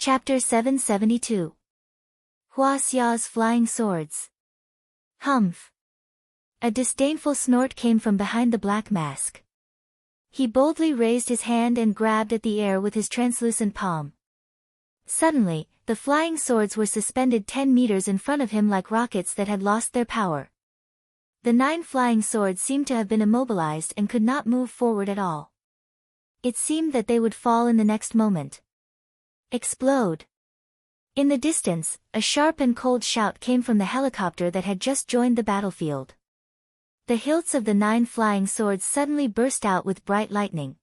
Chapter 772. Hua Xia's Flying Swords. Humph. A disdainful snort came from behind the black mask. He boldly raised his hand and grabbed at the air with his translucent palm. Suddenly, the flying swords were suspended 10 meters in front of him like rockets that had lost their power. The 9 flying swords seemed to have been immobilized and could not move forward at all. It seemed that they would fall in the next moment. Explode! In the distance, a sharp and cold shout came from the helicopter that had just joined the battlefield. The hilts of the 9 flying swords suddenly burst out with bright lightning.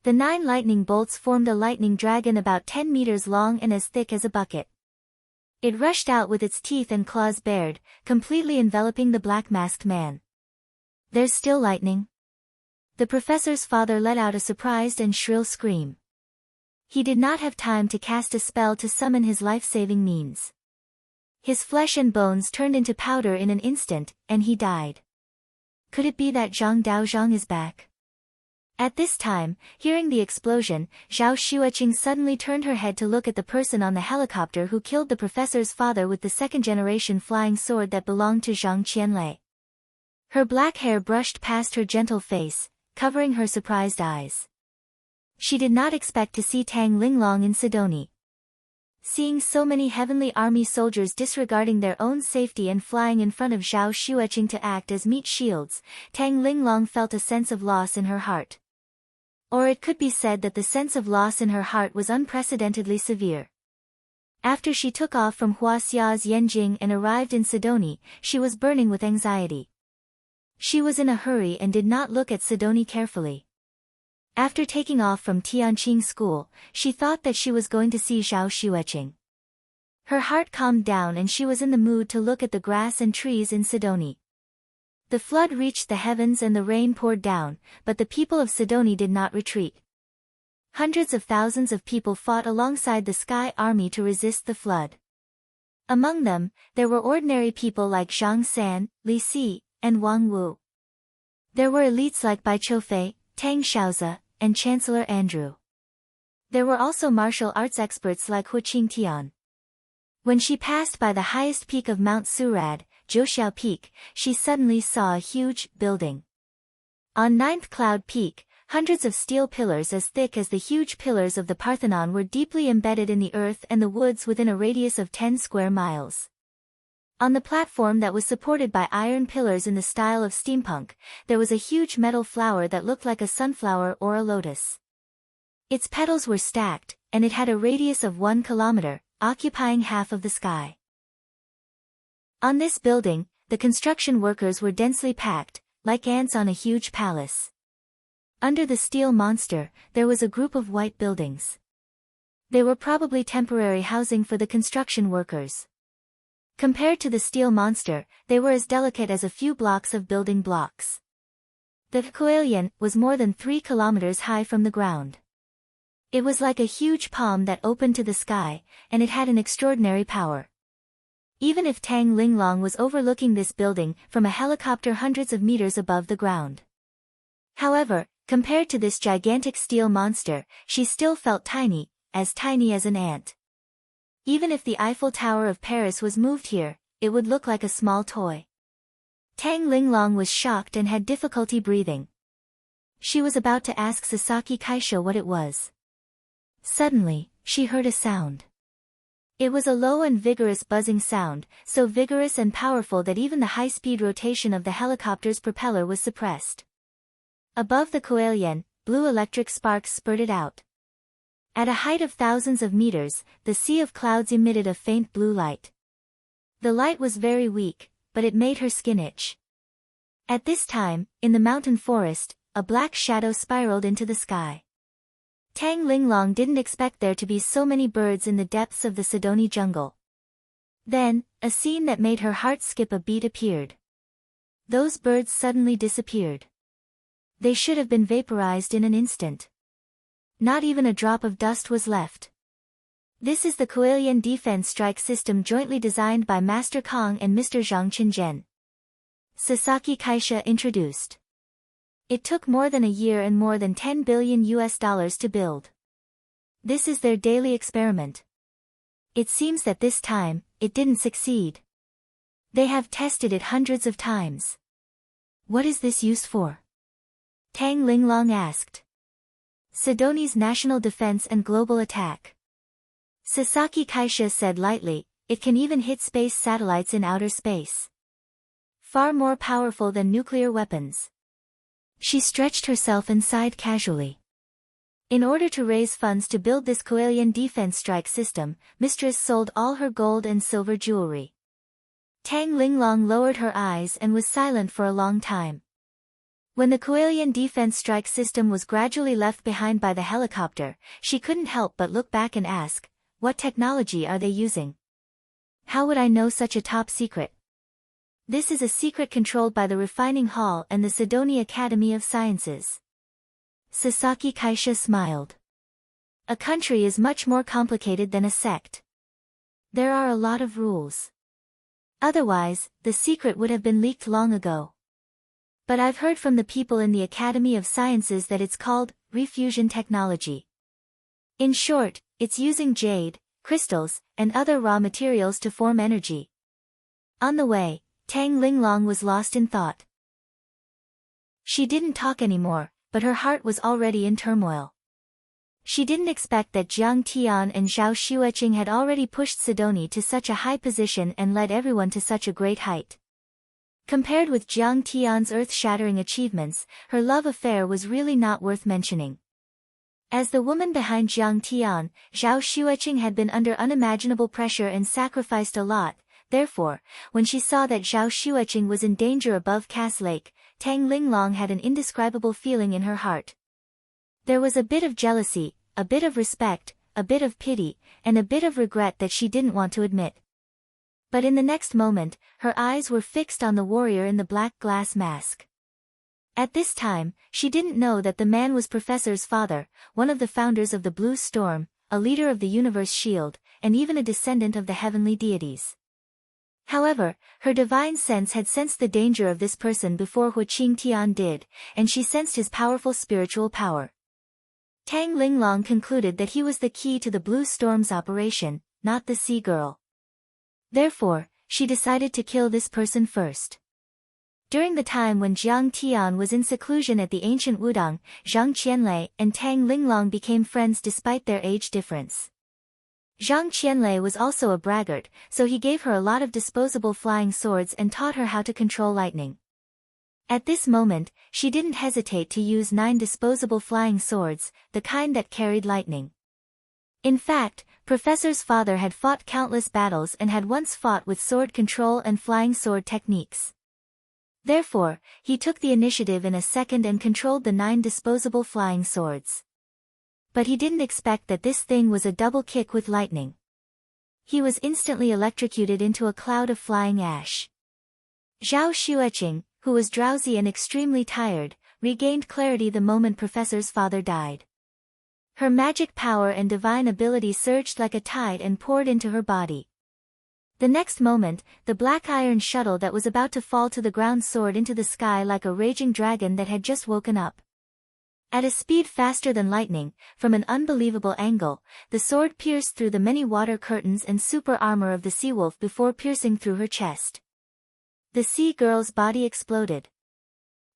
The 9 lightning bolts formed a lightning dragon about 10 meters long and as thick as a bucket. It rushed out with its teeth and claws bared, completely enveloping the black-masked man. "There's still lightning?" The professor's father let out a surprised and shrill scream. He did not have time to cast a spell to summon his life-saving means. His flesh and bones turned into powder in an instant, and he died. Could it be that Zhang Daozhang is back? At this time, hearing the explosion, Zhao Xueqing suddenly turned her head to look at the person on the helicopter who killed the professor's father with the second-generation flying sword that belonged to Zhang Qianlei. Her black hair brushed past her gentle face, covering her surprised eyes. She did not expect to see Tang Linglong in Sidoni. Seeing so many heavenly army soldiers disregarding their own safety and flying in front of Zhao Xueqing to act as meat shields, Tang Linglong felt a sense of loss in her heart. Or it could be said that the sense of loss in her heart was unprecedentedly severe. After she took off from Hua Xia's Yanjing and arrived in Sidoni, she was burning with anxiety. She was in a hurry and did not look at Sidoni carefully. After taking off from Tianqing School, she thought that she was going to see Zhao Xueqing. Her heart calmed down and she was in the mood to look at the grass and trees in Sidoni. The flood reached the heavens and the rain poured down, but the people of Sidoni did not retreat. Hundreds of thousands of people fought alongside the Sky Army to resist the flood. Among them, there were ordinary people like Zhang San, Li Si, and Wang Wu. There were elites like Bai Choufei, Tang Xiaozi, and Chancellor Andrew. There were also martial arts experts like Hu Qingtian. When she passed by the highest peak of Mount Surad, Zhouxiao Peak, she suddenly saw a huge building. On 9th Cloud Peak, hundreds of steel pillars as thick as the huge pillars of the Parthenon were deeply embedded in the earth and the woods within a radius of 10 square miles. On the platform that was supported by iron pillars in the style of steampunk, there was a huge metal flower that looked like a sunflower or a lotus. Its petals were stacked, and it had a radius of 1 kilometer, occupying half of the sky. On this building, the construction workers were densely packed, like ants on a huge palace. Under the steel monster, there was a group of white buildings. They were probably temporary housing for the construction workers. Compared to the steel monster, they were as delicate as a few blocks of building blocks. The Kuelian was more than 3 kilometers high from the ground. It was like a huge palm that opened to the sky, and it had an extraordinary power. Even if Tang Linglong was overlooking this building from a helicopter hundreds of meters above the ground. However, compared to this gigantic steel monster, she still felt tiny as an ant. Even if the Eiffel Tower of Paris was moved here, it would look like a small toy. Tang Linglong was shocked and had difficulty breathing. She was about to ask Sasaki Kaisha what it was. Suddenly, she heard a sound. It was a low and vigorous buzzing sound, so vigorous and powerful that even the high-speed rotation of the helicopter's propeller was suppressed. Above the Kuelian, blue electric sparks spurted out. At a height of thousands of meters, the sea of clouds emitted a faint blue light. The light was very weak, but it made her skin itch. At this time, in the mountain forest, a black shadow spiraled into the sky. Tang Linglong didn't expect there to be so many birds in the depths of the Sidoni jungle. Then, a scene that made her heart skip a beat appeared. Those birds suddenly disappeared. They should have been vaporized in an instant. Not even a drop of dust was left. This is the Kuelian defense strike system jointly designed by Master Kong and Mr. Zhang Qinzhen. Sasaki Kaisha introduced. It took more than a year and more than $10 billion to build. This is their daily experiment. It seems that this time, it didn't succeed. They have tested it hundreds of times. What is this used for? Tang Linglong asked. Sidoni's national defense and global attack. Sasaki Kaisha said lightly, it can even hit space satellites in outer space. Far more powerful than nuclear weapons. She stretched herself and sighed casually. In order to raise funds to build this Coelian defense strike system, Mistress sold all her gold and silver jewelry. Tang Linglong lowered her eyes and was silent for a long time. When the Coelian defense strike system was gradually left behind by the helicopter, she couldn't help but look back and ask, what technology are they using? How would I know such a top secret? This is a secret controlled by the Refining Hall and the Sidoni Academy of Sciences. Sasaki Kaisha smiled. A country is much more complicated than a sect. There are a lot of rules. Otherwise, the secret would have been leaked long ago. But I've heard from the people in the Academy of Sciences that it's called refusion technology. In short, it's using jade, crystals, and other raw materials to form energy. On the way, Tang Linglong was lost in thought. She didn't talk anymore, but her heart was already in turmoil. She didn't expect that Jiang Tian and Zhao Xueqing had already pushed Sidoni to such a high position and led everyone to such a great height. Compared with Jiang Tian's earth-shattering achievements, her love affair was really not worth mentioning. As the woman behind Jiang Tian, Zhao Xueqing had been under unimaginable pressure and sacrificed a lot. Therefore, when she saw that Zhao Xueqing was in danger above Cass Lake, Tang Linglong had an indescribable feeling in her heart. There was a bit of jealousy, a bit of respect, a bit of pity, and a bit of regret that she didn't want to admit. But in the next moment, her eyes were fixed on the warrior in the black glass mask. At this time, she didn't know that the man was Professor's father, one of the founders of the Blue Storm, a leader of the Universe Shield, and even a descendant of the heavenly deities. However, her divine sense had sensed the danger of this person before Hu Qingtian did, and she sensed his powerful spiritual power. Tang Linglong concluded that he was the key to the Blue Storm's operation, not the Sea Girl. Therefore, she decided to kill this person first. During the time when Jiang Tian was in seclusion at the ancient Wudang, Zhang Qianlei and Tang Linglong became friends despite their age difference. Zhang Qianlei was also a braggart, so he gave her a lot of disposable flying swords and taught her how to control lightning. At this moment, she didn't hesitate to use 9 disposable flying swords, the kind that carried lightning. In fact, Professor's father had fought countless battles and had once fought with sword control and flying sword techniques. Therefore, he took the initiative in a second and controlled the 9 disposable flying swords. But he didn't expect that this thing was a double kick with lightning. He was instantly electrocuted into a cloud of flying ash. Zhao Xueqing, who was drowsy and extremely tired, regained clarity the moment Professor's father died. Her magic power and divine ability surged like a tide and poured into her body. The next moment, the black iron shuttle that was about to fall to the ground soared into the sky like a raging dragon that had just woken up. At a speed faster than lightning, from an unbelievable angle, the sword pierced through the many water curtains and super armor of the sea wolf before piercing through her chest. The sea girl's body exploded.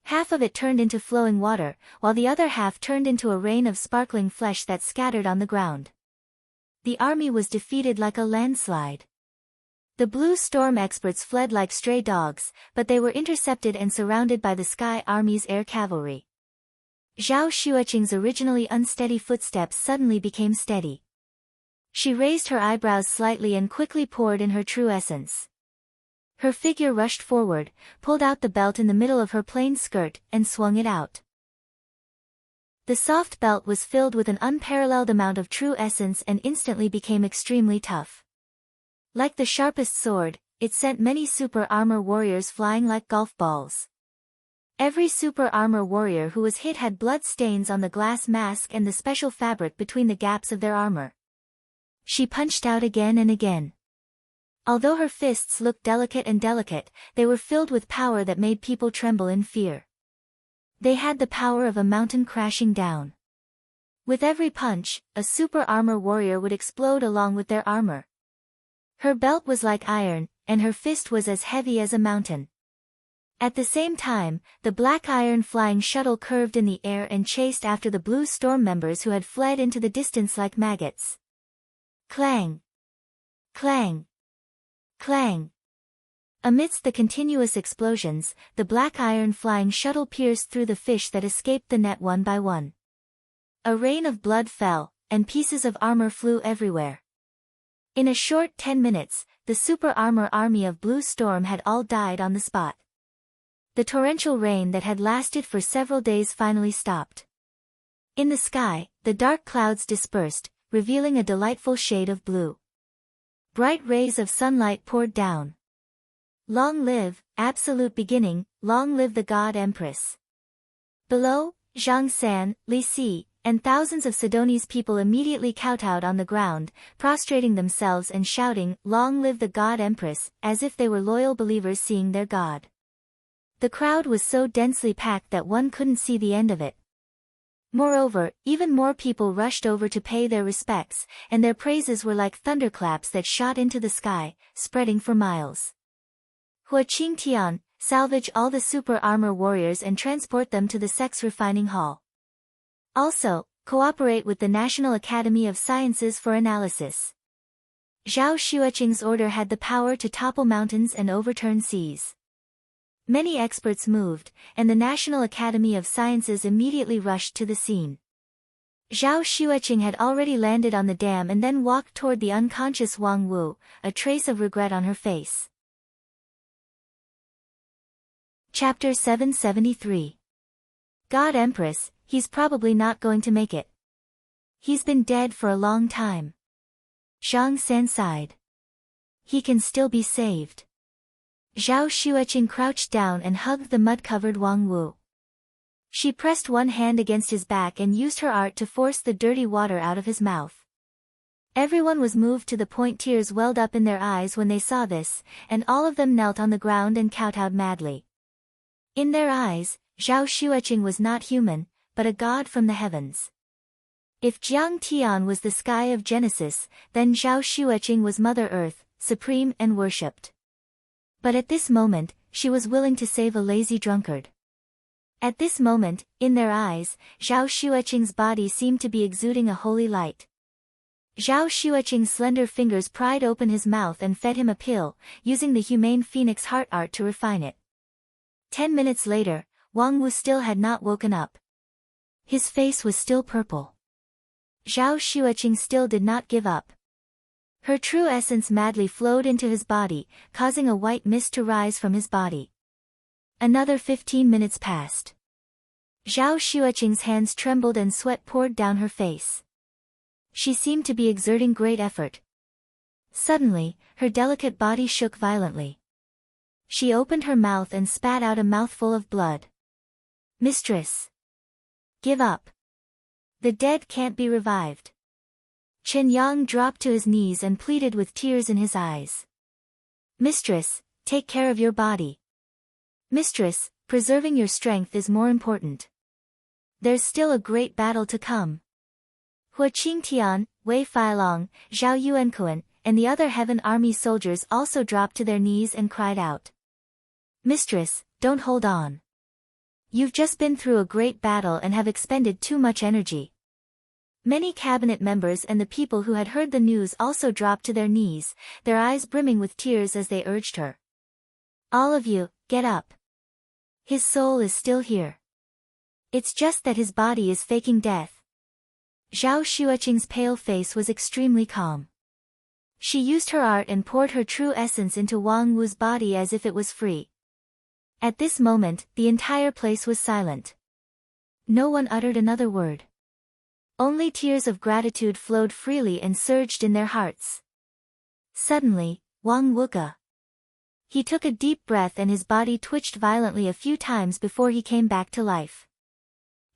Half of it turned into flowing water, while the other half turned into a rain of sparkling flesh that scattered on the ground. The army was defeated like a landslide. The Blue Storm experts fled like stray dogs, but they were intercepted and surrounded by the Sky Army's air cavalry. Zhao Xueqing's originally unsteady footsteps suddenly became steady. She raised her eyebrows slightly and quickly poured in her true essence. Her figure rushed forward, pulled out the belt in the middle of her plain skirt, and swung it out. The soft belt was filled with an unparalleled amount of true essence and instantly became extremely tough. Like the sharpest sword, it sent many super armor warriors flying like golf balls. Every super armor warrior who was hit had blood stains on the glass mask and the special fabric between the gaps of their armor. She punched out again and again. Although her fists looked delicate, they were filled with power that made people tremble in fear. They had the power of a mountain crashing down. With every punch, a super armor warrior would explode along with their armor. Her belt was like iron, and her fist was as heavy as a mountain. At the same time, the black iron flying shuttle curved in the air and chased after the blue storm members who had fled into the distance like maggots. Clang! Clang! Clang! Amidst the continuous explosions, the black iron flying shuttle pierced through the fish that escaped the net one by one. A rain of blood fell, and pieces of armor flew everywhere. In a short 10 minutes, the super armor army of Blue Storm had all died on the spot. The torrential rain that had lasted for several days finally stopped. In the sky, the dark clouds dispersed, revealing a delightful shade of blue. Bright rays of sunlight poured down. Long live, absolute beginning, long live the God Empress. Below, Zhang San, Li Si, and thousands of Sidoni's people immediately kowtowed on the ground, prostrating themselves and shouting, "Long live the God Empress," as if they were loyal believers seeing their God. The crowd was so densely packed that one couldn't see the end of it. Moreover, even more people rushed over to pay their respects, and their praises were like thunderclaps that shot into the sky, spreading for miles. Hua Qingtian, salvage all the super armor warriors and transport them to the sex refining hall. Also, cooperate with the National Academy of Sciences for analysis. Zhao Xueqing's order had the power to topple mountains and overturn seas. Many experts moved, and the National Academy of Sciences immediately rushed to the scene. Zhao Xueqing had already landed on the dam and then walked toward the unconscious Wang Wu, a trace of regret on her face. Chapter 773. God Empress, he's probably not going to make it. He's been dead for a long time. Zhang San sighed. He can still be saved. Zhao Xueqing crouched down and hugged the mud-covered Wang Wu. She pressed one hand against his back and used her art to force the dirty water out of his mouth. Everyone was moved to the point tears welled up in their eyes when they saw this, and all of them knelt on the ground and kowtowed madly. In their eyes, Zhao Xueqing was not human, but a god from the heavens. If Jiang Tian was the sky of Genesis, then Zhao Xueqing was Mother Earth, supreme and worshipped. But at this moment, she was willing to save a lazy drunkard. At this moment, in their eyes, Zhao Xueqing's body seemed to be exuding a holy light. Zhao Xueqing's slender fingers pried open his mouth and fed him a pill, using the humane phoenix heart art to refine it. 10 minutes later, Wang Wu still had not woken up. His face was still purple. Zhao Xueqing still did not give up. Her true essence madly flowed into his body, causing a white mist to rise from his body. Another 15 minutes passed. Zhao Xueqing's hands trembled and sweat poured down her face. She seemed to be exerting great effort. Suddenly, her delicate body shook violently. She opened her mouth and spat out a mouthful of blood. "Mistress! Give up. The dead can't be revived." Chen Yang dropped to his knees and pleaded with tears in his eyes. "Mistress, take care of your body. Mistress, preserving your strength is more important. There's still a great battle to come." Hua Qingtian, Wei Feilong, Zhao Yuankuan, and the other Heaven Army soldiers also dropped to their knees and cried out. "Mistress, don't hold on. You've just been through a great battle and have expended too much energy." Many cabinet members and the people who had heard the news also dropped to their knees, their eyes brimming with tears as they urged her. "All of you, get up. His soul is still here. It's just that his body is faking death." Zhao Xueqing's pale face was extremely calm. She used her art and poured her true essence into Wang Wu's body as if it was free. At this moment, the entire place was silent. No one uttered another word. Only tears of gratitude flowed freely and surged in their hearts. Suddenly, Wang Wuka. He took a deep breath and his body twitched violently a few times before he came back to life.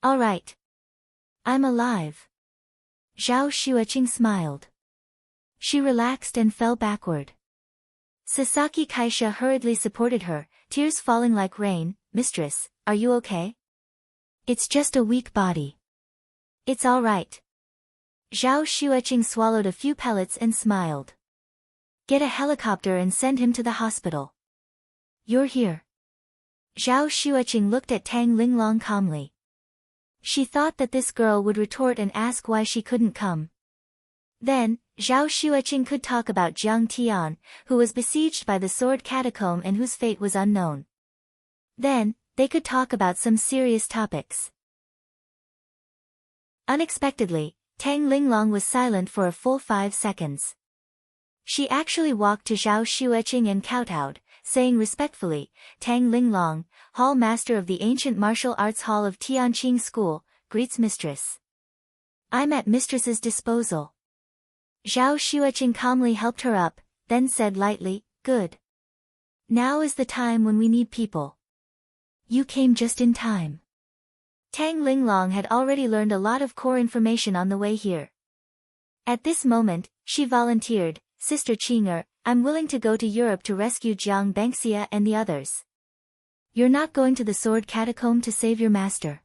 "All right. I'm alive." Zhao Xueqing smiled. She relaxed and fell backward. Sasaki Kaisha hurriedly supported her, tears falling like rain. "Mistress, are you okay? It's just a weak body. It's all right." Zhao Xueqing swallowed a few pellets and smiled. Get a helicopter and send him to the hospital. You're here. Zhao Xueqing looked at Tang Linglong calmly. She thought that this girl would retort and ask why she couldn't come. Then, Zhao Xueqing could talk about Jiang Tian, who was besieged by the sword catacomb and whose fate was unknown. Then, they could talk about some serious topics. Unexpectedly, Tang Linglong was silent for a full 5 seconds. She actually walked to Zhao Xueqing and kowtowed, saying respectfully, Tang Linglong, Hall Master of the Ancient Martial Arts Hall of Tianqing School, greets Mistress. I'm at Mistress's disposal. Zhao Xueqing calmly helped her up, then said lightly, good. Now is the time when we need people. You came just in time. Tang Linglong had already learned a lot of core information on the way here. At this moment, she volunteered, Sister Qing'er, I'm willing to go to Europe to rescue Jiang Bengxia and the others. You're not going to the sword catacomb to save your master.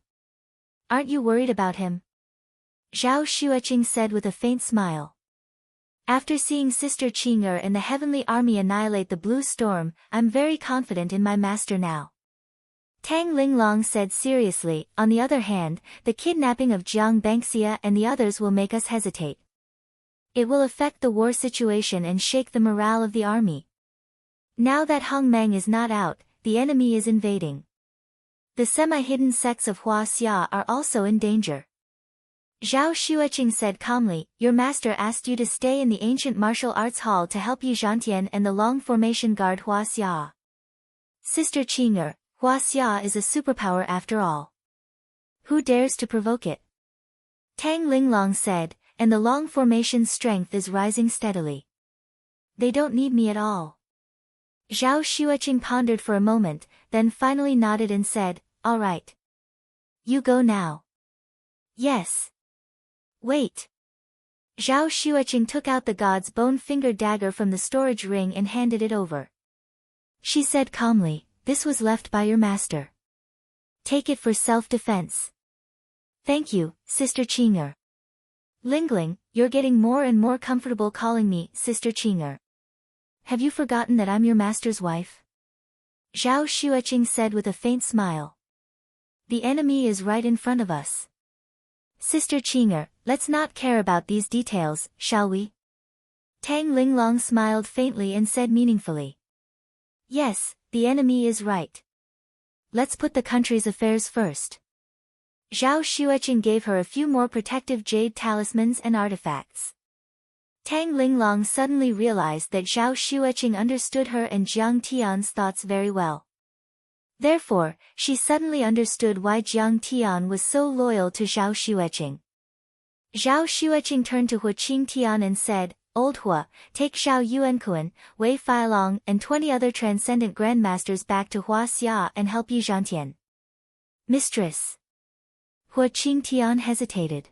Aren't you worried about him? Zhao Xueqing said with a faint smile. After seeing Sister Qing'er and the heavenly army annihilate the blue storm, I'm very confident in my master now. Tang Linglong said seriously, on the other hand, the kidnapping of Jiang Bengxia and the others will make us hesitate. It will affect the war situation and shake the morale of the army. Now that Hong Meng is not out, the enemy is invading. The semi-hidden sects of Hua Xia are also in danger. Zhao Xueqing said calmly, your master asked you to stay in the ancient martial arts hall to help Yi Zhantian and the long formation guard Hua Xia. Sister Qing'er, Hua Xia is a superpower after all. Who dares to provoke it? Tang Linglong said, and the long formation's strength is rising steadily. They don't need me at all. Zhao Xueqing pondered for a moment, then finally nodded and said, all right. You go now. Yes. Wait. Zhao Xueqing took out the god's bone-fingered dagger from the storage ring and handed it over. She said calmly, this was left by your master. Take it for self-defense. Thank you, Sister Qing'er. Lingling, you're getting more and more comfortable calling me Sister Qing'er. Have you forgotten that I'm your master's wife? Zhao Xueqing said with a faint smile. The enemy is right in front of us. Sister Qing'er, let's not care about these details, shall we? Tang Linglong smiled faintly and said meaningfully. Yes, the enemy is right. Let's put the country's affairs first. Zhao Xueqing gave her a few more protective jade talismans and artifacts. Tang Linglong suddenly realized that Zhao Xueqing understood her and Jiang Tian's thoughts very well. Therefore, she suddenly understood why Jiang Tian was so loyal to Zhao Xueqing. Zhao Xueqing turned to Hua Qing Tian and said, Old Hua, take Zhao Yuankuan, Wei Feilong and 20 other transcendent grandmasters back to Hua Xia and help Yi Zhantian. Mistress. Hua Qing Tian hesitated.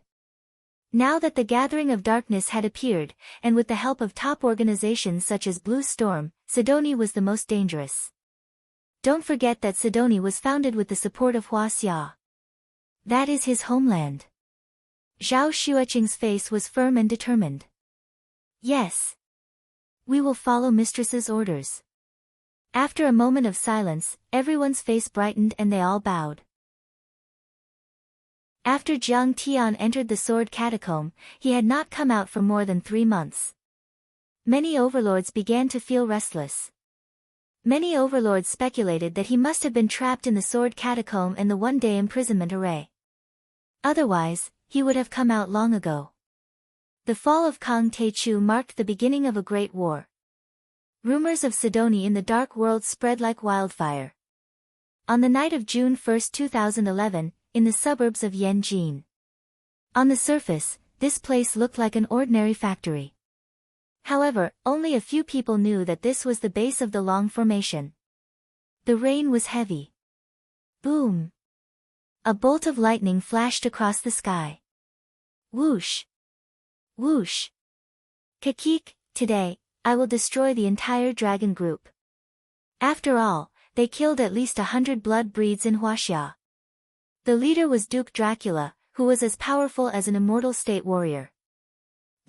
Now that the gathering of darkness had appeared, and with the help of top organizations such as Blue Storm, Sidoni was the most dangerous. Don't forget that Sidoni was founded with the support of Hua Xia. That is his homeland. Zhao Xueqing's face was firm and determined. Yes. We will follow Mistress's orders. After a moment of silence, everyone's face brightened and they all bowed. After Jiang Tian entered the sword catacomb, he had not come out for more than 3 months. Many overlords began to feel restless. Many overlords speculated that he must have been trapped in the sword catacomb and the one-day imprisonment array. Otherwise, he would have come out long ago. The fall of Kang Teichu marked the beginning of a great war. Rumors of Sidoni in the dark world spread like wildfire. On the night of June 1, 2011, in the suburbs of Yanjin. On the surface, this place looked like an ordinary factory. However, only a few people knew that this was the base of the long formation. The rain was heavy. Boom! A bolt of lightning flashed across the sky. Whoosh! Whoosh! Kakik, today, I will destroy the entire dragon group. After all, they killed at least 100 blood breeds in Huaxia. The leader was Duke Dracula, who was as powerful as an immortal state warrior.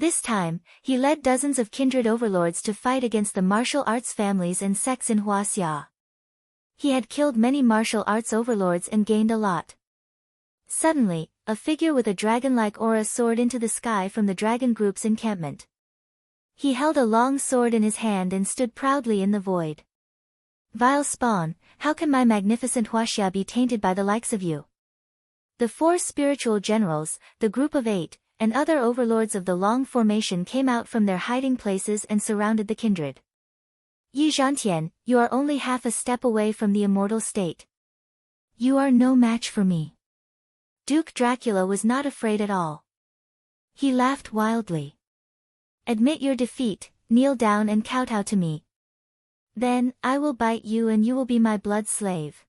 This time, he led dozens of kindred overlords to fight against the martial arts families and sects in Huaxia. He had killed many martial arts overlords and gained a lot. Suddenly, a figure with a dragon-like aura soared into the sky from the dragon group's encampment. He held a long sword in his hand and stood proudly in the void. Vile spawn, how can my magnificent Huaxia be tainted by the likes of you? The 4 spiritual generals, the group of 8, and other overlords of the Long Formation came out from their hiding places and surrounded the kindred. Yi Zhantian, you are only half a step away from the immortal state. You are no match for me. Duke Dracula was not afraid at all. He laughed wildly. Admit your defeat, kneel down and kowtow to me. Then, I will bite you and you will be my blood slave.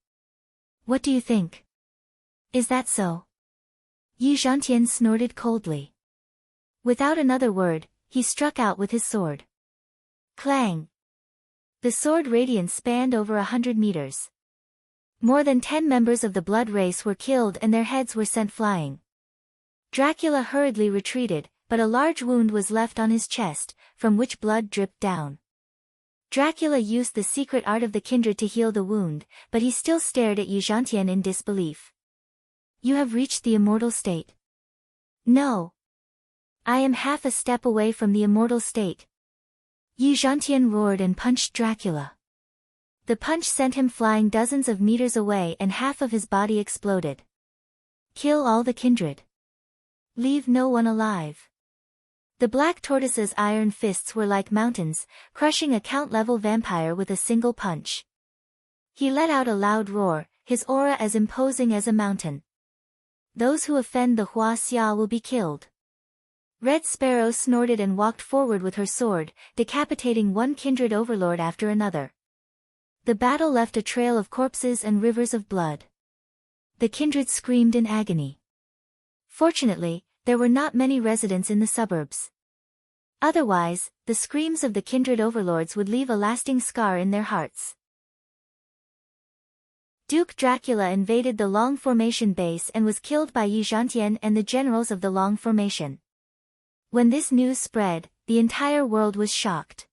What do you think? Is that so? Yi Zhantian snorted coldly. Without another word, he struck out with his sword. Clang! The sword radiance spanned over 100 meters. More than 10 members of the blood race were killed and their heads were sent flying. Dracula hurriedly retreated, but a large wound was left on his chest, from which blood dripped down. Dracula used the secret art of the kindred to heal the wound, but he still stared at Yi Zhantian in disbelief. You have reached the immortal state. No. I am half a step away from the immortal state. Yi Zhantian roared and punched Dracula. The punch sent him flying dozens of meters away and half of his body exploded. Kill all the kindred. Leave no one alive. The black tortoise's iron fists were like mountains, crushing a count-level vampire with a single punch. He let out a loud roar, his aura as imposing as a mountain. Those who offend the Huaxia will be killed. Red Sparrow snorted and walked forward with her sword, decapitating one kindred overlord after another. The battle left a trail of corpses and rivers of blood. The kindred screamed in agony. Fortunately, there were not many residents in the suburbs. Otherwise, the screams of the kindred overlords would leave a lasting scar in their hearts. Duke Dracula invaded the Long Formation base and was killed by Yi Zhantian and the generals of the Long Formation. When this news spread, the entire world was shocked.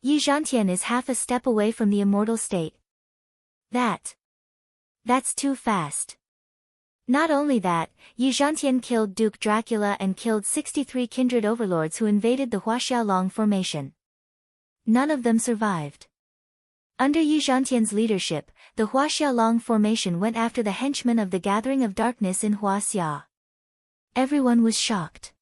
Yi Zhantian is half a step away from the immortal state. That's too fast. Not only that, Yi Zhantian killed Duke Dracula and killed 63 kindred overlords who invaded the Huaxia Long Formation. None of them survived. Under Yi Zhantian's leadership, the Huaxia Long Formation went after the henchmen of the Gathering of Darkness in Huaxia. Everyone was shocked.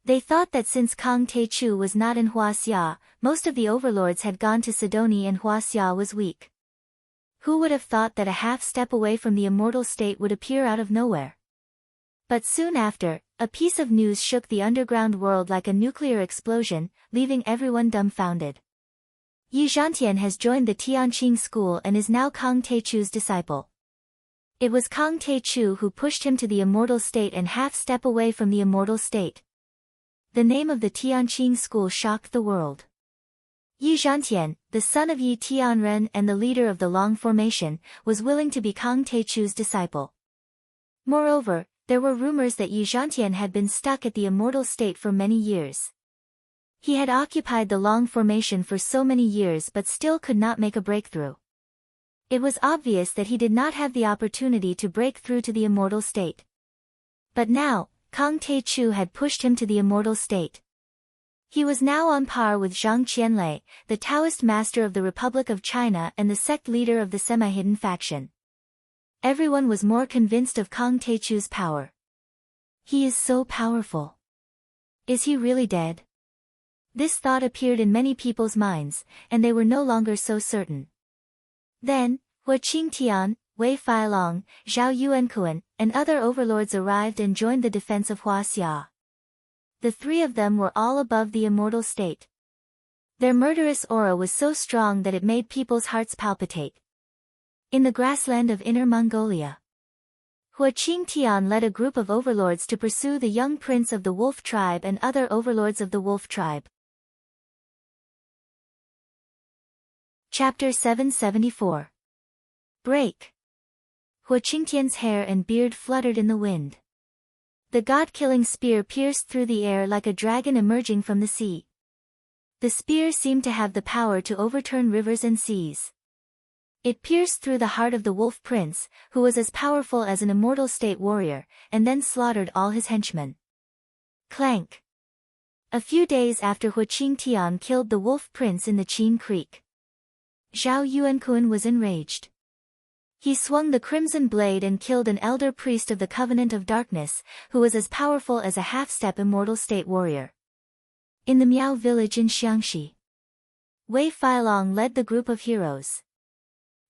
They thought that since Kang Te-Chu was not in Huaxia, most of the overlords had gone to Sidonie and Huaxia was weak. Who would have thought that a half step away from the immortal state would appear out of nowhere? But soon after, a piece of news shook the underground world like a nuclear explosion, leaving everyone dumbfounded. Yi Zhantian has joined the Tianqing school and is now Kang Te-Chu's disciple. It was Kang Te-Chu who pushed him to the immortal state and half step away from the immortal state. The name of the Tianqing school shocked the world. Yi Zhantian, the son of Yi Tianren and the leader of the Long Formation, was willing to be Kang Te-Chu's disciple. Moreover, there were rumors that Yi Zhantian had been stuck at the immortal state for many years. He had occupied the Long Formation for so many years but still could not make a breakthrough. It was obvious that he did not have the opportunity to break through to the immortal state. But now, Kang Te-Chu had pushed him to the immortal state. He was now on par with Zhang Qianlei, the Taoist master of the Republic of China and the sect leader of the semi-hidden faction. Everyone was more convinced of Kang Te-Chu's power. He is so powerful. Is he really dead? This thought appeared in many people's minds, and they were no longer so certain. Then, Hua Qingtian, Wei Feilong, Zhao Yuankuan, and other overlords arrived and joined the defense of Huaxia. The 3 of them were all above the immortal state. Their murderous aura was so strong that it made people's hearts palpitate. In the grassland of Inner Mongolia, Hua Qingtian led a group of overlords to pursue the young prince of the wolf tribe and other overlords of the wolf tribe. Chapter 774. Break. Hua Qingtian's hair and beard fluttered in the wind. The god-killing spear pierced through the air like a dragon emerging from the sea. The spear seemed to have the power to overturn rivers and seas. It pierced through the heart of the wolf prince, who was as powerful as an immortal state warrior, and then slaughtered all his henchmen. Clank. A few days after Hua Qingtian killed the wolf prince in the Qin Creek, Zhao Yuankuan was enraged. He swung the crimson blade and killed an elder priest of the Covenant of Darkness, who was as powerful as a half-step immortal state warrior. In the Miao village in Xiangxi, Wei Feilong led the group of heroes.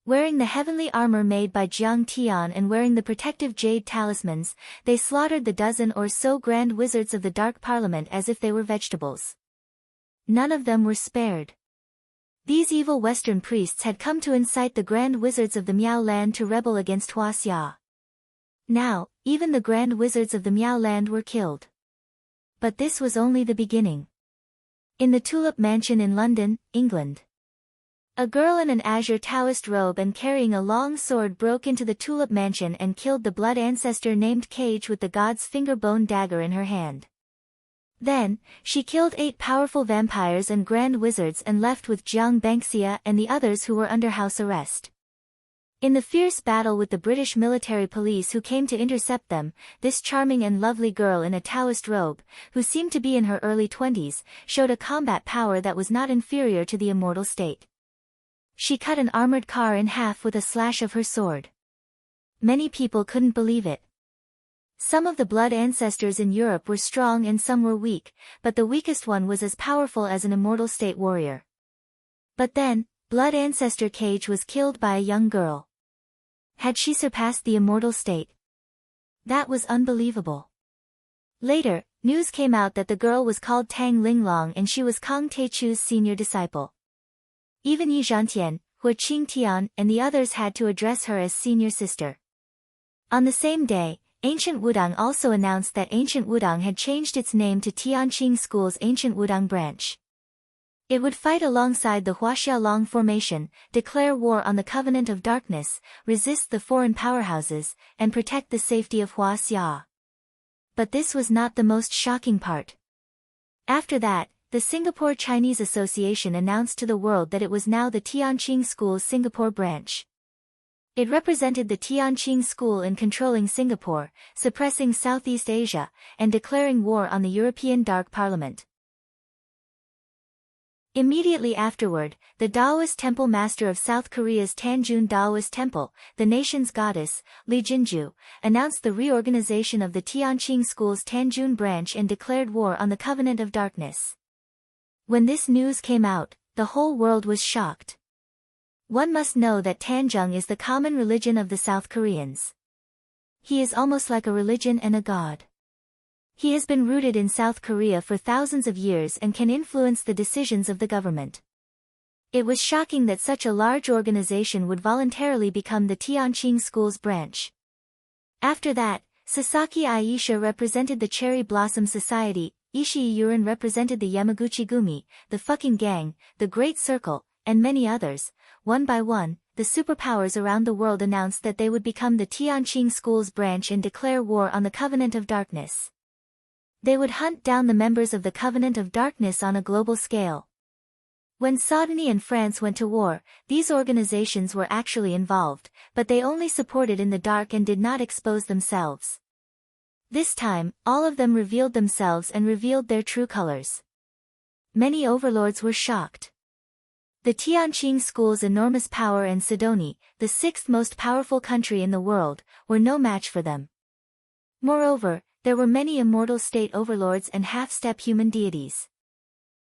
Wearing the heavenly armor made by Jiang Tian and wearing the protective jade talismans, they slaughtered the dozen or so grand wizards of the Dark Parliament as if they were vegetables. None of them were spared. These evil Western priests had come to incite the grand wizards of the Miao land to rebel against Huaxia. Now, even the grand wizards of the Miao land were killed. But this was only the beginning. In the Tulip Mansion in London, England, a girl in an azure Taoist robe and carrying a long sword broke into the Tulip Mansion and killed the blood ancestor named Cage with the god's finger bone dagger in her hand. Then, she killed 8 powerful vampires and grand wizards and left with Jiang Banxia and the others who were under house arrest. In the fierce battle with the British military police who came to intercept them, this charming and lovely girl in a Taoist robe, who seemed to be in her early 20s, showed a combat power that was not inferior to the immortal state. She cut an armored car in half with a slash of her sword. Many people couldn't believe it. Some of the blood ancestors in Europe were strong and some were weak, but the weakest one was as powerful as an immortal state warrior. But then, blood ancestor Cage was killed by a young girl. Had she surpassed the immortal state? That was unbelievable. Later, news came out that the girl was called Tang Linglong and she was Kang Teichu's senior disciple. Even Yi Zhantian, Hua Qingtian, and the others had to address her as senior sister. On the same day, Ancient Wudang also announced that Ancient Wudang had changed its name to Tianqing School's Ancient Wudang branch. It would fight alongside the Huaxiaolong formation, declare war on the Covenant of Darkness, resist the foreign powerhouses, and protect the safety of Huaxia. But this was not the most shocking part. After that, the Singapore Chinese Association announced to the world that it was now the Tianqing School's Singapore branch. It represented the Tianqing School in controlling Singapore, suppressing Southeast Asia, and declaring war on the European Dark Parliament. Immediately afterward, the Taoist temple master of South Korea's Tanjun Taoist Temple, the nation's goddess, Lee Jinju, announced the reorganization of the Tianqing School's Tanjun branch and declared war on the Covenant of Darkness. When this news came out, the whole world was shocked. One must know that Tanjung is the common religion of the South Koreans. He is almost like a religion and a god. He has been rooted in South Korea for thousands of years and can influence the decisions of the government. It was shocking that such a large organization would voluntarily become the Tianqing School's branch. After that, Sasaki Aisha represented the Cherry Blossom Society, Ishii Yurin represented the Yamaguchi Gumi, the Fucking Gang, the Great Circle, and many others. One by one, the superpowers around the world announced that they would become the Tianqing School's branch and declare war on the Covenant of Darkness. They would hunt down the members of the Covenant of Darkness on a global scale. When Saudani and France went to war, these organizations were actually involved, but they only supported in the dark and did not expose themselves. This time, all of them revealed themselves and revealed their true colors. Many overlords were shocked. The Tianqing School's enormous power and Sidonie, the 6th most powerful country in the world, were no match for them. Moreover, there were many immortal state overlords and half-step human deities.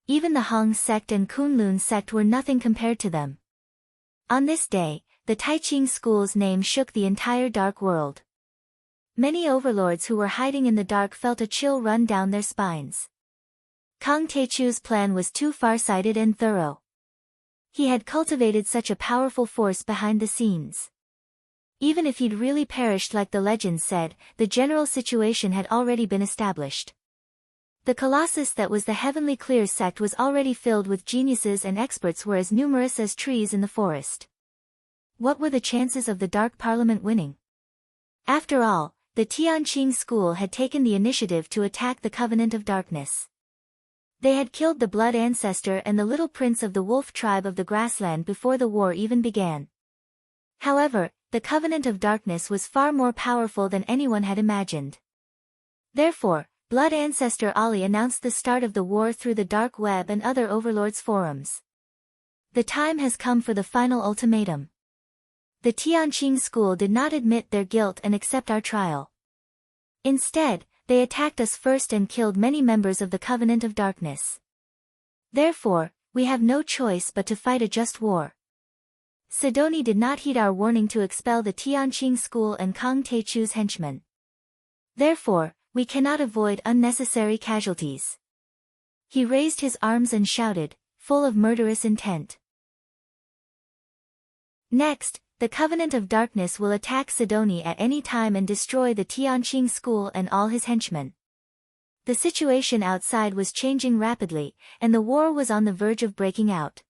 Even the Hong sect and Kunlun sect were nothing compared to them. On this day, the Taiqing School's name shook the entire dark world. Many overlords who were hiding in the dark felt a chill run down their spines. Kang Teichu's plan was too far-sighted and thorough. He had cultivated such a powerful force behind the scenes. Even if he'd really perished like the legends said, the general situation had already been established. The colossus that was the Heavenly Clear sect was already filled with geniuses and experts were as numerous as trees in the forest. What were the chances of the Dark Parliament winning? After all, the Tianqing school had taken the initiative to attack the Covenant of Darkness. They had killed the Blood Ancestor and the little prince of the wolf tribe of the grassland before the war even began. However, the Covenant of Darkness was far more powerful than anyone had imagined. Therefore, Blood Ancestor Ali announced the start of the war through the dark web and other overlords' forums. The time has come for the final ultimatum. The Tianqing school did not admit their guilt and accept our trial. Instead, they attacked us first and killed many members of the Covenant of Darkness. Therefore, we have no choice but to fight a just war. Sidoni did not heed our warning to expel the Tianqing school and Kang Teichu's henchmen. Therefore, we cannot avoid unnecessary casualties. He raised his arms and shouted, full of murderous intent. Next, the Covenant of Darkness will attack Sidoni at any time and destroy the Tianqing school and all his henchmen. The situation outside was changing rapidly, and the war was on the verge of breaking out.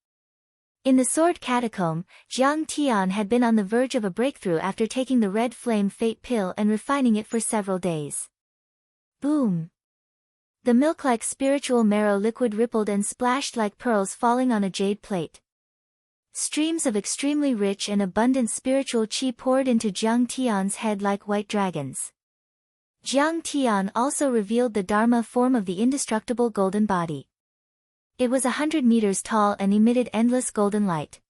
In the Sword Catacomb, Jiang Tian had been on the verge of a breakthrough after taking the Red Flame Fate pill and refining it for several days. Boom! The milk-like spiritual marrow liquid rippled and splashed like pearls falling on a jade plate. Streams of extremely rich and abundant spiritual qi poured into Jiang Tian's head like white dragons. Jiang Tian also revealed the Dharma form of the indestructible golden body. It was 100 meters tall and emitted endless golden light.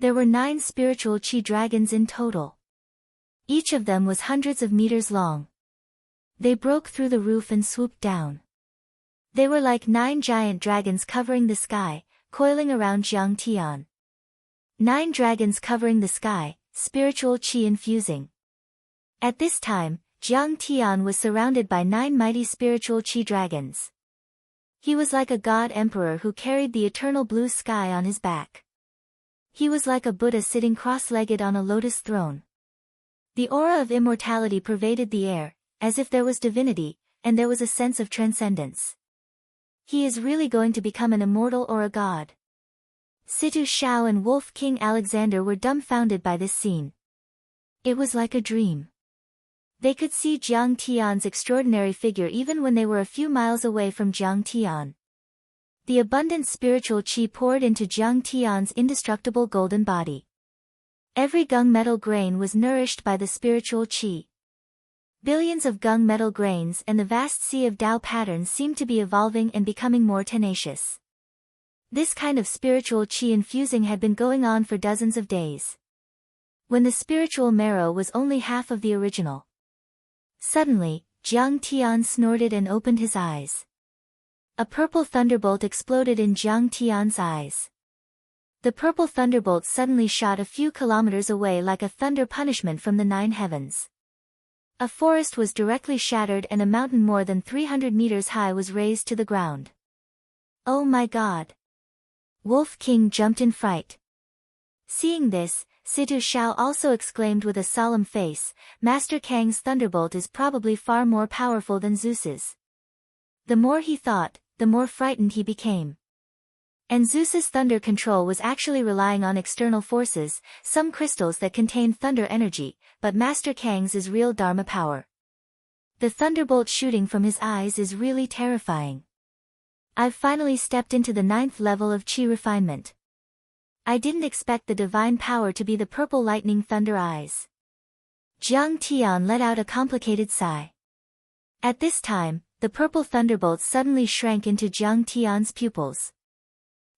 There were 9 spiritual qi dragons in total. Each of them was hundreds of meters long. They broke through the roof and swooped down. They were like 9 giant dragons covering the sky, coiling around Jiang Tian. 9 dragons covering the sky, spiritual qi infusing. At this time, Jiang Tian was surrounded by 9 mighty spiritual qi dragons. He was like a god emperor who carried the eternal blue sky on his back. He was like a Buddha sitting cross-legged on a lotus throne. The aura of immortality pervaded the air, as if there was divinity, and there was a sense of transcendence. He is really going to become an immortal or a god. Situ Shao and Wolf King Alexander were dumbfounded by this scene. It was like a dream. They could see Jiang Tian's extraordinary figure even when they were a few miles away from Jiang Tian. The abundant spiritual qi poured into Jiang Tian's indestructible golden body. Every gung metal grain was nourished by the spiritual qi. Billions of gung metal grains and the vast sea of Tao patterns seemed to be evolving and becoming more tenacious. This kind of spiritual qi infusing had been going on for dozens of days. When the spiritual marrow was only half of the original. Suddenly, Jiang Tian snorted and opened his eyes. A purple thunderbolt exploded in Jiang Tian's eyes. The purple thunderbolt suddenly shot a few kilometers away like a thunder punishment from the 9 heavens. A forest was directly shattered and a mountain more than 300 meters high was razed to the ground. Oh my God! Wolf King jumped in fright. Seeing this, Situ Shao also exclaimed with a solemn face, Master Kang's thunderbolt is probably far more powerful than Zeus's. The more he thought, the more frightened he became. And Zeus's thunder control was actually relying on external forces, some crystals that contained thunder energy, but Master Kang's is real Dharma power. The thunderbolt shooting from his eyes is really terrifying. I've finally stepped into the 9th level of qi refinement. I didn't expect the divine power to be the purple lightning thunder eyes. Jiang Tian let out a complicated sigh. At this time, the purple thunderbolt suddenly shrank into Jiang Tian's pupils.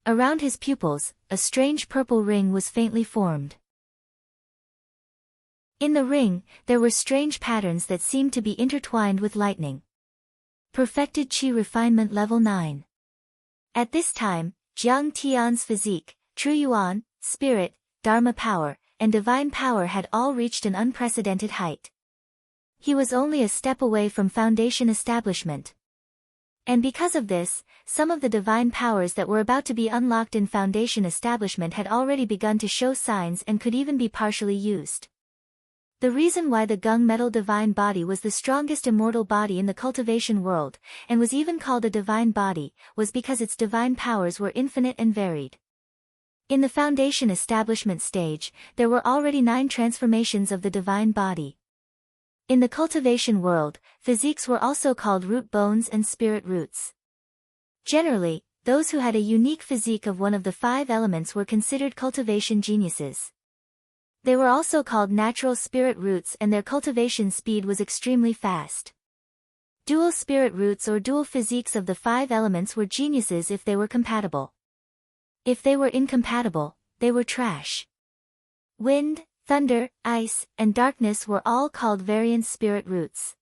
Around his pupils, a strange purple ring was faintly formed. In the ring, there were strange patterns that seemed to be intertwined with lightning. Perfected Qi Refinement Level 9. At this time, Jiang Tian's physique, True Yuan, spirit, Dharma power, and divine power had all reached an unprecedented height. He was only a step away from foundation establishment. And because of this, some of the divine powers that were about to be unlocked in foundation establishment had already begun to show signs and could even be partially used. The reason why the gung metal divine body was the strongest immortal body in the cultivation world, and was even called a divine body, was because its divine powers were infinite and varied. In the foundation establishment stage, there were already 9 transformations of the divine body. In the cultivation world, physiques were also called root bones and spirit roots. Generally, those who had a unique physique of one of the 5 elements were considered cultivation geniuses. They were also called natural spirit roots, and their cultivation speed was extremely fast. Dual spirit roots or dual physiques of the 5 elements were geniuses if they were compatible. If they were incompatible, they were trash. Wind, thunder, ice, and darkness were all called variant spirit roots.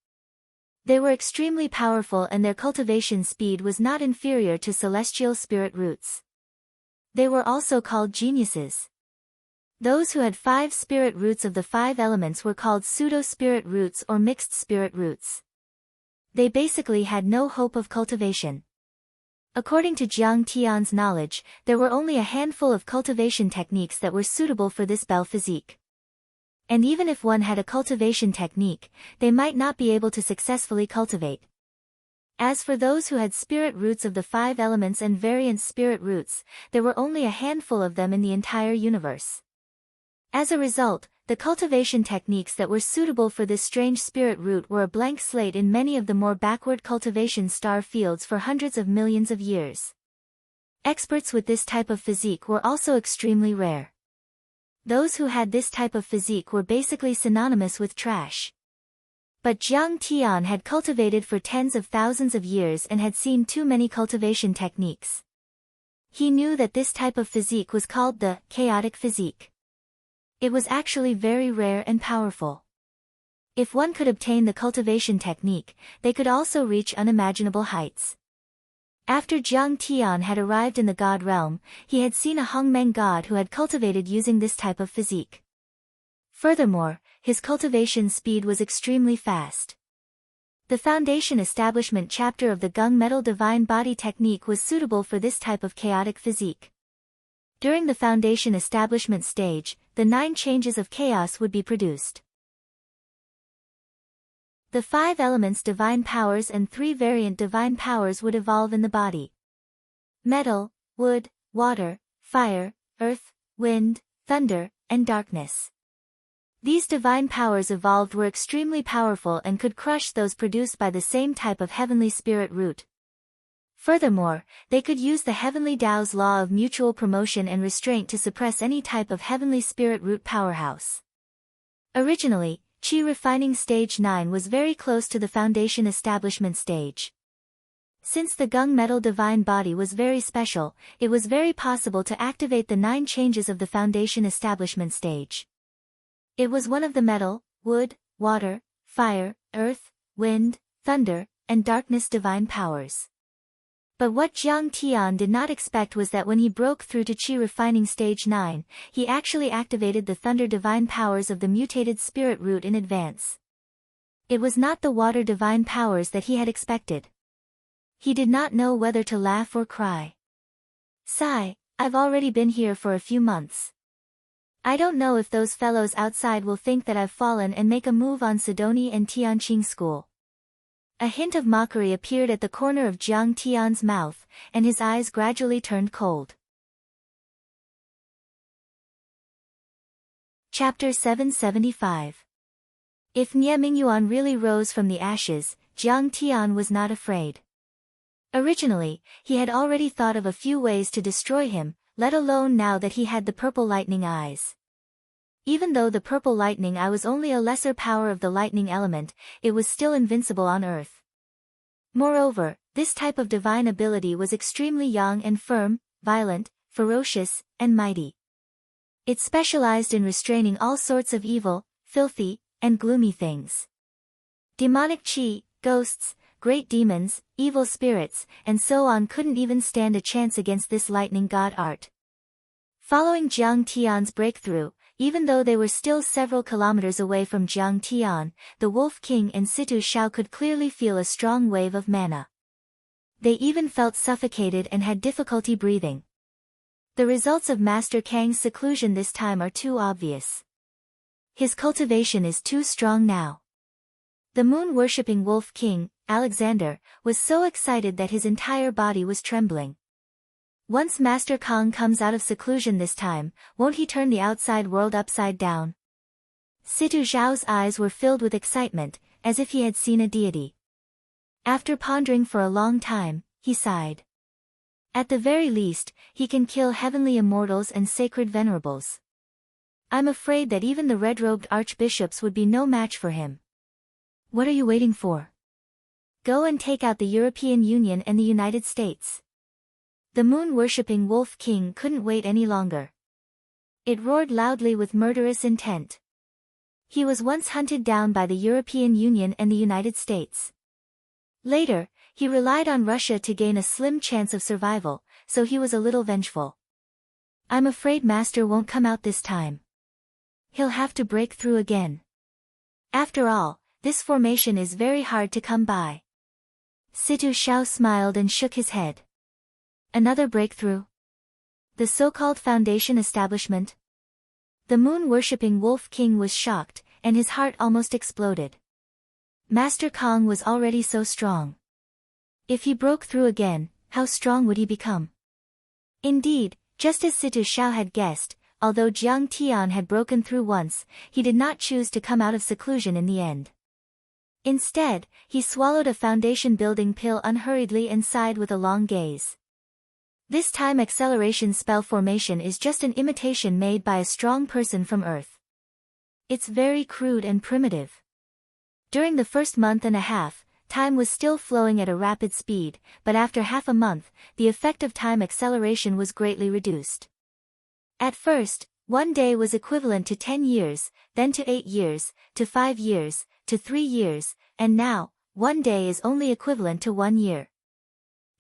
They were extremely powerful, and their cultivation speed was not inferior to celestial spirit roots. They were also called geniuses. Those who had 5 spirit roots of the 5 elements were called pseudo-spirit roots or mixed spirit roots. They basically had no hope of cultivation. According to Jiang Tian's knowledge, there were only a handful of cultivation techniques that were suitable for this bell physique. And even if one had a cultivation technique, they might not be able to successfully cultivate. As for those who had spirit roots of the 5 elements and variant spirit roots, there were only a handful of them in the entire universe. As a result, the cultivation techniques that were suitable for this strange spirit root were a blank slate in many of the more backward cultivation star fields for hundreds of millions of years. Experts with this type of physique were also extremely rare. Those who had this type of physique were basically synonymous with trash. But Jiang Tian had cultivated for tens of thousands of years and had seen too many cultivation techniques. He knew that this type of physique was called the chaotic physique. It was actually very rare and powerful. If one could obtain the cultivation technique, they could also reach unimaginable heights. After Jiang Tian had arrived in the god realm, he had seen a Hongmeng god who had cultivated using this type of physique. Furthermore, his cultivation speed was extremely fast. The foundation establishment chapter of the gung metal divine body technique was suitable for this type of chaotic physique. During the foundation establishment stage, the 9 changes of chaos would be produced. The 5 elements divine powers and 3 variant divine powers would evolve in the body. Metal, wood, water, fire, earth, wind, thunder, and darkness. These divine powers evolved were extremely powerful and could crush those produced by the same type of heavenly spirit root. Furthermore, they could use the heavenly Tao's law of mutual promotion and restraint to suppress any type of heavenly spirit root powerhouse. Originally, Qi refining stage 9 was very close to the foundation establishment stage. Since the gung metal divine body was very special, it was very possible to activate the 9 changes of the foundation establishment stage. It was one of the metal, wood, water, fire, earth, wind, thunder, and darkness divine powers. But what Jiang Tian did not expect was that when he broke through to Qi refining stage 9, he actually activated the thunder divine powers of the mutated spirit root in advance. It was not the water divine powers that he had expected. He did not know whether to laugh or cry. Sigh, I've already been here for a few months. I don't know if those fellows outside will think that I've fallen and make a move on Sidoni and Tianqing school. A hint of mockery appeared at the corner of Jiang Tian's mouth, and his eyes gradually turned cold. Chapter 775. If Nie Mingyuan really rose from the ashes, Jiang Tian was not afraid. Originally, he had already thought of a few ways to destroy him, let alone now that he had the purple lightning eyes. Even though the purple lightning eye was only a lesser power of the lightning element, it was still invincible on Earth. Moreover, this type of divine ability was extremely young and firm, violent, ferocious, and mighty. It specialized in restraining all sorts of evil, filthy, and gloomy things. Demonic qi, ghosts, great demons, evil spirits, and so on couldn't even stand a chance against this lightning god art. Following Jiang Tian's breakthrough, even though they were still several kilometers away from Jiang Tian, the Wolf King and Situ Shao could clearly feel a strong wave of mana. They even felt suffocated and had difficulty breathing. The results of Master Kang's seclusion this time are too obvious. His cultivation is too strong now. The moon-worshipping Wolf King, Alexander, was so excited that his entire body was trembling. Once Master Kang comes out of seclusion this time, won't he turn the outside world upside down? Situ Zhao's eyes were filled with excitement, as if he had seen a deity. After pondering for a long time, he sighed. At the very least, he can kill heavenly immortals and sacred venerables. I'm afraid that even the red-robed archbishops would be no match for him. What are you waiting for? Go and take out the European Union and the United States. The moon-worshipping Wolf King couldn't wait any longer. It roared loudly with murderous intent. He was once hunted down by the European Union and the United States. Later, he relied on Russia to gain a slim chance of survival, so he was a little vengeful. I'm afraid Master won't come out this time. He'll have to break through again. After all, this formation is very hard to come by. Situ Zhao smiled and shook his head. Another breakthrough? The so-called foundation establishment? The moon-worshipping Wolf King was shocked, and his heart almost exploded. Master Kong was already so strong. If he broke through again, how strong would he become? Indeed, just as Situ Zhao had guessed, although Jiang Tian had broken through once, he did not choose to come out of seclusion in the end. Instead, he swallowed a foundation-building pill unhurriedly and sighed with a long gaze. This time acceleration spell formation is just an imitation made by a strong person from Earth. It's very crude and primitive. During the first month and a half, time was still flowing at a rapid speed, but after half a month, the effect of time acceleration was greatly reduced. At first, 1 day was equivalent to 10 years, then to 8 years, to 5 years, to 3 years, and now, 1 day is only equivalent to 1 year.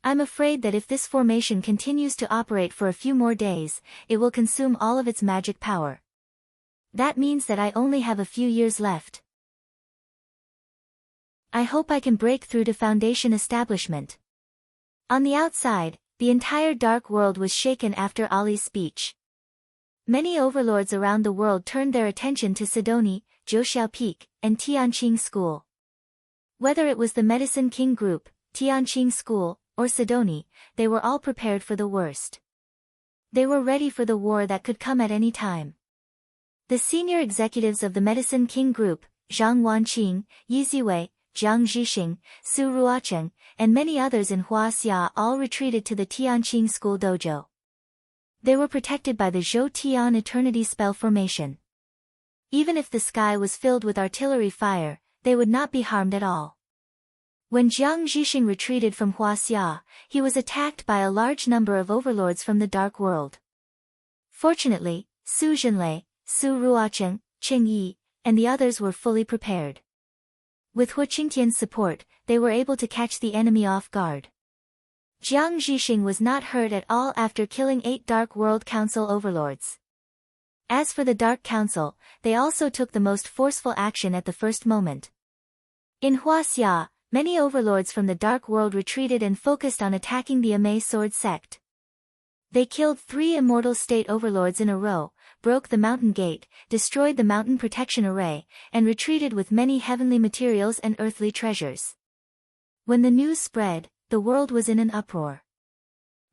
I'm afraid that if this formation continues to operate for a few more days, it will consume all of its magic power. That means that I only have a few years left. I hope I can break through to foundation establishment. On the outside, the entire dark world was shaken after Ali's speech. Many overlords around the world turned their attention to Sidoni, Zhouxiao Peak, and Tianqing School. Whether it was the Medicine King Group, Tianqing School, or Sidoni, they were all prepared for the worst. They were ready for the war that could come at any time. The senior executives of the Medicine King Group, Zhang Wanqing, Yi Ziwei, Jiang Zhixing, Su Ruocheng, and many others in Huaxia all retreated to the Tianqing School dojo. They were protected by the Zhou Tian Eternity Spell Formation. Even if the sky was filled with artillery fire, they would not be harmed at all. When Jiang Zhixing retreated from Huaxia, he was attacked by a large number of overlords from the Dark World. Fortunately, Su Zhenlei, Su Ruocheng, Qing Yi, and the others were fully prepared. With Hu Qingtian's support, they were able to catch the enemy off guard. Jiang Zhixing was not hurt at all after killing 8 Dark World Council overlords. As for the Dark Council, they also took the most forceful action at the first moment. In Huaxia, many overlords from the Dark World retreated and focused on attacking the Amei Sword sect. They killed 3 immortal state overlords in a row, broke the mountain gate, destroyed the mountain protection array, and retreated with many heavenly materials and earthly treasures. When the news spread, the world was in an uproar.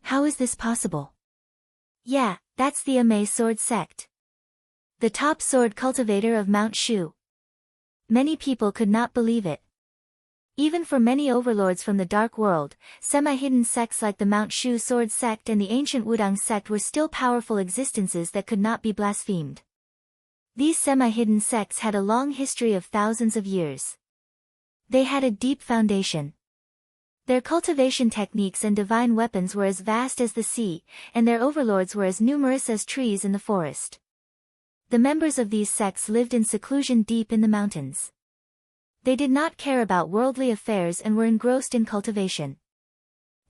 How is this possible? Yeah, that's the Amei Sword sect. The top sword cultivator of Mount Shu. Many people could not believe it. Even for many overlords from the Dark World, semi-hidden sects like the Mount Shu Sword sect and the ancient Wudang sect were still powerful existences that could not be blasphemed. These semi-hidden sects had a long history of thousands of years. They had a deep foundation. Their cultivation techniques and divine weapons were as vast as the sea, and their overlords were as numerous as trees in the forest. The members of these sects lived in seclusion deep in the mountains. They did not care about worldly affairs and were engrossed in cultivation.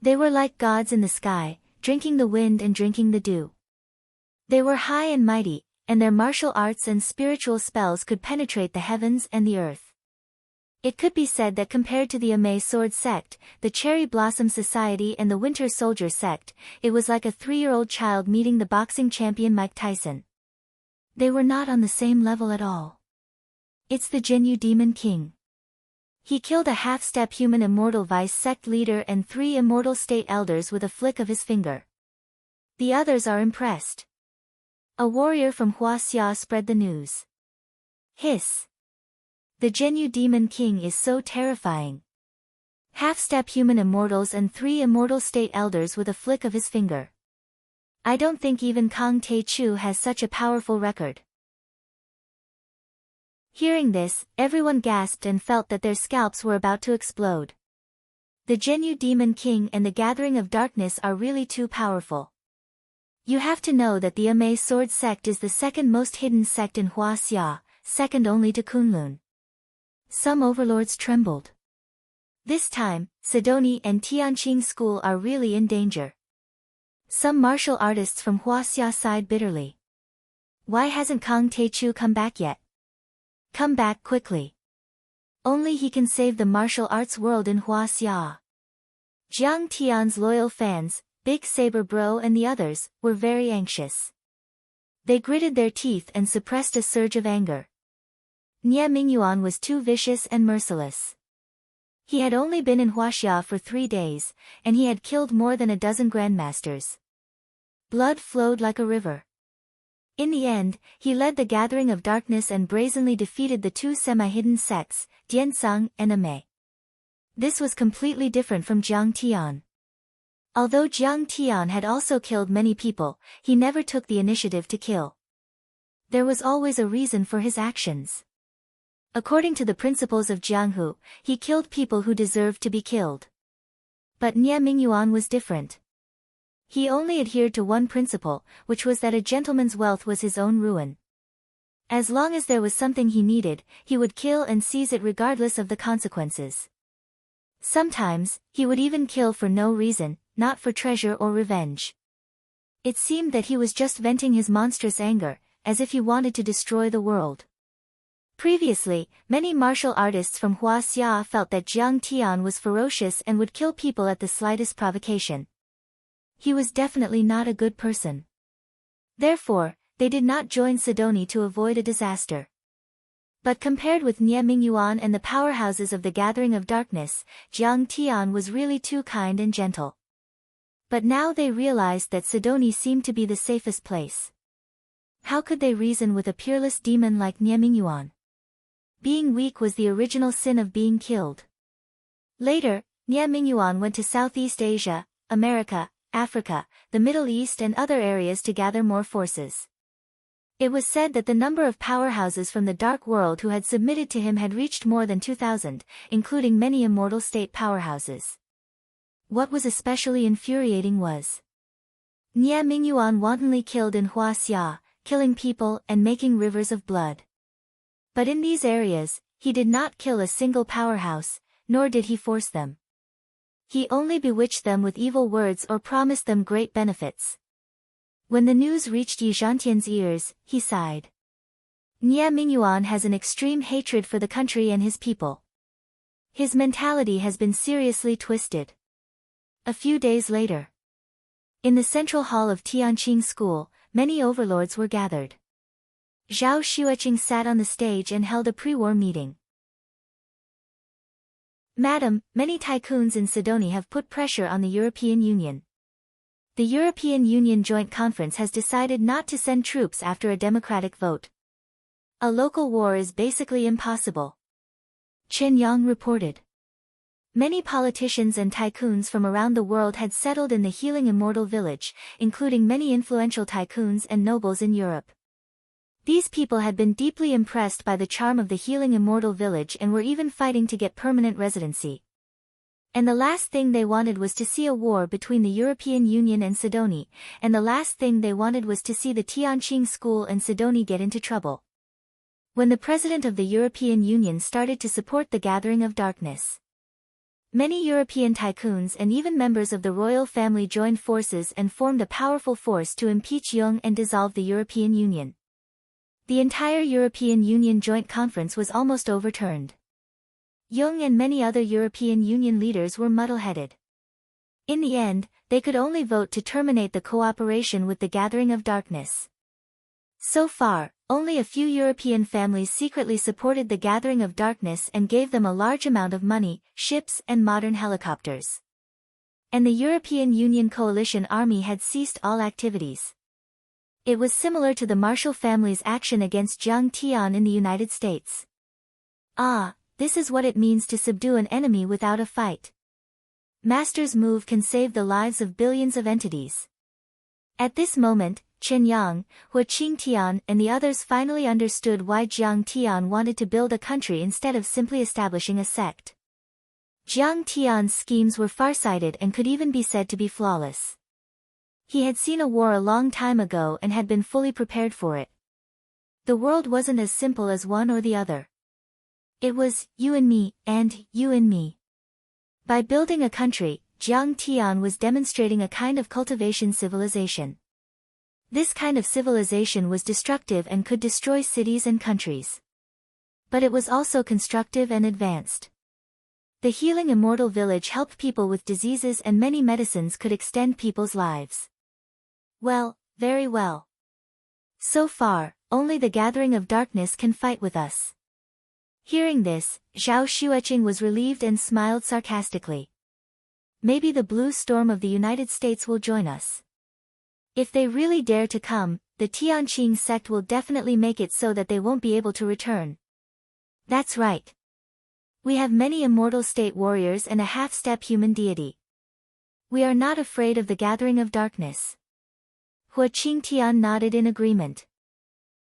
They were like gods in the sky, drinking the wind and drinking the dew. They were high and mighty, and their martial arts and spiritual spells could penetrate the heavens and the earth. It could be said that compared to the Amei Sword sect, the Cherry Blossom Society and the Winter Soldier sect, it was like a 3-year-old child meeting the boxing champion Mike Tyson. They were not on the same level at all. It's the Jinyu Demon King. He killed a half-step human immortal vice sect leader and 3 immortal state elders with a flick of his finger. The others are impressed. A warrior from Huaxia spread the news. Hiss. The Genu Demon King is so terrifying. Half-step human immortals and 3 immortal state elders with a flick of his finger. I don't think even Kang Tae-chu has such a powerful record. Hearing this, everyone gasped and felt that their scalps were about to explode. The Genu Demon King and the Gathering of Darkness are really too powerful. You have to know that the Ame Sword sect is the second most hidden sect in Huaxia, second only to Kunlun. Some overlords trembled. This time, Sidoni and Tianqing School are really in danger. Some martial artists from Huaxia sighed bitterly. Why hasn't Kang Tae-chu come back yet? Come back quickly. Only he can save the martial arts world in Huaxia. Jiang Tian's loyal fans, Big Saber Bro and the others, were very anxious. They gritted their teeth and suppressed a surge of anger. Nie Mingyuan was too vicious and merciless. He had only been in Huaxia for 3 days, and he had killed more than a dozen grandmasters. Blood flowed like a river. In the end, he led the Gathering of Darkness and brazenly defeated the 2 semi-hidden sects, Diansang and Ame. This was completely different from Jiang Tian. Although Jiang Tian had also killed many people, he never took the initiative to kill. There was always a reason for his actions. According to the principles of Jianghu, he killed people who deserved to be killed. But Nie Mingyuan was different. He only adhered to one principle, which was that a gentleman's wealth was his own ruin. As long as there was something he needed, he would kill and seize it regardless of the consequences. Sometimes, he would even kill for no reason, not for treasure or revenge. It seemed that he was just venting his monstrous anger, as if he wanted to destroy the world. Previously, many martial artists from Huaxia felt that Jiang Tian was ferocious and would kill people at the slightest provocation. He was definitely not a good person. Therefore, they did not join Sidoni to avoid a disaster. But compared with Nie Mingyuan and the powerhouses of the Gathering of Darkness, Jiang Tian was really too kind and gentle. But now they realized that Sidoni seemed to be the safest place. How could they reason with a peerless demon like Nie Mingyuan? Being weak was the original sin of being killed. Later, Nie Mingyuan went to Southeast Asia, America, Africa, the Middle East and other areas to gather more forces. It was said that the number of powerhouses from the Dark World who had submitted to him had reached more than 2,000, including many immortal state powerhouses. What was especially infuriating was Nie Mingyuan wantonly killed in Huaxia, killing people and making rivers of blood. But in these areas, he did not kill a single powerhouse, nor did he force them. He only bewitched them with evil words or promised them great benefits. When the news reached Yi Zhantian's ears, he sighed. Nie Mingyuan has an extreme hatred for the country and his people. His mentality has been seriously twisted. A few days later, in the central hall of Tianqing School, many overlords were gathered. Zhao Xueqing sat on the stage and held a pre-war meeting. Madam, many tycoons in Sidoni have put pressure on the European Union. The European Union Joint Conference has decided not to send troops after a democratic vote. A local war is basically impossible. Chen Yang reported. Many politicians and tycoons from around the world had settled in the Healing Immortal Village, including many influential tycoons and nobles in Europe. These people had been deeply impressed by the charm of the Healing Immortal Village and were even fighting to get permanent residency. And the last thing they wanted was to see a war between the European Union and Sidoni, and the last thing they wanted was to see the Tianqing School and Sidoni get into trouble. When the President of the European Union started to support the Gathering of Darkness, many European tycoons and even members of the royal family joined forces and formed a powerful force to impeach Jung and dissolve the European Union. The entire European Union Joint Conference was almost overturned. Jung and many other European Union leaders were muddle-headed. In the end, they could only vote to terminate the cooperation with the Gathering of Darkness. So far, only a few European families secretly supported the Gathering of Darkness and gave them a large amount of money, ships and modern helicopters. And the European Union coalition army had ceased all activities. It was similar to the Marshall family's action against Jiang Tian in the United States. Ah, this is what it means to subdue an enemy without a fight. Master's move can save the lives of billions of entities. At this moment, Chen Yang, Hua Qingtian and the others finally understood why Jiang Tian wanted to build a country instead of simply establishing a sect. Jiang Tian's schemes were farsighted and could even be said to be flawless. He had seen a war a long time ago and had been fully prepared for it. The world wasn't as simple as one or the other. It was, you and me, and you and me. By building a country, Jiang Tian was demonstrating a kind of cultivation civilization. This kind of civilization was destructive and could destroy cities and countries. But it was also constructive and advanced. The healing immortal village helped people with diseases and many medicines could extend people's lives. Well, very well. So far, only the gathering of darkness can fight with us. Hearing this, Zhao Xueqing was relieved and smiled sarcastically. Maybe the blue storm of the United States will join us. If they really dare to come, the Tianqing sect will definitely make it so that they won't be able to return. That's right. We have many immortal state warriors and a half-step human deity. We are not afraid of the gathering of darkness. Hua Qingtian nodded in agreement.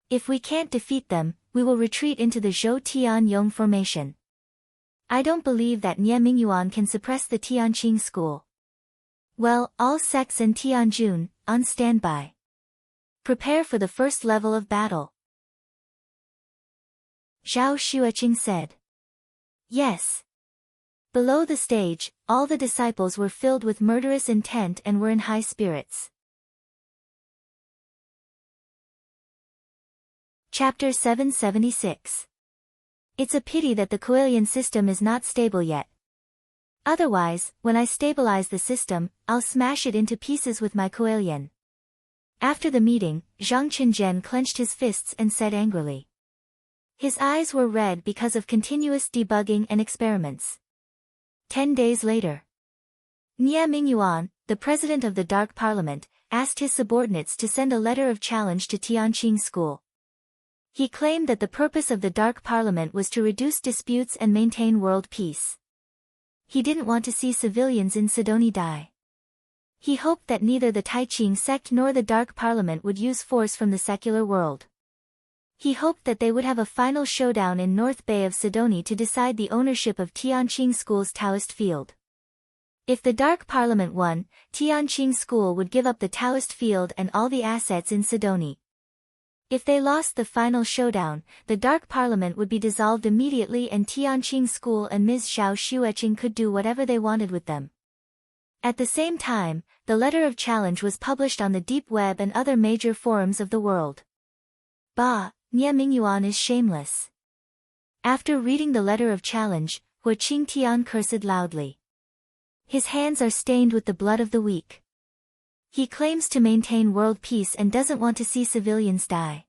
If we can't defeat them, we will retreat into the Zhou Tianyong formation. I don't believe that Nie Mingyuan can suppress the Tianqing school. Well, all sects and Tianjun, on standby. Prepare for the first level of battle. Zhao Xueqing said. Yes. Below the stage, all the disciples were filled with murderous intent and were in high spirits. Chapter 776. It's a pity that the Coelian system is not stable yet. Otherwise, when I stabilize the system, I'll smash it into pieces with my Coelian. After the meeting, Zhang Qinzhen clenched his fists and said angrily. His eyes were red because of continuous debugging and experiments. 10 days later. Nie Mingyuan, the president of the Dark Parliament, asked his subordinates to send a letter of challenge to Tianqing School. He claimed that the purpose of the Dark Parliament was to reduce disputes and maintain world peace. He didn't want to see civilians in Sidonie die. He hoped that neither the Taiqing sect nor the Dark Parliament would use force from the secular world. He hoped that they would have a final showdown in North Bay of Sidonie to decide the ownership of Tianqing School's Taoist field. If the Dark Parliament won, Tianqing School would give up the Taoist field and all the assets in Sidonie. If they lost the final showdown, the Dark Parliament would be dissolved immediately and Tianqing School and Ms. Zhao Xueqing could do whatever they wanted with them. At the same time, the letter of challenge was published on the deep web and other major forums of the world. Bah, Nie Mingyuan is shameless. After reading the letter of challenge, Hua Qingtian cursed loudly. His hands are stained with the blood of the weak. He claims to maintain world peace and doesn't want to see civilians die.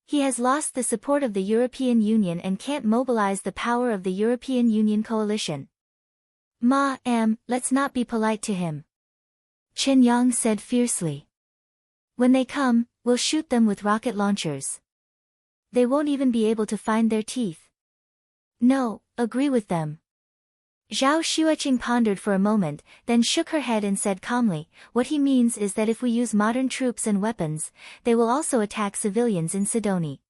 He has lost the support of the European Union and can't mobilize the power of the European Union coalition. Let's not be polite to him. Chen Yang said fiercely. When they come, we'll shoot them with rocket launchers. They won't even be able to find their teeth. No, agree with them. Zhao Xueqing pondered for a moment, then shook her head and said calmly, what he means is that if we use modern troops and weapons, they will also attack civilians in Sidonie.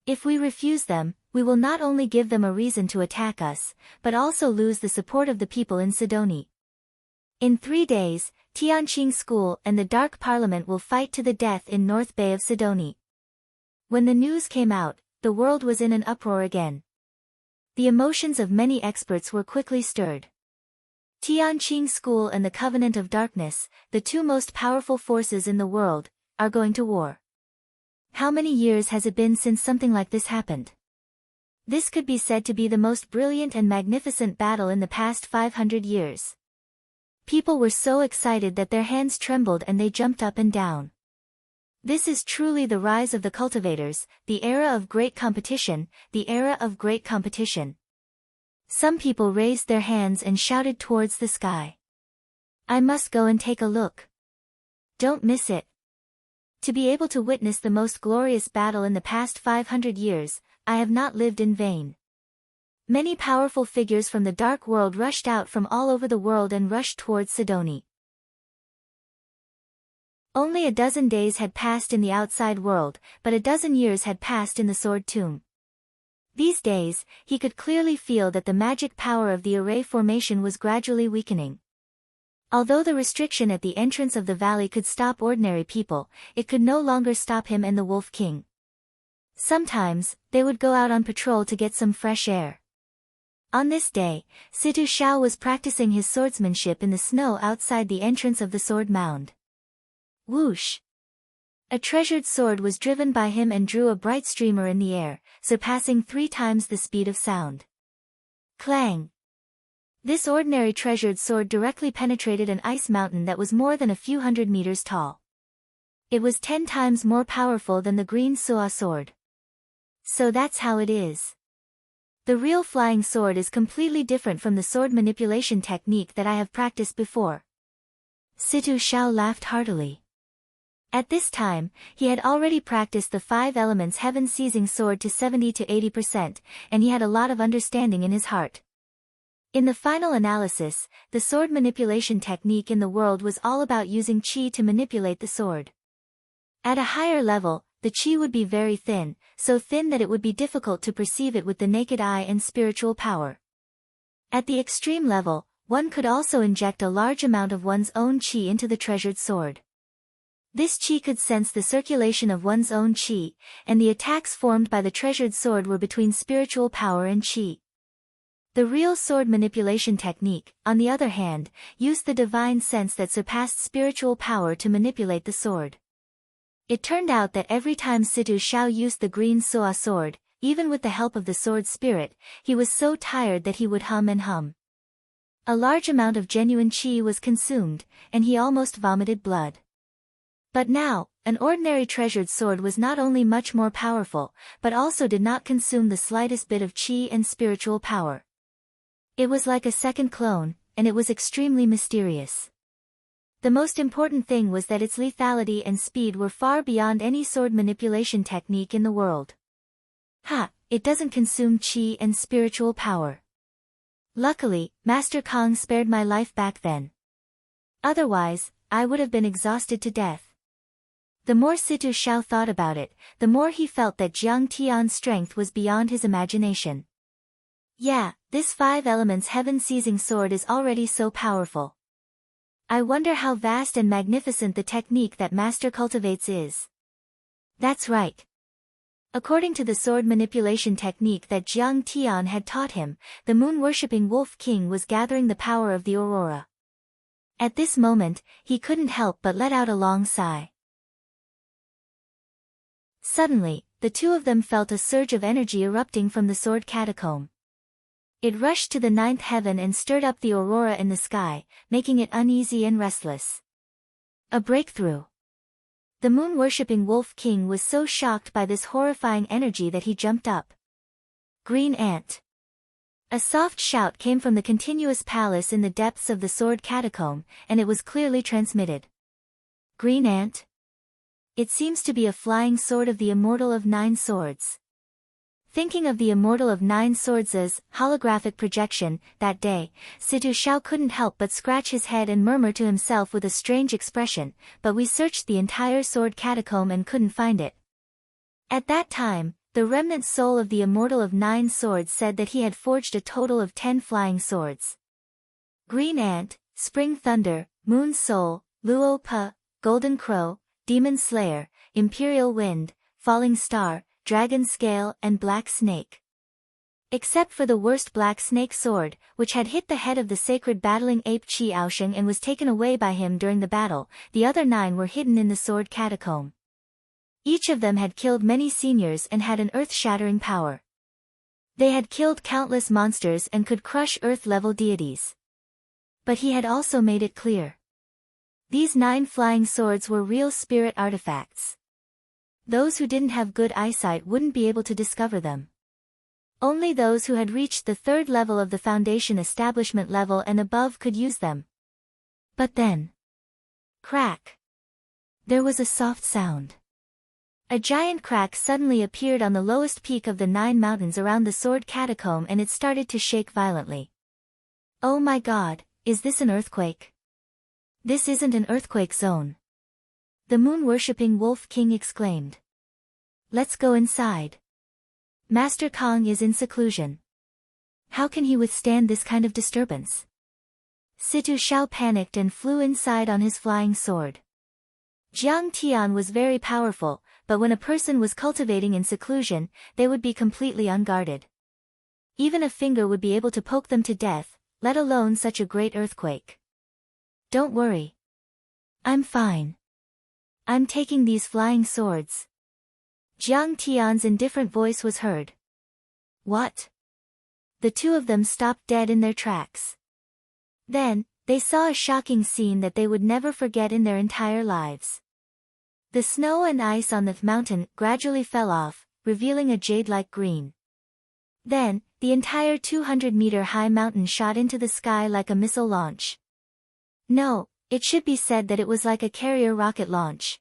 If we refuse them, we will not only give them a reason to attack us, but also lose the support of the people in Sidonie. In 3 days, Tianqing School and the Dark Parliament will fight to the death in North Bay of Sidonie. When the news came out, the world was in an uproar again. The emotions of many experts were quickly stirred. Tianqing School and the Covenant of Darkness, the two most powerful forces in the world, are going to war. How many years has it been since something like this happened? This could be said to be the most brilliant and magnificent battle in the past 500 years. People were so excited that their hands trembled and they jumped up and down. This is truly the rise of the cultivators, the era of great competition, the era of great competition. Some people raised their hands and shouted towards the sky. I must go and take a look. Don't miss it. To be able to witness the most glorious battle in the past 500 years, I have not lived in vain. Many powerful figures from the dark world rushed out from all over the world and rushed towards Sidoni. Only a dozen days had passed in the outside world, but a dozen years had passed in the Sword Tomb. These days, he could clearly feel that the magic power of the array formation was gradually weakening. Although the restriction at the entrance of the valley could stop ordinary people, it could no longer stop him and the Wolf King. Sometimes, they would go out on patrol to get some fresh air. On this day, Situ Xiao was practicing his swordsmanship in the snow outside the entrance of the sword mound. Whoosh! A treasured sword was driven by him and drew a bright streamer in the air, surpassing 3 times the speed of sound. Clang! This ordinary treasured sword directly penetrated an ice mountain that was more than a few hundred meters tall. It was 10 times more powerful than the green Suo sword. So that's how it is. The real flying sword is completely different from the sword manipulation technique that I have practiced before. Situ Xiao laughed heartily. At this time, he had already practiced the 5 elements heaven-seizing sword to 70 to 80%, and he had a lot of understanding in his heart. In the final analysis, the sword manipulation technique in the world was all about using qi to manipulate the sword. At a higher level, the qi would be very thin, so thin that it would be difficult to perceive it with the naked eye and spiritual power. At the extreme level, one could also inject a large amount of one's own qi into the treasured sword. This qi could sense the circulation of one's own qi, and the attacks formed by the treasured sword were between spiritual power and qi. The real sword manipulation technique, on the other hand, used the divine sense that surpassed spiritual power to manipulate the sword. It turned out that every time Situ Xiao used the green Suo sword, even with the help of the sword spirit, he was so tired that he would hum and hum. A large amount of genuine qi was consumed, and he almost vomited blood. But now, an ordinary treasured sword was not only much more powerful, but also did not consume the slightest bit of qi and spiritual power. It was like a second clone, and it was extremely mysterious. The most important thing was that its lethality and speed were far beyond any sword manipulation technique in the world. It doesn't consume qi and spiritual power. Luckily, Master Kong spared my life back then. Otherwise, I would have been exhausted to death. The more Situ Xiao thought about it, the more he felt that Jiang Tian's strength was beyond his imagination. Yeah, this 5 elements heaven-seizing sword is already so powerful. I wonder how vast and magnificent the technique that Master cultivates is. That's right. According to the sword manipulation technique that Jiang Tian had taught him, the moon-worshipping Wolf King was gathering the power of the aurora. At this moment, he couldn't help but let out a long sigh. Suddenly, the two of them felt a surge of energy erupting from the sword catacomb. It rushed to the 9th heaven and stirred up the aurora in the sky, making it uneasy and restless. A breakthrough. The moon-worshipping Wolf King was so shocked by this horrifying energy that he jumped up. Green Ant. A soft shout came from the continuous palace in the depths of the sword catacomb, and it was clearly transmitted. Green Ant? It seems to be a flying sword of the Immortal of 9 Swords. Thinking of the Immortal of 9 Swords' holographic projection, that day, Situ Xiao couldn't help but scratch his head and murmur to himself with a strange expression, but we searched the entire sword catacomb and couldn't find it. At that time, the remnant soul of the Immortal of 9 Swords said that he had forged a total of 10 flying swords. Green Ant, Spring Thunder, Moon Soul, Luo Pa, Golden Crow, Demon Slayer, Imperial Wind, Falling Star, Dragon Scale and Black Snake. Except for the worst Black Snake sword, which had hit the head of the sacred battling ape Qi Aosheng and was taken away by him during the battle, the other 9 were hidden in the sword catacomb. Each of them had killed many seniors and had an earth-shattering power. They had killed countless monsters and could crush earth-level deities. But he had also made it clear. These 9 flying swords were real spirit artifacts. Those who didn't have good eyesight wouldn't be able to discover them. Only those who had reached the 3rd level of the foundation establishment level and above could use them. But then... Crack! There was a soft sound. A giant crack suddenly appeared on the lowest peak of the 9 mountains around the sword catacomb, and it started to shake violently. Oh my God, is this an earthquake? This isn't an earthquake zone. The moon-worshipping Wolf King exclaimed. Let's go inside. Master Kong is in seclusion. How can he withstand this kind of disturbance? Situ Xiao panicked and flew inside on his flying sword. Jiang Tian was very powerful, but when a person was cultivating in seclusion, they would be completely unguarded. Even a finger would be able to poke them to death, let alone such a great earthquake. Don't worry. I'm fine. I'm taking these flying swords. Jiang Tian's indifferent voice was heard. What? The two of them stopped dead in their tracks. Then, they saw a shocking scene that they would never forget in their entire lives. The snow and ice on the mountain gradually fell off, revealing a jade-like green. Then, the entire 200-meter-high mountain shot into the sky like a missile launch. No, it should be said that it was like a carrier rocket launch.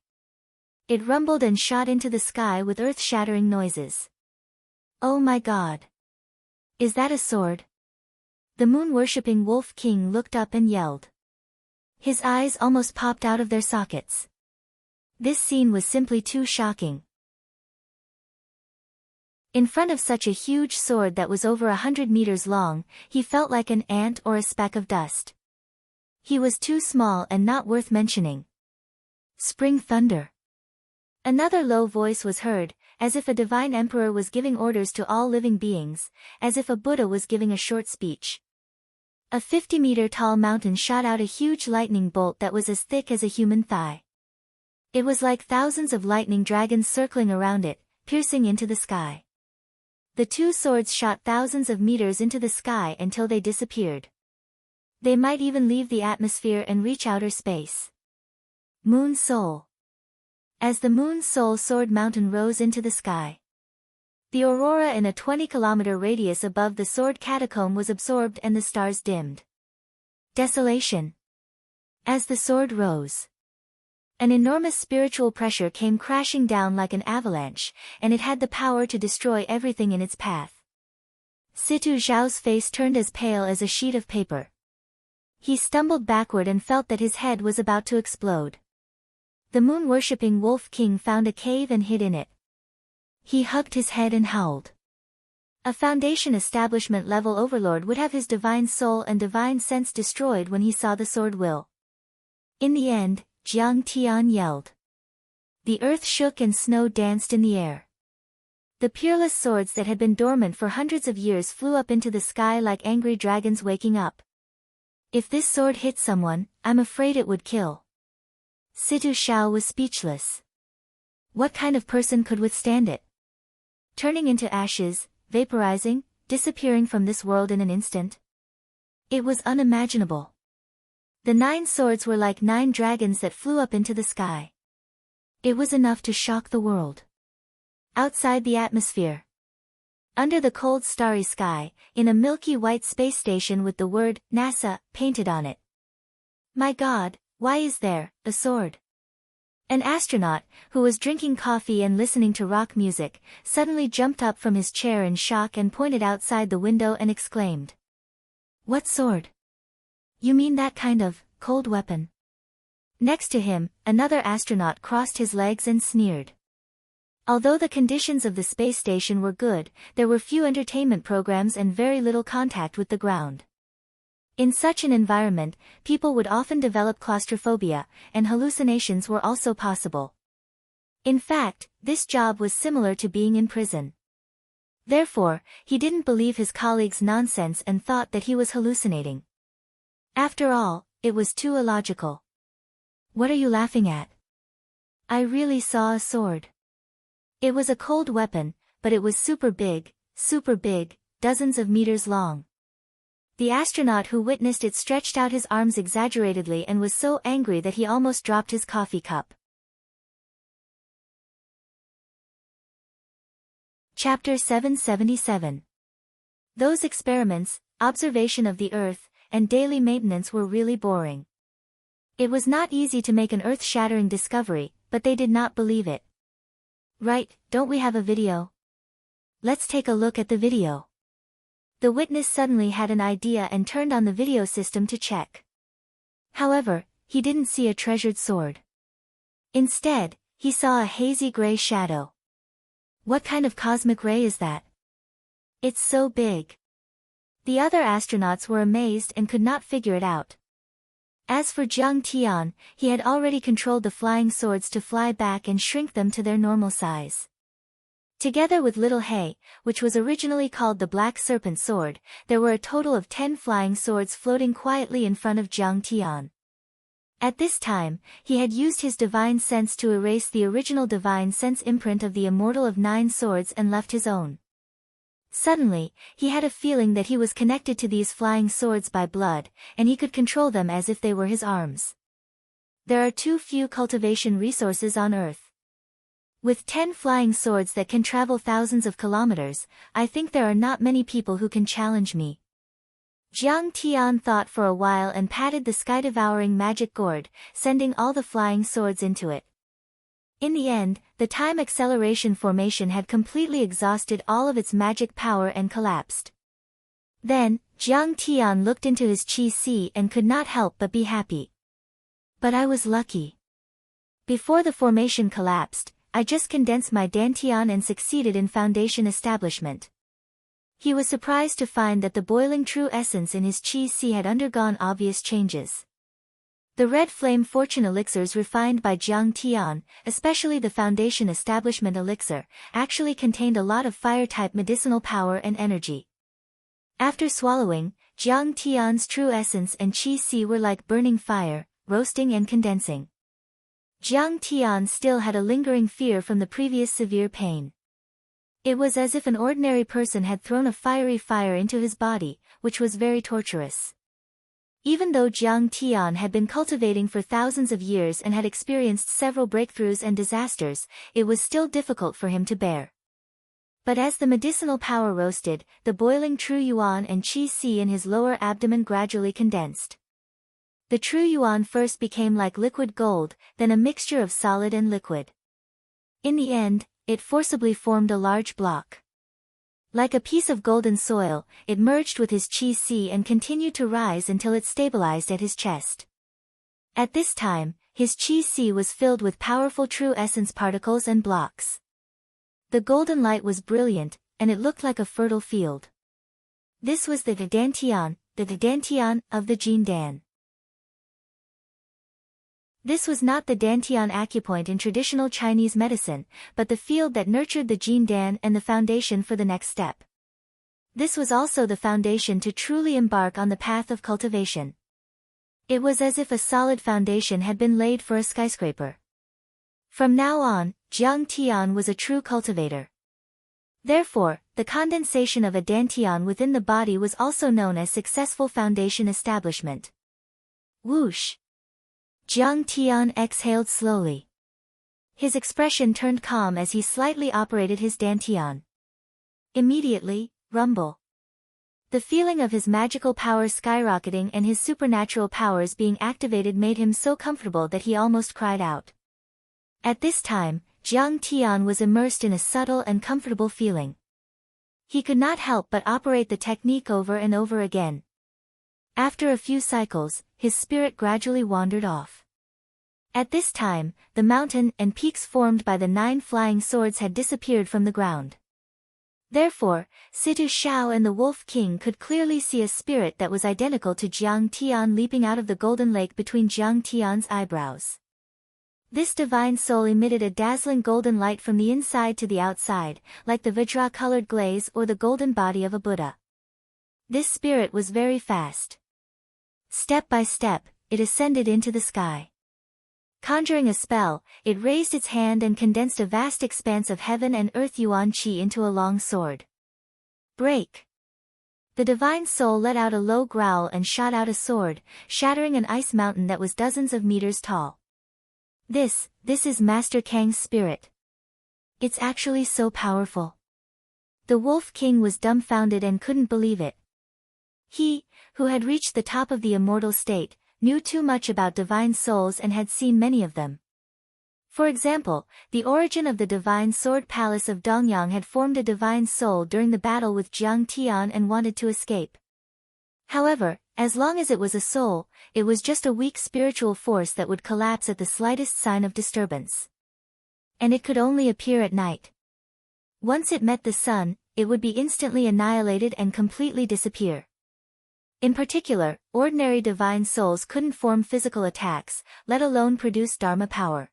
It rumbled and shot into the sky with earth-shattering noises. Oh my God! Is that a sword? The moon-worshipping Wolf King looked up and yelled. His eyes almost popped out of their sockets. This scene was simply too shocking. In front of such a huge sword that was over 100 meters long, he felt like an ant or a speck of dust. He was too small and not worth mentioning. Spring thunder. Another low voice was heard, as if a divine emperor was giving orders to all living beings, as if a Buddha was giving a short speech. A 50-meter-tall mountain shot out a huge lightning bolt that was as thick as a human thigh. It was like thousands of lightning dragons circling around it, piercing into the sky. The two swords shot thousands of meters into the sky until they disappeared. They might even leave the atmosphere and reach outer space. Moon Soul. As the Moon Soul Sword Mountain rose into the sky, the aurora in a 20-kilometer radius above the sword catacomb was absorbed and the stars dimmed. Desolation. As the sword rose, an enormous spiritual pressure came crashing down like an avalanche, and it had the power to destroy everything in its path. Situ Zhao's face turned as pale as a sheet of paper. He stumbled backward and felt that his head was about to explode. The moon-worshipping Wolf King found a cave and hid in it. He hugged his head and howled. A Foundation establishment level overlord would have his divine soul and divine sense destroyed when he saw the sword will. In the end, Jiang Tian yelled. The earth shook and snow danced in the air. The peerless swords that had been dormant for hundreds of years flew up into the sky like angry dragons waking up. If this sword hit someone, I'm afraid it would kill. Situ Xiao was speechless. What kind of person could withstand it? Turning into ashes, vaporizing, disappearing from this world in an instant? It was unimaginable. The 9 swords were like 9 dragons that flew up into the sky. It was enough to shock the world. Outside the atmosphere, under the cold starry sky, in a milky white space station with the word NASA painted on it. My God, why is there a sword? An astronaut, who was drinking coffee and listening to rock music, suddenly jumped up from his chair in shock and pointed outside the window and exclaimed. What sword? You mean that kind of cold weapon? Next to him, another astronaut crossed his legs and sneered. Although the conditions of the space station were good, there were few entertainment programs and very little contact with the ground. In such an environment, people would often develop claustrophobia, and hallucinations were also possible. In fact, this job was similar to being in prison. Therefore, he didn't believe his colleagues' nonsense and thought that he was hallucinating. After all, it was too illogical. What are you laughing at? I really saw a sword. It was a cold weapon, but it was super big, dozens of meters long. The astronaut who witnessed it stretched out his arms exaggeratedly and was so angry that he almost dropped his coffee cup. Chapter 777. Those experiments, observation of the Earth, and daily maintenance were really boring. It was not easy to make an earth-shattering discovery, but they did not believe it. Right, don't we have a video? Let's take a look at the video. The witness suddenly had an idea and turned on the video system to check. However, he didn't see a treasured sword. Instead, he saw a hazy gray shadow. What kind of cosmic ray is that? It's so big. The other astronauts were amazed and could not figure it out. As for Jiang Tian, he had already controlled the flying swords to fly back and shrink them to their normal size. Together with Little Hay, which was originally called the Black Serpent Sword, there were a total of 10 flying swords floating quietly in front of Jiang Tian. At this time, he had used his divine sense to erase the original divine sense imprint of the Immortal of 9 Swords and left his own. Suddenly, he had a feeling that he was connected to these flying swords by blood, and he could control them as if they were his arms. There are too few cultivation resources on Earth. With 10 flying swords that can travel thousands of kilometers, I think there are not many people who can challenge me. Jiang Tian thought for a while and patted the sky-devouring magic gourd, sending all the flying swords into it. In the end, the time acceleration formation had completely exhausted all of its magic power and collapsed. Then, Jiang Tian looked into his qi and could not help but be happy. But I was lucky. Before the formation collapsed, I just condensed my dantian and succeeded in foundation establishment. He was surprised to find that the boiling true essence in his qi had undergone obvious changes. The red flame fortune elixirs refined by Jiang Tian, especially the foundation establishment elixir, actually contained a lot of fire-type medicinal power and energy. After swallowing, Jiang Tian's true essence and qi were like burning fire, roasting and condensing. Jiang Tian still had a lingering fear from the previous severe pain. It was as if an ordinary person had thrown a fiery fire into his body, which was very torturous. Even though Jiang Tian had been cultivating for thousands of years and had experienced several breakthroughs and disasters, it was still difficult for him to bear. But as the medicinal power roasted, the boiling true yuan and qi in his lower abdomen gradually condensed. The true yuan first became like liquid gold, then a mixture of solid and liquid. In the end, it forcibly formed a large block. Like a piece of golden soil, it merged with his qi and continued to rise until it stabilized at his chest. At this time, his qi was filled with powerful true essence particles and blocks. The golden light was brilliant, and it looked like a fertile field. This was the dantian of the Jin Dan. This was not the dantian acupoint in traditional Chinese medicine, but the field that nurtured the Jin Dan and the foundation for the next step. This was also the foundation to truly embark on the path of cultivation. It was as if a solid foundation had been laid for a skyscraper. From now on, Jiang Tian was a true cultivator. Therefore, the condensation of a dantian within the body was also known as successful foundation establishment. Whoosh! Jiang Tian exhaled slowly. His expression turned calm as he slightly operated his dantian. Immediately, rumble. The feeling of his magical powers skyrocketing and his supernatural powers being activated made him so comfortable that he almost cried out. At this time, Jiang Tian was immersed in a subtle and comfortable feeling. He could not help but operate the technique over and over again. After a few cycles, his spirit gradually wandered off. At this time, the mountain and peaks formed by the 9 flying swords had disappeared from the ground. Therefore, Situ Shao and the Wolf King could clearly see a spirit that was identical to Jiang Tian leaping out of the golden lake between Jiang Tian's eyebrows. This divine soul emitted a dazzling golden light from the inside to the outside, like the Vajra-colored glaze or the golden body of a Buddha. This spirit was very fast. Step by step, it ascended into the sky. Conjuring a spell, it raised its hand and condensed a vast expanse of heaven and earth yuan qi into a long sword. Break! The divine soul let out a low growl and shot out a sword, shattering an ice mountain that was dozens of meters tall. This is Master Kang's spirit. It's actually so powerful. The Wolf King was dumbfounded and couldn't believe it. He, who had reached the top of the immortal state, knew too much about divine souls and had seen many of them. For example, the origin of the divine sword palace of Dongyang had formed a divine soul during the battle with Jiang Tian and wanted to escape. However, as long as it was a soul, it was just a weak spiritual force that would collapse at the slightest sign of disturbance. And it could only appear at night. Once it met the sun, it would be instantly annihilated and completely disappear. In particular, ordinary divine souls couldn't form physical attacks, let alone produce Dharma power.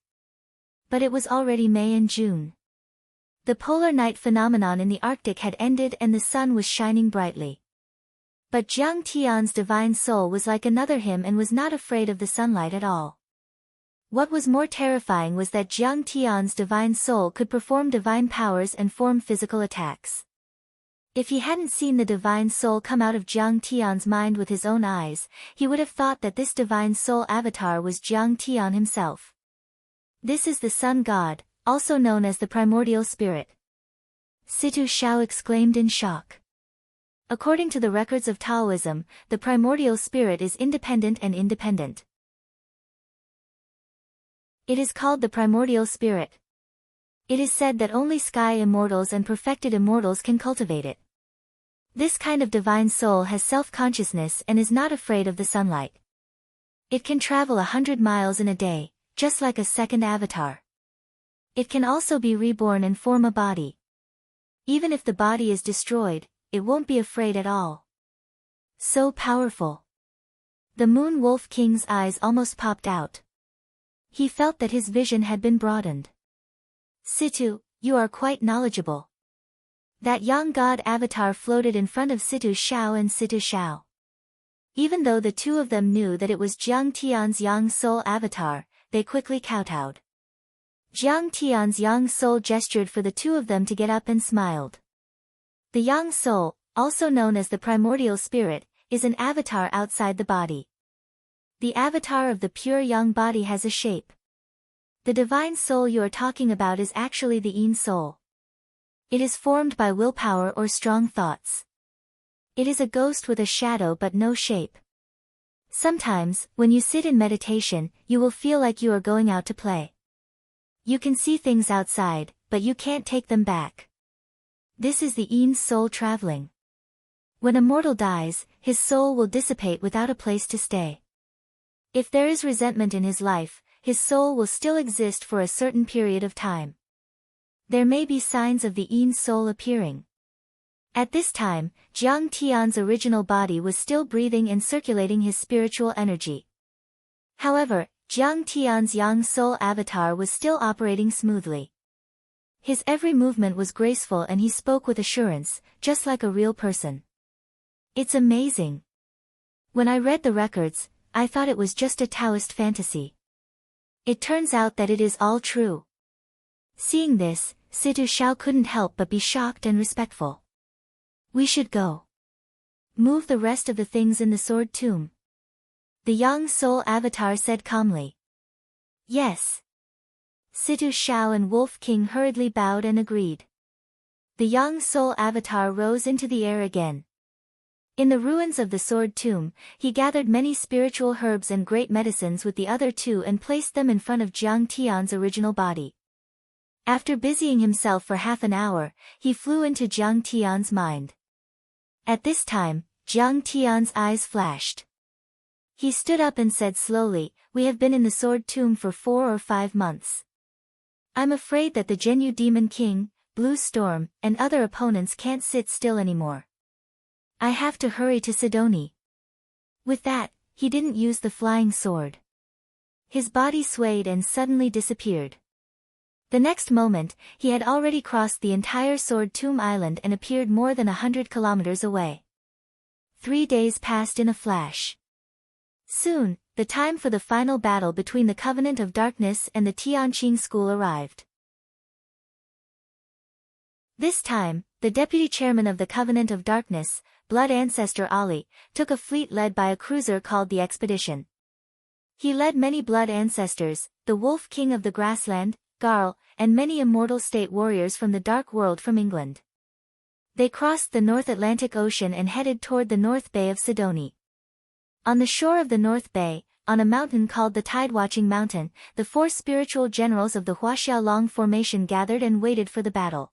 But it was already May and June. The polar night phenomenon in the Arctic had ended and the sun was shining brightly. But Jiang Tian's divine soul was like another him and was not afraid of the sunlight at all. What was more terrifying was that Jiang Tian's divine soul could perform divine powers and form physical attacks. If he hadn't seen the divine soul come out of Jiang Tian's mind with his own eyes, he would have thought that this divine soul avatar was Jiang Tian himself. This is the sun god, also known as the primordial spirit. Situ Xiao exclaimed in shock. According to the records of Taoism, the primordial spirit is independent and independent. It is called the primordial spirit. It is said that only sky immortals and perfected immortals can cultivate it. This kind of divine soul has self-consciousness and is not afraid of the sunlight. It can travel 100 miles in a day, just like a second avatar. It can also be reborn and form a body. Even if the body is destroyed, it won't be afraid at all. So powerful. The Moon Wolf King's eyes almost popped out. He felt that his vision had been broadened. Situ, you are quite knowledgeable. That Yang God avatar floated in front of Situ Xiao and Situ Xiao. Even though the two of them knew that it was Jiang Tian's Yang Soul avatar, they quickly kowtowed. Jiang Tian's Yang Soul gestured for the two of them to get up and smiled. The Yang Soul, also known as the primordial spirit, is an avatar outside the body. The avatar of the pure Yang body has a shape. The divine soul you are talking about is actually the Yin soul. It is formed by willpower or strong thoughts. It is a ghost with a shadow but no shape. Sometimes, when you sit in meditation, you will feel like you are going out to play. You can see things outside, but you can't take them back. This is the Yin soul traveling. When a mortal dies, his soul will dissipate without a place to stay. If there is resentment in his life, his soul will still exist for a certain period of time. There may be signs of the Yin soul appearing. At this time, Jiang Tian's original body was still breathing and circulating his spiritual energy. However, Jiang Tian's Yang Soul avatar was still operating smoothly. His every movement was graceful and he spoke with assurance, just like a real person. It's amazing. When I read the records, I thought it was just a Taoist fantasy. It turns out that it is all true. Seeing this, Situ Xiao couldn't help but be shocked and respectful. We should go. Move the rest of the things in the sword tomb. The Yang Soul avatar said calmly. Yes. Situ Xiao and Wolf King hurriedly bowed and agreed. The Yang Soul avatar rose into the air again. In the ruins of the sword tomb, he gathered many spiritual herbs and great medicines with the other two and placed them in front of Jiang Tian's original body. After busying himself for half an hour, he flew into Jiang Tian's mind. At this time, Jiang Tian's eyes flashed. He stood up and said slowly, "We have been in the sword tomb for 4 or 5 months. I'm afraid that the Genyu Demon King, Blue Storm, and other opponents can't sit still anymore. I have to hurry to Sidoni." With that, he didn't use the flying sword. His body swayed and suddenly disappeared. The next moment, he had already crossed the entire Sword Tomb Island and appeared more than 100 kilometers away. 3 days passed in a flash. Soon, the time for the final battle between the Covenant of Darkness and the Tianqing School arrived. This time, the deputy chairman of the Covenant of Darkness, Blood Ancestor Ali, took a fleet led by a cruiser called the Expedition. He led many Blood Ancestors, the Wolf King of the Grassland, Garl, and many immortal state warriors from the Dark World from England. They crossed the North Atlantic Ocean and headed toward the North Bay of Sidoni. On the shore of the North Bay, on a mountain called the Tide-Watching Mountain, the 4 spiritual generals of the Huaxiaolong formation gathered and waited for the battle.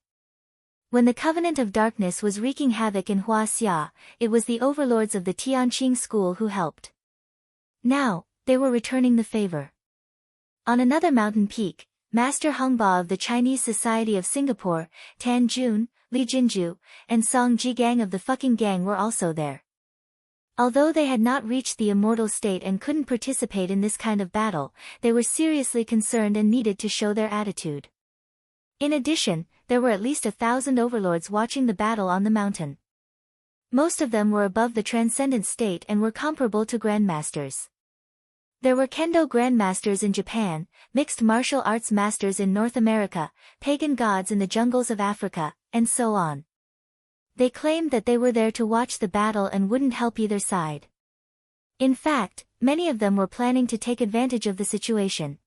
When the Covenant of Darkness was wreaking havoc in Huaxia, it was the overlords of the Tianqing school who helped. Now, they were returning the favor. On another mountain peak, Master Hongba of the Chinese Society of Singapore, Tan Jun, Li Jinju, and Song Jigang of the Fucking Gang were also there. Although they had not reached the immortal state and couldn't participate in this kind of battle, they were seriously concerned and needed to show their attitude. In addition, there were at least 1,000 overlords watching the battle on the mountain. Most of them were above the transcendent state and were comparable to grandmasters. There were kendo grandmasters in Japan, mixed martial arts masters in North America, pagan gods in the jungles of Africa, and so on. They claimed that they were there to watch the battle and wouldn't help either side. In fact, many of them were planning to take advantage of the situation.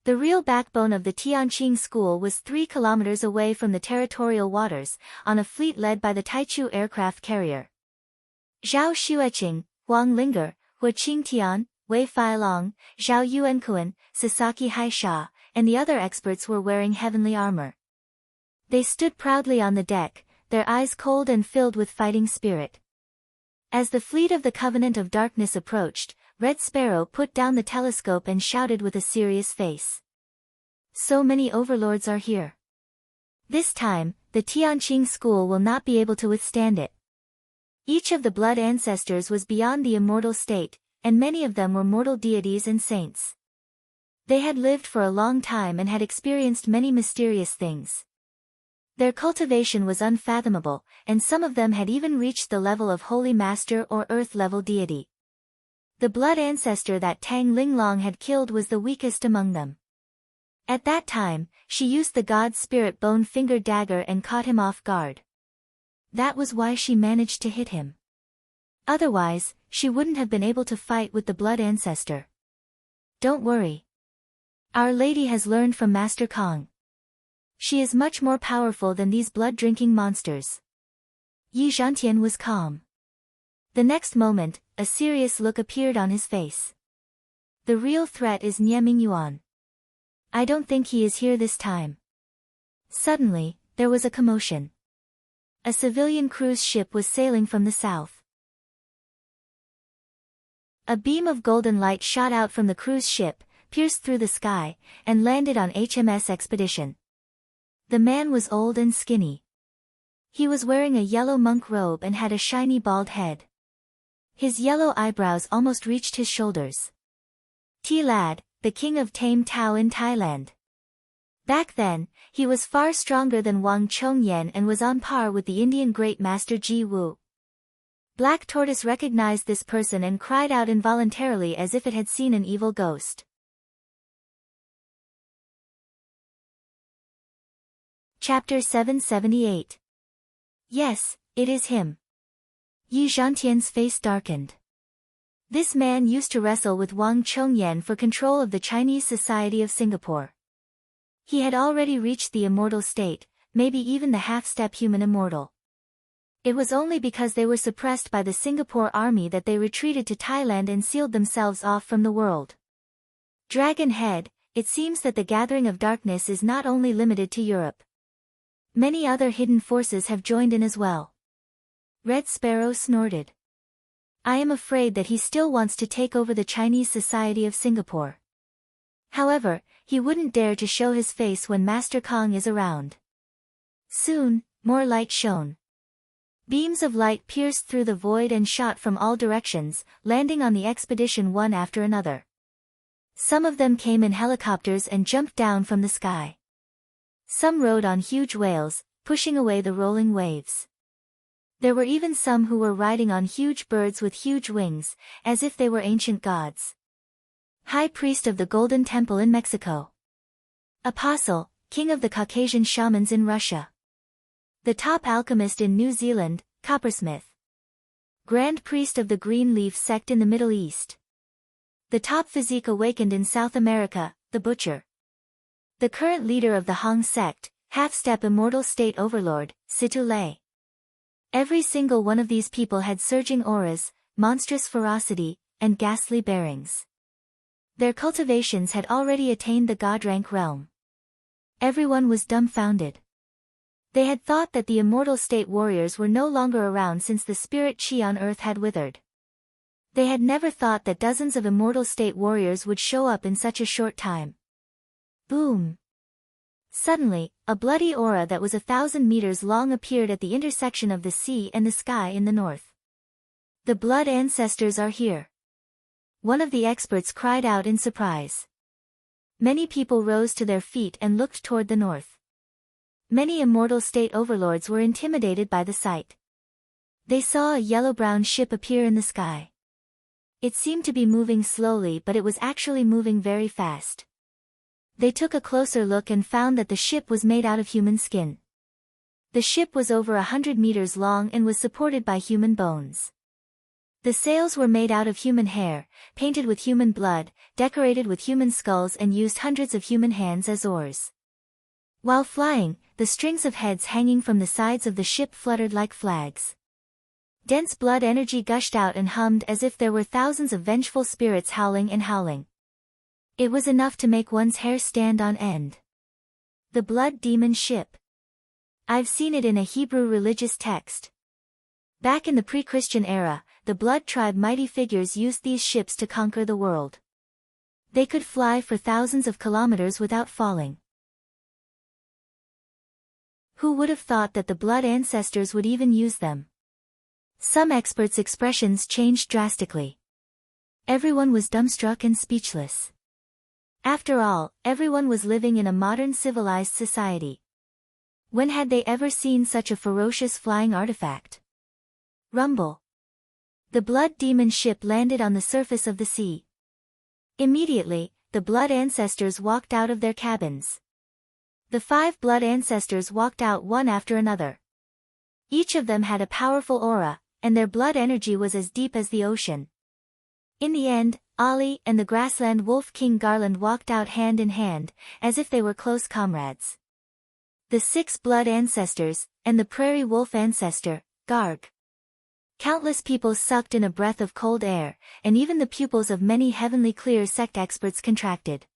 The real backbone of the Tianqing school was 3 kilometers away from the territorial waters, on a fleet led by the Taichu aircraft carrier. Zhao Xueqing, Huang Linger, Hu Qingtian, Wei Feilong, Zhao Yuankuan, Sasaki Haisha, and the other experts were wearing heavenly armor. They stood proudly on the deck, their eyes cold and filled with fighting spirit. As the fleet of the Covenant of Darkness approached, Red Sparrow put down the telescope and shouted with a serious face. So many overlords are here. This time, the Tianqing school will not be able to withstand it. Each of the blood ancestors was beyond the immortal state, and many of them were mortal deities and saints. They had lived for a long time and had experienced many mysterious things. Their cultivation was unfathomable, and some of them had even reached the level of Holy Master or Earth-level deity. The blood ancestor that Tang Linglong had killed was the weakest among them. At that time, she used the god spirit bone-fingered dagger and caught him off guard. That was why she managed to hit him. Otherwise, she wouldn't have been able to fight with the blood ancestor. Don't worry. Our Lady has learned from Master Kong. She is much more powerful than these blood-drinking monsters. Yi Zhantian was calm. The next moment, a serious look appeared on his face. The real threat is Nie Mingyuan. I don't think he is here this time. Suddenly, there was a commotion. A civilian cruise ship was sailing from the south. A beam of golden light shot out from the cruise ship, pierced through the sky, and landed on HMS Expedition. The man was old and skinny. He was wearing a yellow monk robe and had a shiny bald head. His yellow eyebrows almost reached his shoulders. T-Lad, the king of Tame Tao in Thailand. Back then, he was far stronger than Wang Chongyan and was on par with the Indian great master Ji Wu. Black Tortoise recognized this person and cried out involuntarily as if it had seen an evil ghost. Chapter 778. Yes, it is him. Yi Zhantian's face darkened. This man used to wrestle with Wang Chongyan for control of the Chinese Society of Singapore. He had already reached the immortal state, maybe even the half-step human immortal. It was only because they were suppressed by the Singapore army that they retreated to Thailand and sealed themselves off from the world. Dragon Head, it seems that the Gathering of Darkness is not only limited to Europe. Many other hidden forces have joined in as well. Red Sparrow snorted. I am afraid that he still wants to take over the Chinese Society of Singapore. However, he wouldn't dare to show his face when Master Kong is around. Soon, more light shone. Beams of light pierced through the void and shot from all directions, landing on the expedition one after another. Some of them came in helicopters and jumped down from the sky. Some rode on huge whales, pushing away the rolling waves. There were even some who were riding on huge birds with huge wings, as if they were ancient gods. High Priest of the Golden Temple in Mexico. Apostle, King of the Caucasian Shamans in Russia. The top alchemist in New Zealand, Coppersmith. Grand Priest of the Green Leaf sect in the Middle East. The top physique awakened in South America, the Butcher. The current leader of the Hong sect, half-step immortal state overlord, Situ Lei. Every single one of these people had surging auras, monstrous ferocity, and ghastly bearings. Their cultivations had already attained the god rank realm. Everyone was dumbfounded. They had thought that the immortal state warriors were no longer around since the spirit chi on earth had withered. They had never thought that dozens of immortal state warriors would show up in such a short time. Boom! Suddenly, a bloody aura that was 1,000 meters long appeared at the intersection of the sea and the sky in the north. The blood ancestors are here. One of the experts cried out in surprise. Many people rose to their feet and looked toward the north. Many immortal state overlords were intimidated by the sight. They saw a yellow-brown ship appear in the sky. It seemed to be moving slowly, but it was actually moving very fast. They took a closer look and found that the ship was made out of human skin. The ship was over 100 meters long and was supported by human bones. The sails were made out of human hair, painted with human blood, decorated with human skulls, and used hundreds of human hands as oars. While flying, the strings of heads hanging from the sides of the ship fluttered like flags. Dense blood energy gushed out and hummed as if there were thousands of vengeful spirits howling and howling. It was enough to make one's hair stand on end. The blood demon ship. I've seen it in a Hebrew religious text. Back in the pre-Christian era, the blood tribe mighty figures used these ships to conquer the world. They could fly for thousands of kilometers without falling. Who would have thought that the blood ancestors would even use them? Some experts' expressions changed drastically. Everyone was dumbstruck and speechless. After all, everyone was living in a modern civilized society. When had they ever seen such a ferocious flying artifact? Rumble. The blood demon ship landed on the surface of the sea. Immediately, the blood ancestors walked out of their cabins. The 5 blood ancestors walked out one after another. Each of them had a powerful aura, and their blood energy was as deep as the ocean. In the end, Ali and the grassland wolf king Garland walked out hand in hand, as if they were close comrades. The 6 blood ancestors, and the prairie wolf ancestor, Garg. Countless people sucked in a breath of cold air, and even the pupils of many heavenly clear sect experts contracted.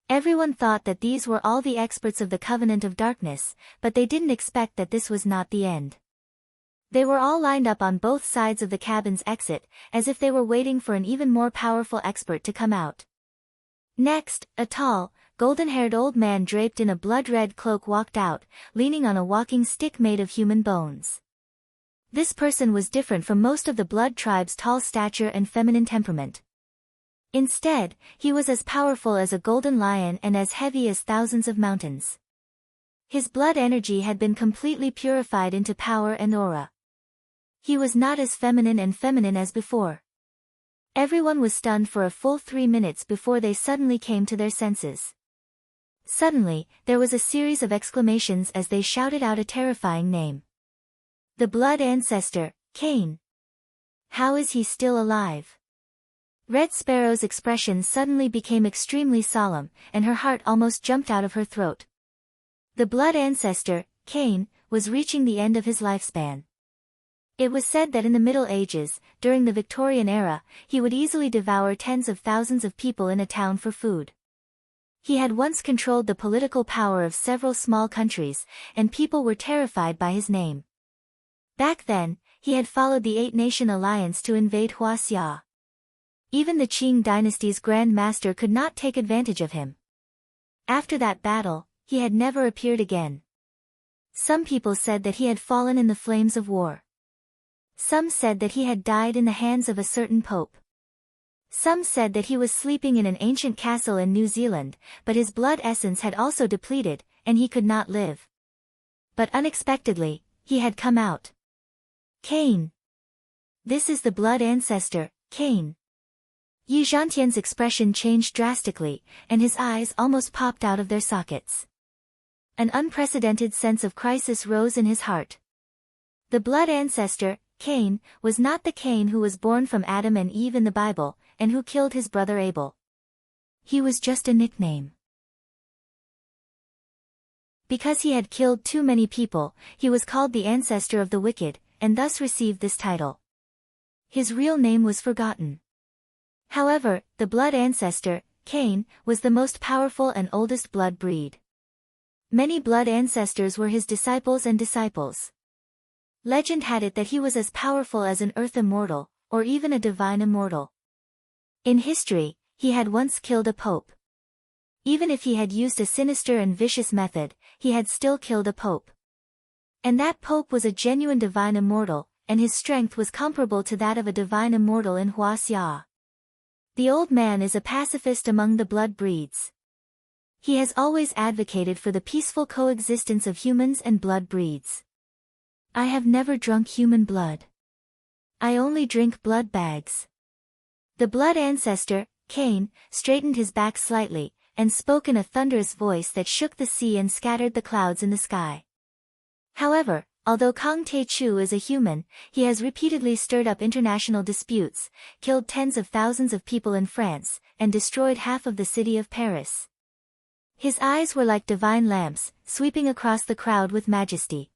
Everyone thought that these were all the experts of the Covenant of Darkness, but they didn't expect that this was not the end. They were all lined up on both sides of the cabin's exit, as if they were waiting for an even more powerful expert to come out. Next, a tall, golden-haired old man draped in a blood-red cloak walked out, leaning on a walking stick made of human bones. This person was different from most of the blood tribe's tall stature and feminine temperament. Instead, he was as powerful as a golden lion and as heavy as thousands of mountains. His blood energy had been completely purified into power and aura. He was not as feminine as before. Everyone was stunned for a full 3 minutes before they suddenly came to their senses. Suddenly, there was a series of exclamations as they shouted out a terrifying name. The blood ancestor, Cain. How is he still alive? Red Sparrow's expression suddenly became extremely solemn, and her heart almost jumped out of her throat. The blood ancestor, Cain, was reaching the end of his lifespan. It was said that in the Middle Ages, during the Victorian era, he would easily devour tens of thousands of people in a town for food. He had once controlled the political power of several small countries, and people were terrified by his name. Back then, he had followed the 8-nation alliance to invade Huaxia. Even the Qing dynasty's Grand Master could not take advantage of him. After that battle, he had never appeared again. Some people said that he had fallen in the flames of war. Some said that he had died in the hands of a certain pope. Some said that he was sleeping in an ancient castle in New Zealand, but his blood essence had also depleted, and he could not live. But unexpectedly, he had come out. Cain. This is the blood ancestor, Cain. Yi Zhantian's expression changed drastically, and his eyes almost popped out of their sockets. An unprecedented sense of crisis rose in his heart. The blood ancestor, Cain, was not the Cain who was born from Adam and Eve in the Bible, and who killed his brother Abel. He was just a nickname. Because he had killed too many people, he was called the ancestor of the wicked, and thus received this title. His real name was forgotten. However, the blood ancestor, Cain, was the most powerful and oldest blood breed. Many blood ancestors were his disciples and disciples. Legend had it that he was as powerful as an earth immortal, or even a divine immortal. In history, he had once killed a pope. Even if he had used a sinister and vicious method, he had still killed a pope. And that pope was a genuine divine immortal, and his strength was comparable to that of a divine immortal in Huaxia. The old man is a pacifist among the blood breeds. He has always advocated for the peaceful coexistence of humans and blood breeds. I have never drunk human blood. I only drink blood bags. The blood ancestor, Cain, straightened his back slightly, and spoke in a thunderous voice that shook the sea and scattered the clouds in the sky. However, although Kang Tae-chu is a human, he has repeatedly stirred up international disputes, killed tens of thousands of people in France, and destroyed half of the city of Paris. His eyes were like divine lamps, sweeping across the crowd with majesty.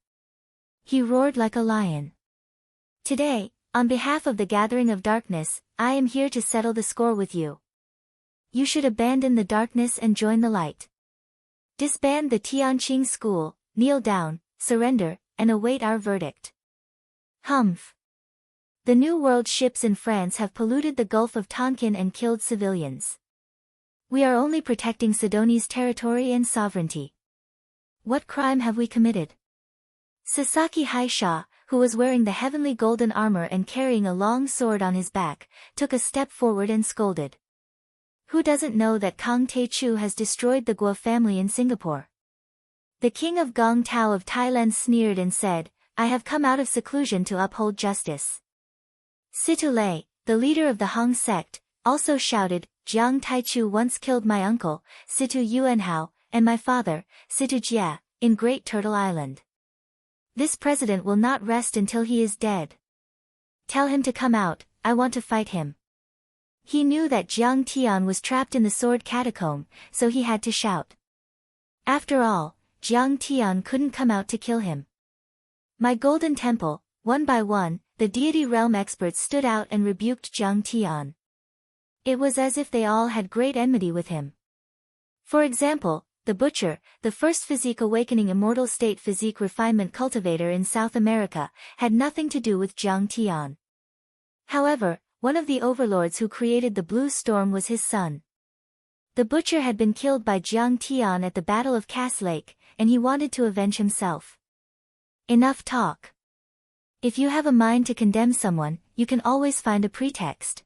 He roared like a lion. Today, on behalf of the gathering of darkness, I am here to settle the score with you. You should abandon the darkness and join the light. Disband the Tianqing school, kneel down, surrender, and await our verdict. Humph. The New World ships in France have polluted the Gulf of Tonkin and killed civilians. We are only protecting Sidoni's territory and sovereignty. What crime have we committed? Sasaki Haisha, who was wearing the heavenly golden armor and carrying a long sword on his back, took a step forward and scolded. Who doesn't know that Kang Tae-chu has destroyed the Guo family in Singapore? The king of Gong Tao of Thailand sneered and said, I have come out of seclusion to uphold justice. Situ Lei, the leader of the Hong sect, also shouted, Jiang Taichu once killed my uncle, Situ Yuanhao, and my father, Situ Jia, in Great Turtle Island. This president will not rest until he is dead. Tell him to come out, I want to fight him. He knew that Jiang Tian was trapped in the sword catacomb, so he had to shout. After all, Jiang Tian couldn't come out to kill him. My golden temple, one by one, the deity realm experts stood out and rebuked Jiang Tian. It was as if they all had great enmity with him. For example, the Butcher, the first physique awakening immortal state physique refinement cultivator in South America, had nothing to do with Jiang Tian. However, one of the overlords who created the Blue Storm was his son. The Butcher had been killed by Jiang Tian at the Battle of Cass Lake, and he wanted to avenge himself. Enough talk. If you have a mind to condemn someone, you can always find a pretext.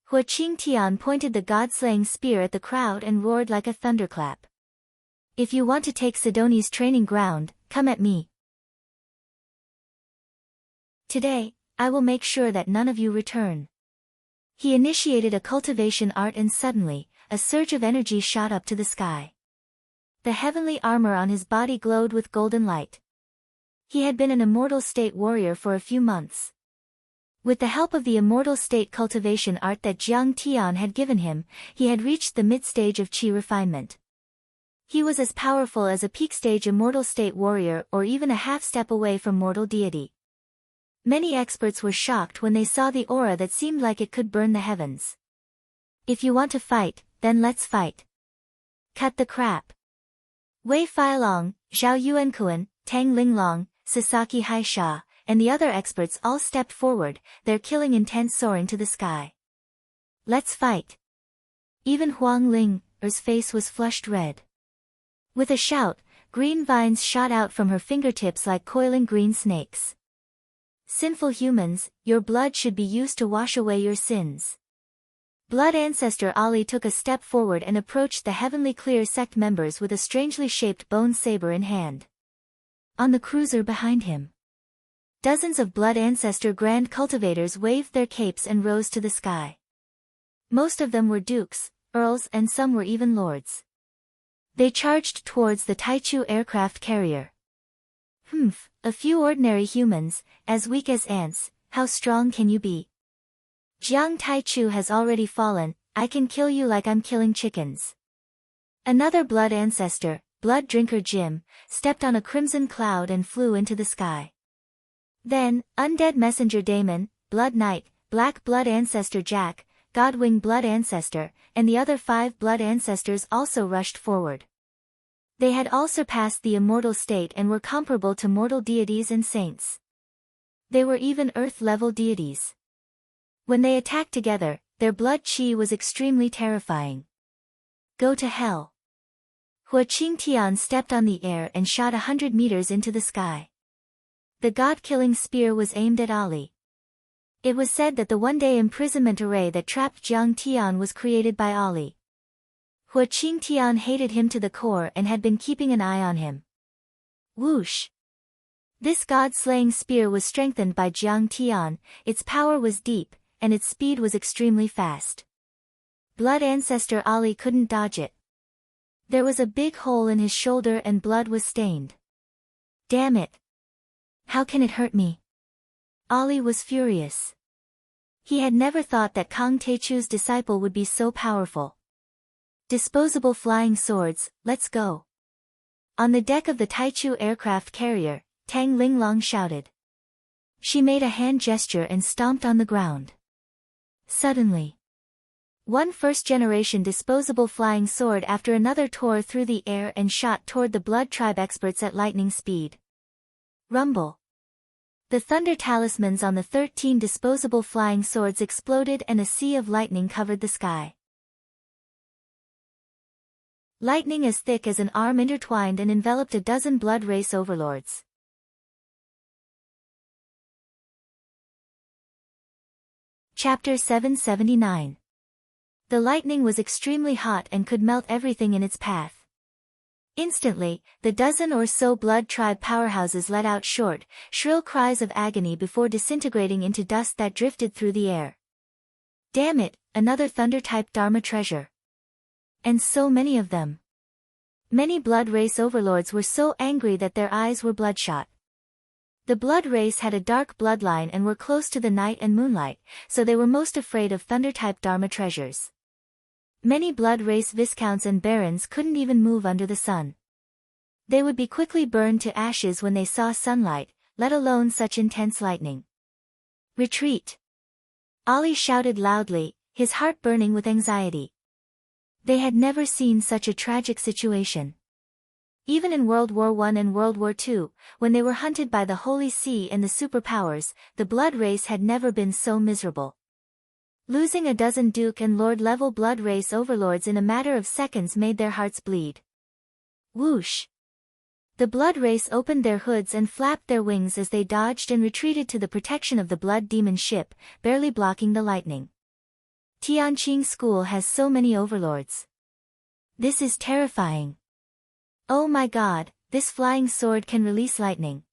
Hua Qing Tian pointed the god-slaying spear at the crowd and roared like a thunderclap. If you want to take Sidoni's training ground, come at me. Today, I will make sure that none of you return. He initiated a cultivation art and suddenly, a surge of energy shot up to the sky. The heavenly armor on his body glowed with golden light. He had been an immortal state warrior for a few months. With the help of the immortal state cultivation art that Jiang Tian had given him, he had reached the mid-stage of qi refinement. He was as powerful as a peak-stage immortal state warrior or even a half-step away from mortal deity. Many experts were shocked when they saw the aura that seemed like it could burn the heavens. If you want to fight, then let's fight. Cut the crap. Wei Feilong, Zhao Yuankuan, Tang Linglong, Sasaki Haisha, and the other experts all stepped forward, their killing intent soaring to the sky. Let's fight. Even Huang Ling's face was flushed red. With a shout, green vines shot out from her fingertips like coiling green snakes. Sinful humans, your blood should be used to wash away your sins. Blood Ancestor Ali took a step forward and approached the Heavenly Clear sect members with a strangely shaped bone saber in hand. On the cruiser behind him, dozens of Blood Ancestor Grand Cultivators waved their capes and rose to the sky. Most of them were dukes, earls and some were even lords. They charged towards the Taichu aircraft carrier. A few ordinary humans, as weak as ants, how strong can you be? Jiang Taichu has already fallen, I can kill you like I'm killing chickens. Another Blood Ancestor, Blood Drinker Jim, stepped on a crimson cloud and flew into the sky. Then, Undead Messenger Damon, Blood Knight, Black Blood Ancestor Jack, Godwing blood ancestor, and the other 5 blood ancestors also rushed forward. They had all surpassed the immortal state and were comparable to mortal deities and saints. They were even earth-level deities. When they attacked together, their blood qi was extremely terrifying. Go to hell. Hua Qingtian stepped on the air and shot 100 meters into the sky. The god-killing spear was aimed at Ali. It was said that the one-day imprisonment array that trapped Jiang Tian was created by Ali. Hua Qingtian hated him to the core and had been keeping an eye on him. Whoosh! This god-slaying spear was strengthened by Jiang Tian, its power was deep, and its speed was extremely fast. Blood ancestor Ali couldn't dodge it. There was a big hole in his shoulder and blood was stained. Damn it! How can it hurt me? Ali was furious. He had never thought that Kang Teichu's disciple would be so powerful. Disposable flying swords, let's go. On the deck of the Taichu aircraft carrier, Tang Linglong shouted. She made a hand gesture and stomped on the ground. Suddenly, one first-generation disposable flying sword after another tore through the air and shot toward the Blood Tribe experts at lightning speed. Rumble. The thunder talismans on the 13 disposable flying swords exploded and a sea of lightning covered the sky. Lightning as thick as an arm intertwined and enveloped a dozen blood race overlords. Chapter 779. The lightning was extremely hot and could melt everything in its path. Instantly, the dozen or so blood tribe powerhouses let out short, shrill cries of agony before disintegrating into dust that drifted through the air. Damn it, another thunder-type Dharma treasure. And so many of them. Many blood race overlords were so angry that their eyes were bloodshot. The blood race had a dark bloodline and were close to the night and moonlight, so they were most afraid of thunder-type Dharma treasures. Many blood race viscounts and barons couldn't even move under the sun. They would be quickly burned to ashes when they saw sunlight, let alone such intense lightning. Retreat! Ali shouted loudly, his heart burning with anxiety. They had never seen such a tragic situation. Even in World War I and World War II, when they were hunted by the Holy See and the superpowers, the blood race had never been so miserable. Losing a dozen Duke and Lord-level blood race overlords in a matter of seconds made their hearts bleed. Whoosh! The blood race opened their hoods and flapped their wings as they dodged and retreated to the protection of the blood demon ship, barely blocking the lightning. Tianqing School has so many overlords. This is terrifying. Oh my god, this flying sword can release lightning.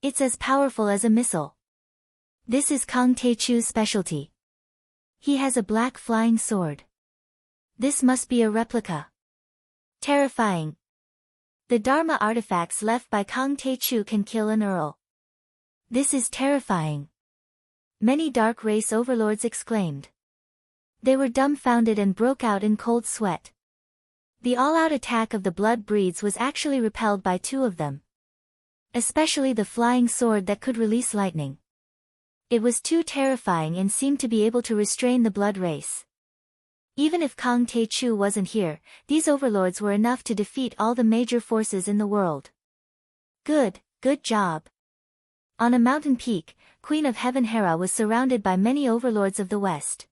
It's as powerful as a missile. This is Kang Teichu's specialty. He has a black flying sword. This must be a replica. Terrifying. The Dharma artifacts left by Kang Teichu can kill an earl. This is terrifying. Many dark race overlords exclaimed. They were dumbfounded and broke out in cold sweat. The all-out attack of the blood breeds was actually repelled by 2 of them. Especially the flying sword that could release lightning. It was too terrifying and seemed to be able to restrain the blood race. Even if Kang Teichu wasn't here, these overlords were enough to defeat all the major forces in the world. Good job. On a mountain peak, Queen of Heaven Hera was surrounded by many overlords of the West.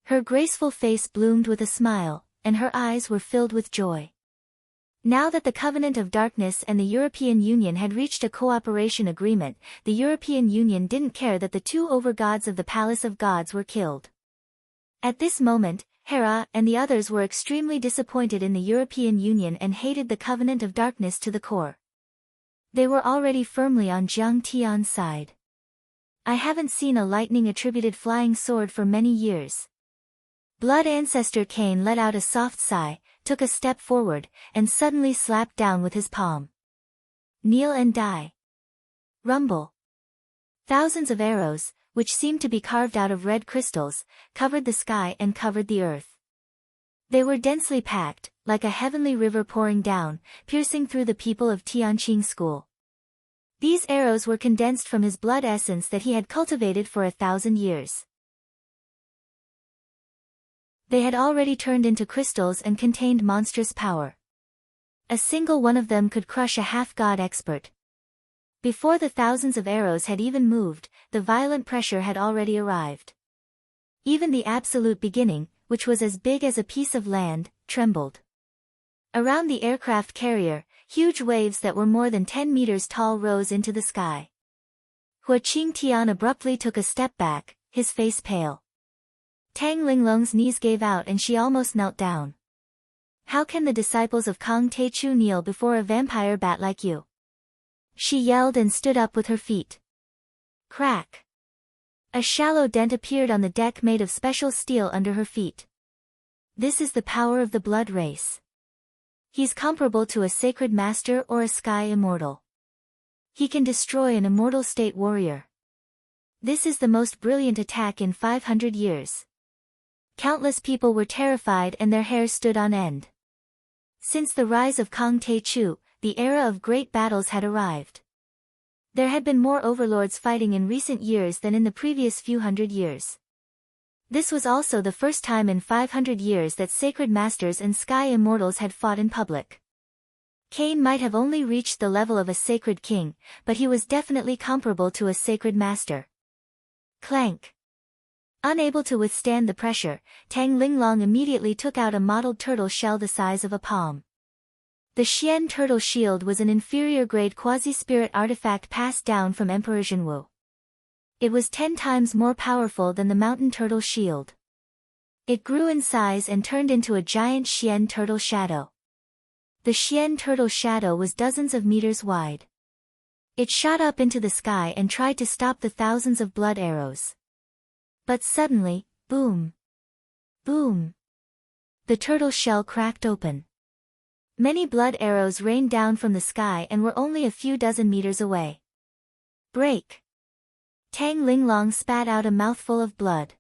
Her graceful face bloomed with a smile, and her eyes were filled with joy. Now that the Covenant of Darkness and the European Union had reached a cooperation agreement, the European Union didn't care that the 2 overgods of the Palace of Gods were killed. At this moment, Hera and the others were extremely disappointed in the European Union and hated the Covenant of Darkness to the core. They were already firmly on Jiang Tian's side. I haven't seen a lightning-attributed flying sword for many years. Blood Ancestor Cain let out a soft sigh, took a step forward, and suddenly slapped down with his palm. Kneel and die. Rumble. Thousands of arrows, which seemed to be carved out of red crystals, covered the sky and covered the earth. They were densely packed, like a heavenly river pouring down, piercing through the people of Tianqing School. These arrows were condensed from his blood essence that he had cultivated for 1,000 years. They had already turned into crystals and contained monstrous power. A single one of them could crush a half-god expert. Before the thousands of arrows had even moved, the violent pressure had already arrived. Even the absolute beginning, which was as big as a piece of land, trembled. Around the aircraft carrier, huge waves that were more than 10 meters tall rose into the sky. Hua Qingtian abruptly took a step back, his face pale. Tang Linglong's knees gave out and she almost knelt down. How can the disciples of Kang Techu kneel before a vampire bat like you? She yelled and stood up with her feet. Crack! A shallow dent appeared on the deck made of special steel under her feet. This is the power of the blood race. He's comparable to a sacred master or a sky immortal. He can destroy an immortal state warrior. This is the most brilliant attack in 500 years. Countless people were terrified and their hair stood on end. Since the rise of Kang Techu, the era of great battles had arrived. There had been more overlords fighting in recent years than in the previous few hundred years. This was also the first time in 500 years that sacred masters and sky immortals had fought in public. Cain might have only reached the level of a sacred king, but he was definitely comparable to a sacred master. Clank! Unable to withstand the pressure, Tang Linglong immediately took out a mottled turtle shell the size of a palm. The Xian turtle shield was an inferior-grade quasi-spirit artifact passed down from Emperor Zhenwu. It was 10 times more powerful than the mountain turtle shield. It grew in size and turned into a giant Xian turtle shadow. The Xian turtle shadow was dozens of meters wide. It shot up into the sky and tried to stop the thousands of blood arrows. But suddenly, boom! Boom! The turtle shell cracked open. Many blood arrows rained down from the sky and were only a few dozen meters away. Break! Tang Linglong spat out a mouthful of blood.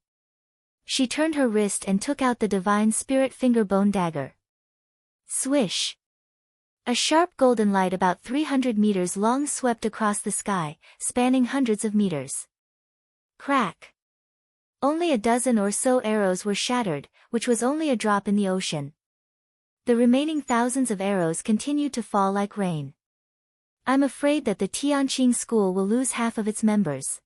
She turned her wrist and took out the divine spirit finger bone dagger. Swish! A sharp golden light about 300 meters long swept across the sky, spanning hundreds of meters. Crack! Only a dozen or so arrows were shattered, which was only a drop in the ocean. The remaining thousands of arrows continued to fall like rain. I'm afraid that the Tianqing school will lose half of its members.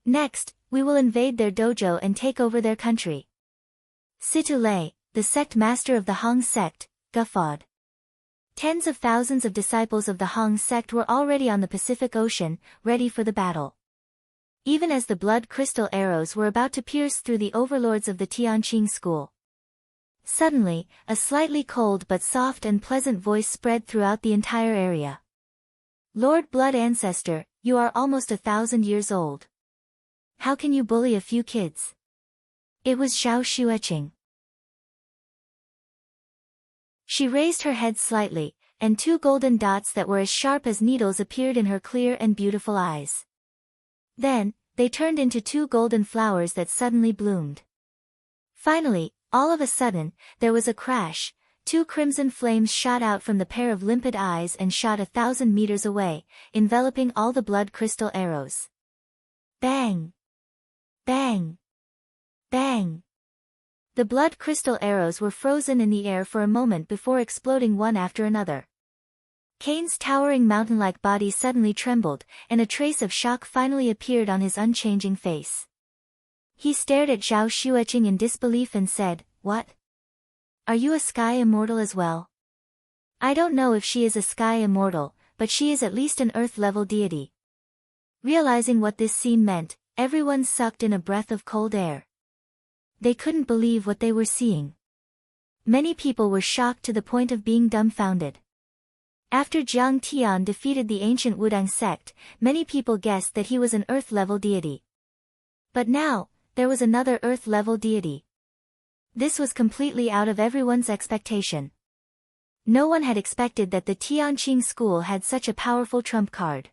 Next, we will invade their dojo and take over their country. Situ Lei, the sect master of the Hong sect, guffawed. Tens of thousands of disciples of the Hong sect were already on the Pacific Ocean, ready for the battle. Even as the blood crystal arrows were about to pierce through the overlords of the Tianqing school. Suddenly, a slightly cold but soft and pleasant voice spread throughout the entire area. Lord Blood Ancestor, you are almost 1,000 years old. How can you bully a few kids? It was Zhao Xueqing. She raised her head slightly, and 2 golden dots that were as sharp as needles appeared in her clear and beautiful eyes. Then, they turned into 2 golden flowers that suddenly bloomed. Finally, all of a sudden, there was a crash. 2 crimson flames shot out from the pair of limpid eyes and shot 1,000 meters away, enveloping all the blood crystal arrows. Bang! Bang! Bang! The blood crystal arrows were frozen in the air for a moment before exploding one after another. Cain's towering mountain-like body suddenly trembled, and a trace of shock finally appeared on his unchanging face. He stared at Zhao Xueqing in disbelief and said, What? Are you a sky immortal as well? I don't know if she is a sky immortal, but she is at least an earth-level deity. Realizing what this scene meant, everyone sucked in a breath of cold air. They couldn't believe what they were seeing. Many people were shocked to the point of being dumbfounded. After Jiang Tian defeated the ancient Wudang sect, many people guessed that he was an earth-level deity. But now, there was another earth-level deity. This was completely out of everyone's expectation. No one had expected that the Tianqing school had such a powerful trump card.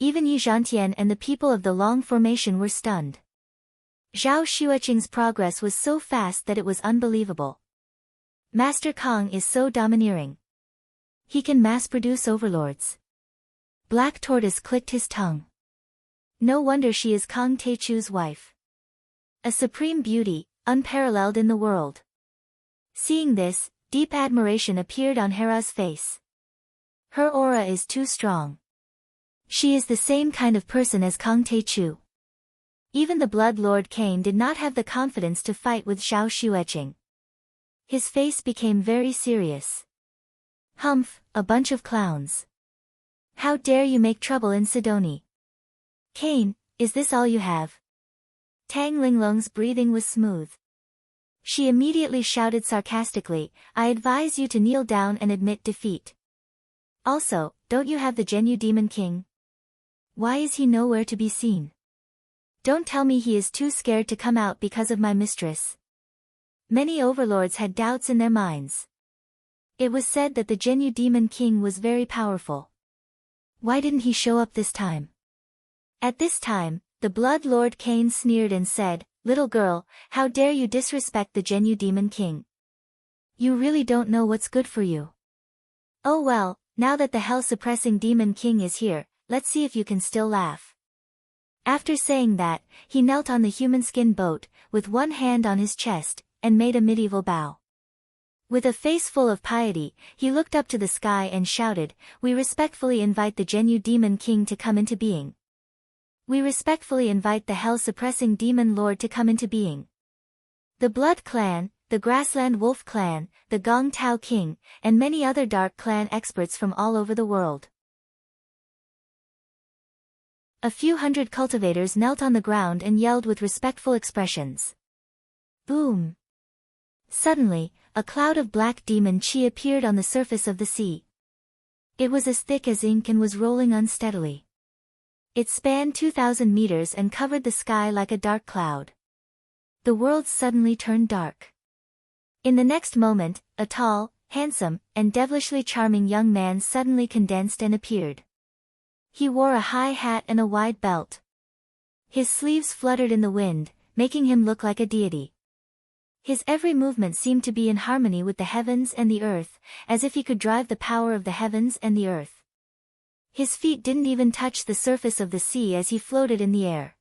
Even Yi Zhantian and the people of the Long Formation were stunned. Zhao Xueqing's progress was so fast that it was unbelievable. Master Kang is so domineering. He can mass-produce overlords. Black Tortoise clicked his tongue. No wonder she is Kang Techu's wife. A supreme beauty, unparalleled in the world. Seeing this, deep admiration appeared on Hera's face. Her aura is too strong. She is the same kind of person as Kang Tae-chu. Even the Blood Lord Cain did not have the confidence to fight with Zhao Xueqing. His face became very serious. Humph, a bunch of clowns. How dare you make trouble in Sidoni? Cain, is this all you have? Tang Linglong's breathing was smooth. She immediately shouted sarcastically, I advise you to kneel down and admit defeat. Also, don't you have the Genyu Demon King? Why is he nowhere to be seen? Don't tell me he is too scared to come out because of my mistress. Many overlords had doubts in their minds. It was said that the Genyu Demon King was very powerful. Why didn't he show up this time? At this time, the Blood Lord Cain sneered and said, Little girl, how dare you disrespect the Genyu Demon King? You really don't know what's good for you. Oh well, now that the hell-suppressing Demon King is here, let's see if you can still laugh. After saying that, he knelt on the human skin boat, with one hand on his chest, and made a medieval bow. With a face full of piety, he looked up to the sky and shouted, We respectfully invite the Genyu Demon King to come into being. We respectfully invite the hell-suppressing Demon Lord to come into being. The Blood Clan, the Grassland Wolf Clan, the Gong Tao King, and many other Dark Clan experts from all over the world. A few hundred cultivators knelt on the ground and yelled with respectful expressions. Boom! Suddenly, a cloud of black demon chi appeared on the surface of the sea. It was as thick as ink and was rolling unsteadily. It spanned 2,000 meters and covered the sky like a dark cloud. The world suddenly turned dark. In the next moment, a tall, handsome, and devilishly charming young man suddenly condensed and appeared. He wore a high hat and a wide belt. His sleeves fluttered in the wind, making him look like a deity. His every movement seemed to be in harmony with the heavens and the earth, as if he could drive the power of the heavens and the earth. His feet didn't even touch the surface of the sea as he floated in the air.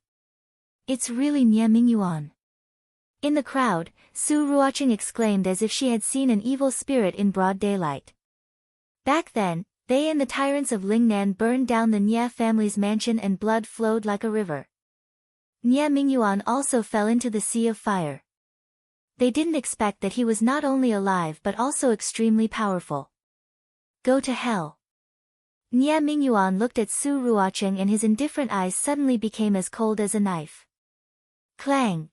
It's really Nie Mingyuan. In the crowd, Su Ruoqing exclaimed as if she had seen an evil spirit in broad daylight. Back then, they and the tyrants of Lingnan burned down the Nie family's mansion and blood flowed like a river. Nie Mingyuan also fell into the sea of fire. They didn't expect that he was not only alive but also extremely powerful. Go to hell. Nie Mingyuan looked at Su Ruoqing and his indifferent eyes suddenly became as cold as a knife. Clang!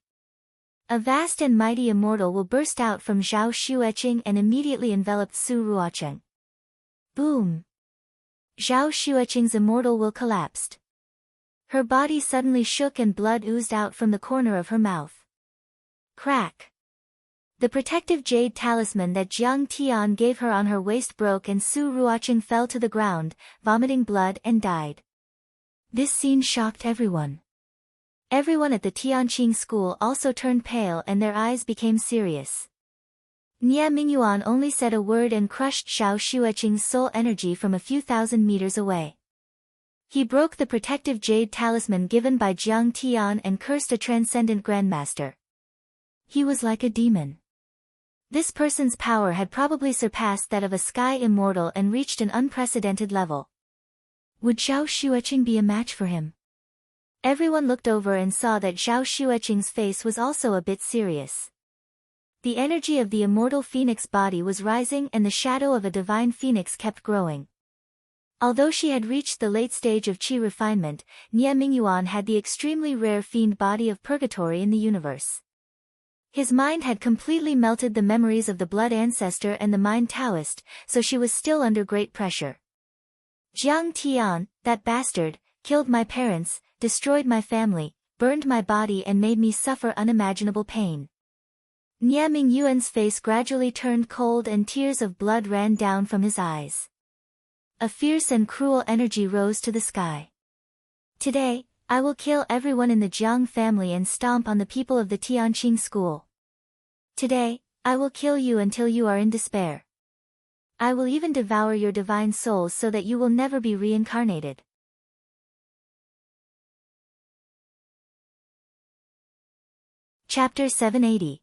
A vast and mighty immortal will burst out from Zhao Xueqing and immediately enveloped Su Ruoqing. Boom! Zhao Xueqing's immortal will collapsed. Her body suddenly shook and blood oozed out from the corner of her mouth. Crack! The protective jade talisman that Jiang Tian gave her on her waist broke and Su Ruoqing fell to the ground, vomiting blood and died. This scene shocked everyone. Everyone at the Tianqing school also turned pale and their eyes became serious. Nie Mingyuan only said a word and crushed Zhao Xueqing's soul energy from a few thousand meters away. He broke the protective jade talisman given by Jiang Tian and cursed a transcendent grandmaster. He was like a demon. This person's power had probably surpassed that of a sky immortal and reached an unprecedented level. Would Zhao Xueqing be a match for him? Everyone looked over and saw that Zhao Xueqing's face was also a bit serious. The energy of the immortal phoenix body was rising and the shadow of a divine phoenix kept growing. Although she had reached the late stage of qi refinement, Nie Mingyuan had the extremely rare fiend body of purgatory in the universe. His mind had completely melted the memories of the blood ancestor and the mind Taoist, so she was still under great pressure. Jiang Tian, that bastard, killed my parents, destroyed my family, burned my body and made me suffer unimaginable pain. Nie Mingyuan's face gradually turned cold and tears of blood ran down from his eyes. A fierce and cruel energy rose to the sky. Today, I will kill everyone in the Jiang family and stomp on the people of the Tianqing school. Today, I will kill you until you are in despair. I will even devour your divine souls so that you will never be reincarnated. Chapter 780.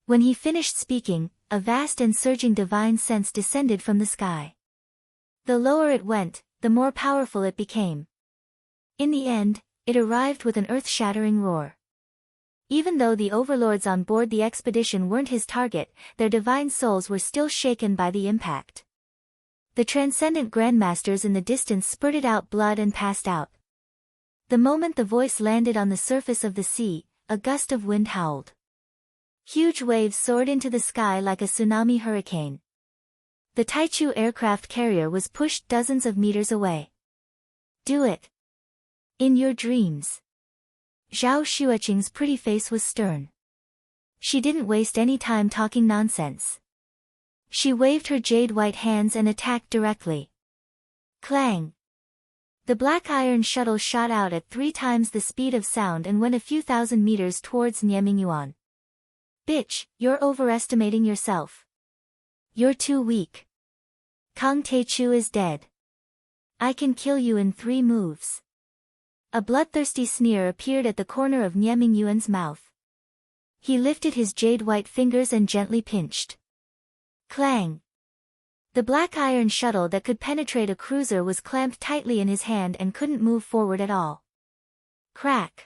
When he finished speaking, a vast and surging divine sense descended from the sky. The lower it went, the more powerful it became. In the end, it arrived with an earth-shattering roar. Even though the overlords on board the expedition weren't his target, their divine souls were still shaken by the impact. The transcendent grandmasters in the distance spurted out blood and passed out. The moment the voice landed on the surface of the sea, a gust of wind howled. Huge waves soared into the sky like a tsunami hurricane. The Taichu aircraft carrier was pushed dozens of meters away. Do it. In your dreams. Zhao Xueqing's pretty face was stern. She didn't waste any time talking nonsense. She waved her jade-white hands and attacked directly. Clang! The black iron shuttle shot out at 3 times the speed of sound and went a few thousand meters towards Niemingyuan. Bitch, you're overestimating yourself. You're too weak. Kang Taichu is dead. I can kill you in 3 moves. A bloodthirsty sneer appeared at the corner of Nieming mouth. He lifted his jade-white fingers and gently pinched. Clang! The black iron shuttle that could penetrate a cruiser was clamped tightly in his hand and couldn't move forward at all. Crack!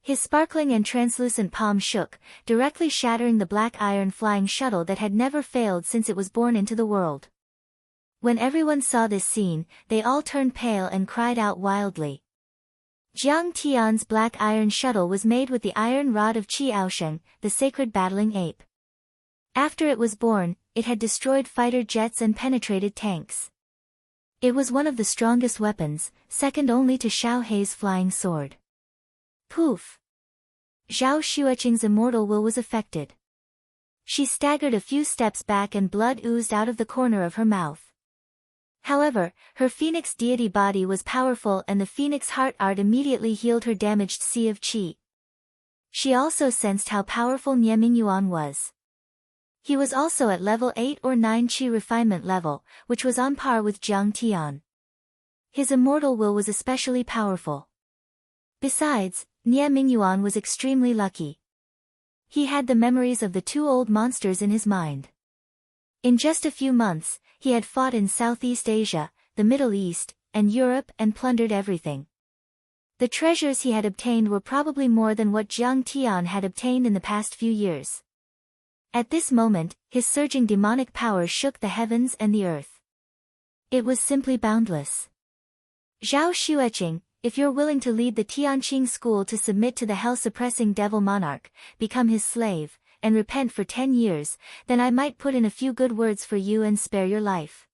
His sparkling and translucent palm shook, directly shattering the black iron flying shuttle that had never failed since it was born into the world. When everyone saw this scene, they all turned pale and cried out wildly. Jiang Tian's black iron shuttle was made with the iron rod of Qi Aosheng, the sacred battling ape. After it was born, it had destroyed fighter jets and penetrated tanks. It was one of the strongest weapons, second only to Xiao Hei's flying sword. Poof! Zhao Xueqing's immortal will was affected. She staggered a few steps back and blood oozed out of the corner of her mouth. However, her phoenix deity body was powerful and the phoenix heart art immediately healed her damaged sea of qi. She also sensed how powerful Niemingyuan was. He was also at level 8 or 9 qi refinement level, which was on par with Jiang Tian. His immortal will was especially powerful. Besides, Niemingyuan was extremely lucky. He had the memories of the 2 old monsters in his mind. In just a few months, he had fought in Southeast Asia, the Middle East, and Europe and plundered everything. The treasures he had obtained were probably more than what Jiang Tian had obtained in the past few years. At this moment, his surging demonic power shook the heavens and the earth. It was simply boundless. Zhao Xueqing, if you're willing to lead the Tianqing school to submit to the hell-suppressing devil monarch, become his slave, and repent for 10 years, then I might put in a few good words for you and spare your life.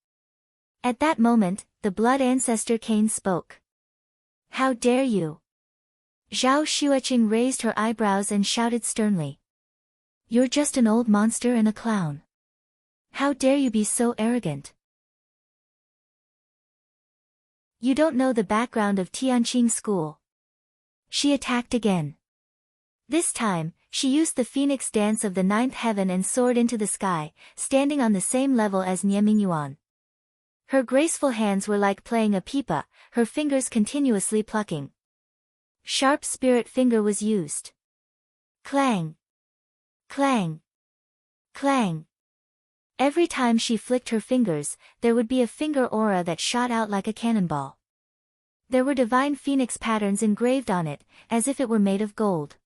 At that moment, the blood ancestor Cain spoke. How dare you? Zhao Xueqing raised her eyebrows and shouted sternly. You're just an old monster and a clown. How dare you be so arrogant? You don't know the background of Tianqing school. She attacked again. This time, she used the phoenix dance of the 9th heaven and soared into the sky, standing on the same level as Niemingyuan. Her graceful hands were like playing a pipa, her fingers continuously plucking. Sharp spirit finger was used. Clang! Clang! Clang! Every time she flicked her fingers, there would be a finger aura that shot out like a cannonball. There were divine phoenix patterns engraved on it, as if it were made of gold.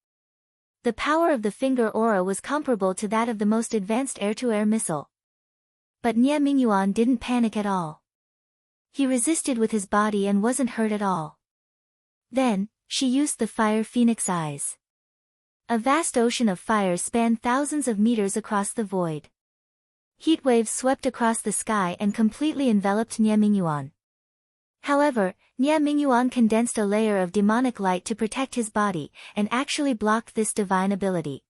The power of the finger aura was comparable to that of the most advanced air-to-air missile. But Niemingyuan didn't panic at all. He resisted with his body and wasn't hurt at all. Then, she used the fire phoenix eyes. A vast ocean of fire spanned thousands of meters across the void. Heat waves swept across the sky and completely enveloped Niemingyuan. However, Niemingyuan condensed a layer of demonic light to protect his body, and actually blocked this divine ability.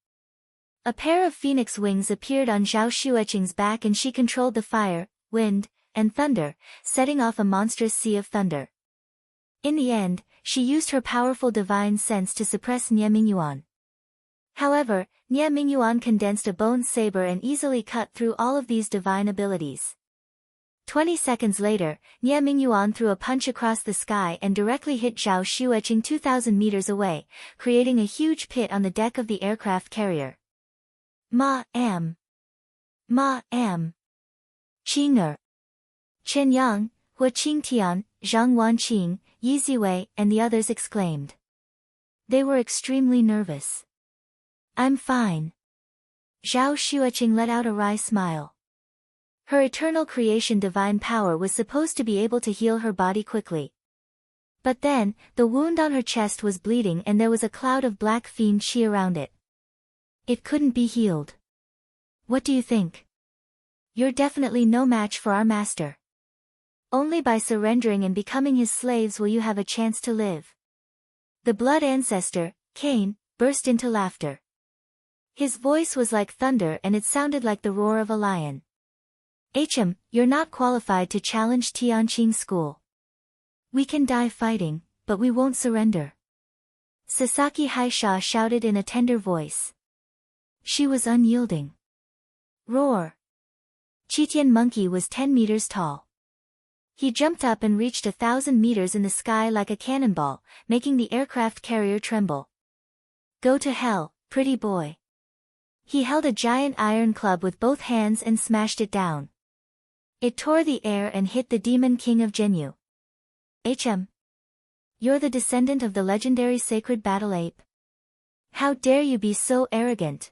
A pair of phoenix wings appeared on Zhao Xueqing's back and she controlled the fire, wind, and thunder, setting off a monstrous sea of thunder. In the end, she used her powerful divine sense to suppress Niemingyuan. However, Niemingyuan condensed a bone saber and easily cut through all of these divine abilities. 20 seconds later, Niemingyuan threw a punch across the sky and directly hit Zhao Xueqing 2,000 meters away, creating a huge pit on the deck of the aircraft carrier. Ma-am. Ma-am. Qing'er. Chen Yang, Hua Qingtian, Zhang Wanqing, Yi Ziwei, and the others exclaimed. They were extremely nervous. I'm fine. Zhao Xueqing let out a wry smile. Her eternal creation divine power was supposed to be able to heal her body quickly. But then, the wound on her chest was bleeding and there was a cloud of black fiend qi around it. It couldn't be healed. What do you think? You're definitely no match for our master. Only by surrendering and becoming his slaves will you have a chance to live. The blood ancestor, Cain, burst into laughter. His voice was like thunder and it sounded like the roar of a lion. You're not qualified to challenge Tianqing school. We can die fighting, but we won't surrender. Sasaki Haisha shouted in a tender voice. She was unyielding. Roar. Qitian monkey was 10 meters tall. He jumped up and reached 1,000 meters in the sky like a cannonball, making the aircraft carrier tremble. Go to hell, pretty boy. He held a giant iron club with both hands and smashed it down. It tore the air and hit the demon king of Zhenyu. You're the descendant of the legendary sacred battle ape. How dare you be so arrogant?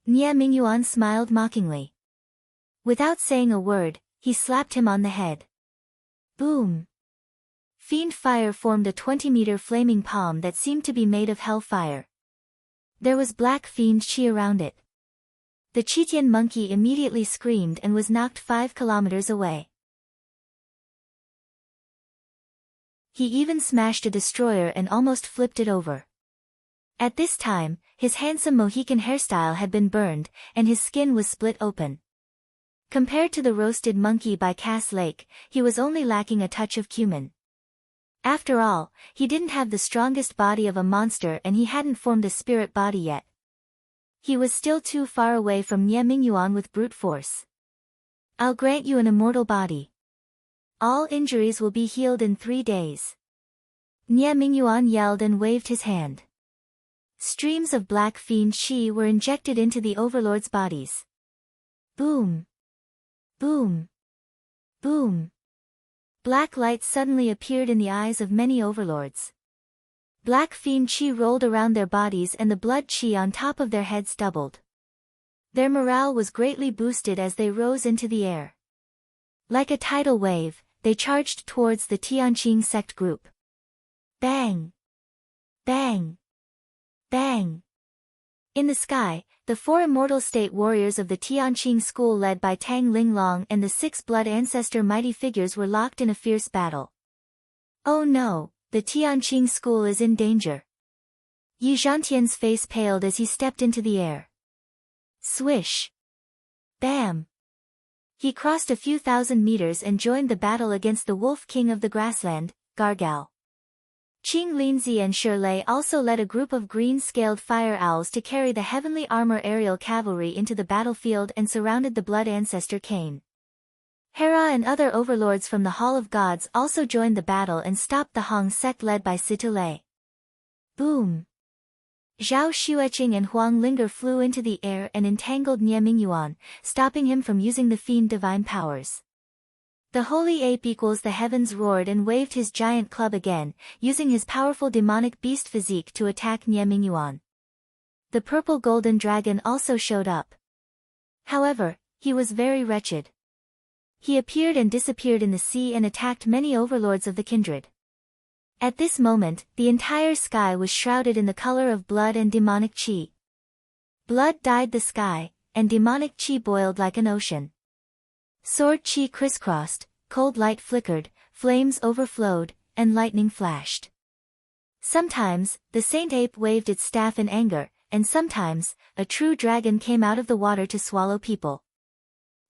Nie Mingyuan smiled mockingly. Without saying a word, he slapped him on the head. Boom! Fiend fire formed a 20-meter flaming palm that seemed to be made of hellfire. There was black fiend qi around it. The Qitian monkey immediately screamed and was knocked 5 kilometers away. He even smashed a destroyer and almost flipped it over. At this time, his handsome Mohican hairstyle had been burned, and his skin was split open. Compared to the roasted monkey by Cass Lake, he was only lacking a touch of cumin. After all, he didn't have the strongest body of a monster and he hadn't formed a spirit body yet. He was still too far away from Nie Mingyuan with brute force. I'll grant you an immortal body. All injuries will be healed in 3 days. Nie Mingyuan yelled and waved his hand. Streams of black fiend qi were injected into the overlords' bodies. Boom! Boom! Boom! Black light suddenly appeared in the eyes of many overlords. Black fiend qi rolled around their bodies and the blood qi on top of their heads doubled. Their morale was greatly boosted as they rose into the air. Like a tidal wave, they charged towards the Tianqing sect group. Bang! Bang! Bang! In the sky, the 4 immortal state warriors of the Tianqing school led by Tang Linglong and the 6 blood ancestor mighty figures were locked in a fierce battle. Oh no, the Tianqing school is in danger. Yi Zhantian's face paled as he stepped into the air. Swish! Bam! He crossed a few thousand meters and joined the battle against the Wolf King of the Grassland, Gargal. Qing Linzi and Shirlei also led a group of green-scaled fire owls to carry the heavenly armor aerial cavalry into the battlefield and surrounded the blood ancestor Cain. Hera and other overlords from the Hall of Gods also joined the battle and stopped the Hong sect led by Situlei. Boom! Zhao Xueqing and Huang Linger flew into the air and entangled Nie Mingyuan, stopping him from using the fiend divine powers. The holy ape equals the heavens roared and waved his giant club again, using his powerful demonic beast physique to attack Nie Mingyuan. The purple golden dragon also showed up. However, he was very wretched. He appeared and disappeared in the sea and attacked many overlords of the kindred. At this moment, the entire sky was shrouded in the color of blood and demonic qi. Blood dyed the sky, and demonic qi boiled like an ocean. Sword qi crisscrossed, cold light flickered, flames overflowed, and lightning flashed. Sometimes, the saint ape waved its staff in anger, and sometimes, a true dragon came out of the water to swallow people.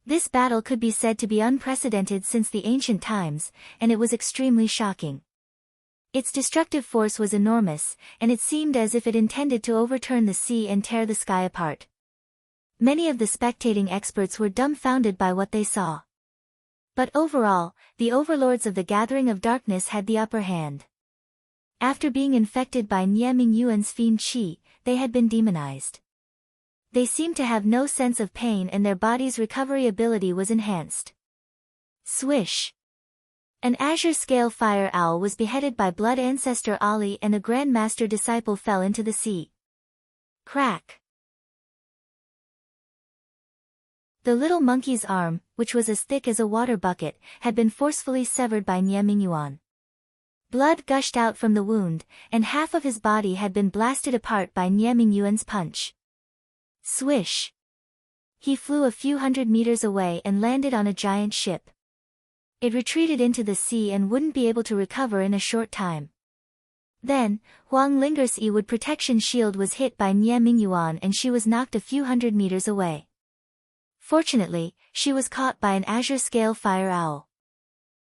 This battle could be said to be unprecedented since the ancient times, and it was extremely shocking. Its destructive force was enormous, and it seemed as if it intended to overturn the sea and tear the sky apart. Many of the spectating experts were dumbfounded by what they saw. But overall, the overlords of the Gathering of Darkness had the upper hand. After being infected by Nie Mingyuan's fiend qi, they had been demonized. They seemed to have no sense of pain and their body's recovery ability was enhanced. Swish! An azure scale fire owl was beheaded by blood ancestor Ali and the Grand Master disciple fell into the sea. Crack! The little monkey's arm, which was as thick as a water bucket, had been forcefully severed by Nie Mingyuan. Blood gushed out from the wound, and half of his body had been blasted apart by Nie Mingyuan's punch. Swish! He flew a few hundred meters away and landed on a giant ship. It retreated into the sea and wouldn't be able to recover in a short time. Then, Huang Linger's E-Wood protection shield was hit by Nie Mingyuan and she was knocked a few hundred meters away. Fortunately, she was caught by an azure scale fire owl.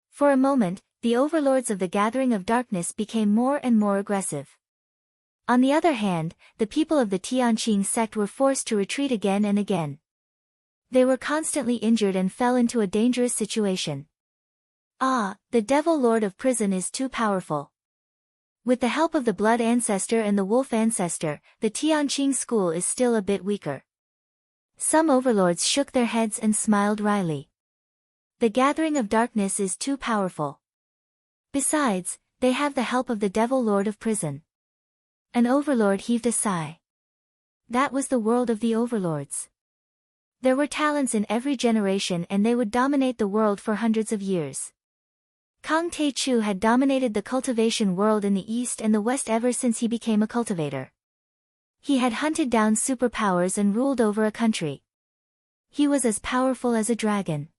For a moment, the overlords of the Gathering of Darkness became more and more aggressive. On the other hand, the people of the Tianqing sect were forced to retreat again and again. They were constantly injured and fell into a dangerous situation. Ah, the Devil Lord of Prison is too powerful. With the help of the Blood Ancestor and the Wolf Ancestor, the Tianqing school is still a bit weaker. Some overlords shook their heads and smiled wryly. The Gathering of Darkness is too powerful. Besides, they have the help of the Devil Lord of Prison. An overlord heaved a sigh. That was the world of the overlords. There were talents in every generation and they would dominate the world for hundreds of years. Kang Tae-chu had dominated the cultivation world in the East and the West ever since he became a cultivator. He had hunted down superpowers and ruled over a country. He was as powerful as a dragon.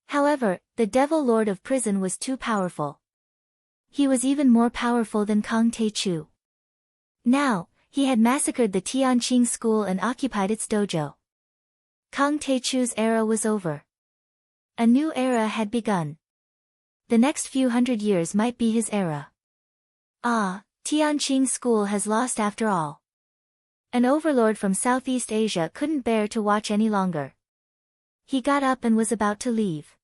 However, the Devil Lord of Prison was too powerful. He was even more powerful than Kang Tae-chu. Now, he had massacred the Tianqing school and occupied its dojo. Kang Tae-chu's era was over. A new era had begun. The next few hundred years might be his era. Ah, Tianqing school has lost after all. An overlord from Southeast Asia couldn't bear to watch any longer. He got up and was about to leave.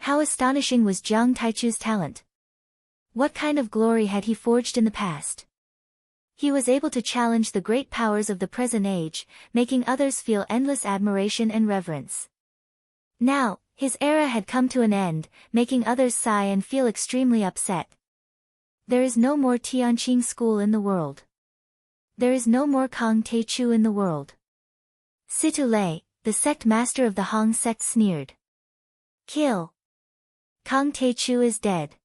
How astonishing was Jiang Taichu's talent! What kind of glory had he forged in the past? He was able to challenge the great powers of the present age, making others feel endless admiration and reverence. Now, his era had come to an end, making others sigh and feel extremely upset. There is no more Tianqing school in the world. There is no more Kang Tae-chu in the world. Situ Lei, the sect master of the Hong sect sneered. Kill. Kang Tae-chu is dead.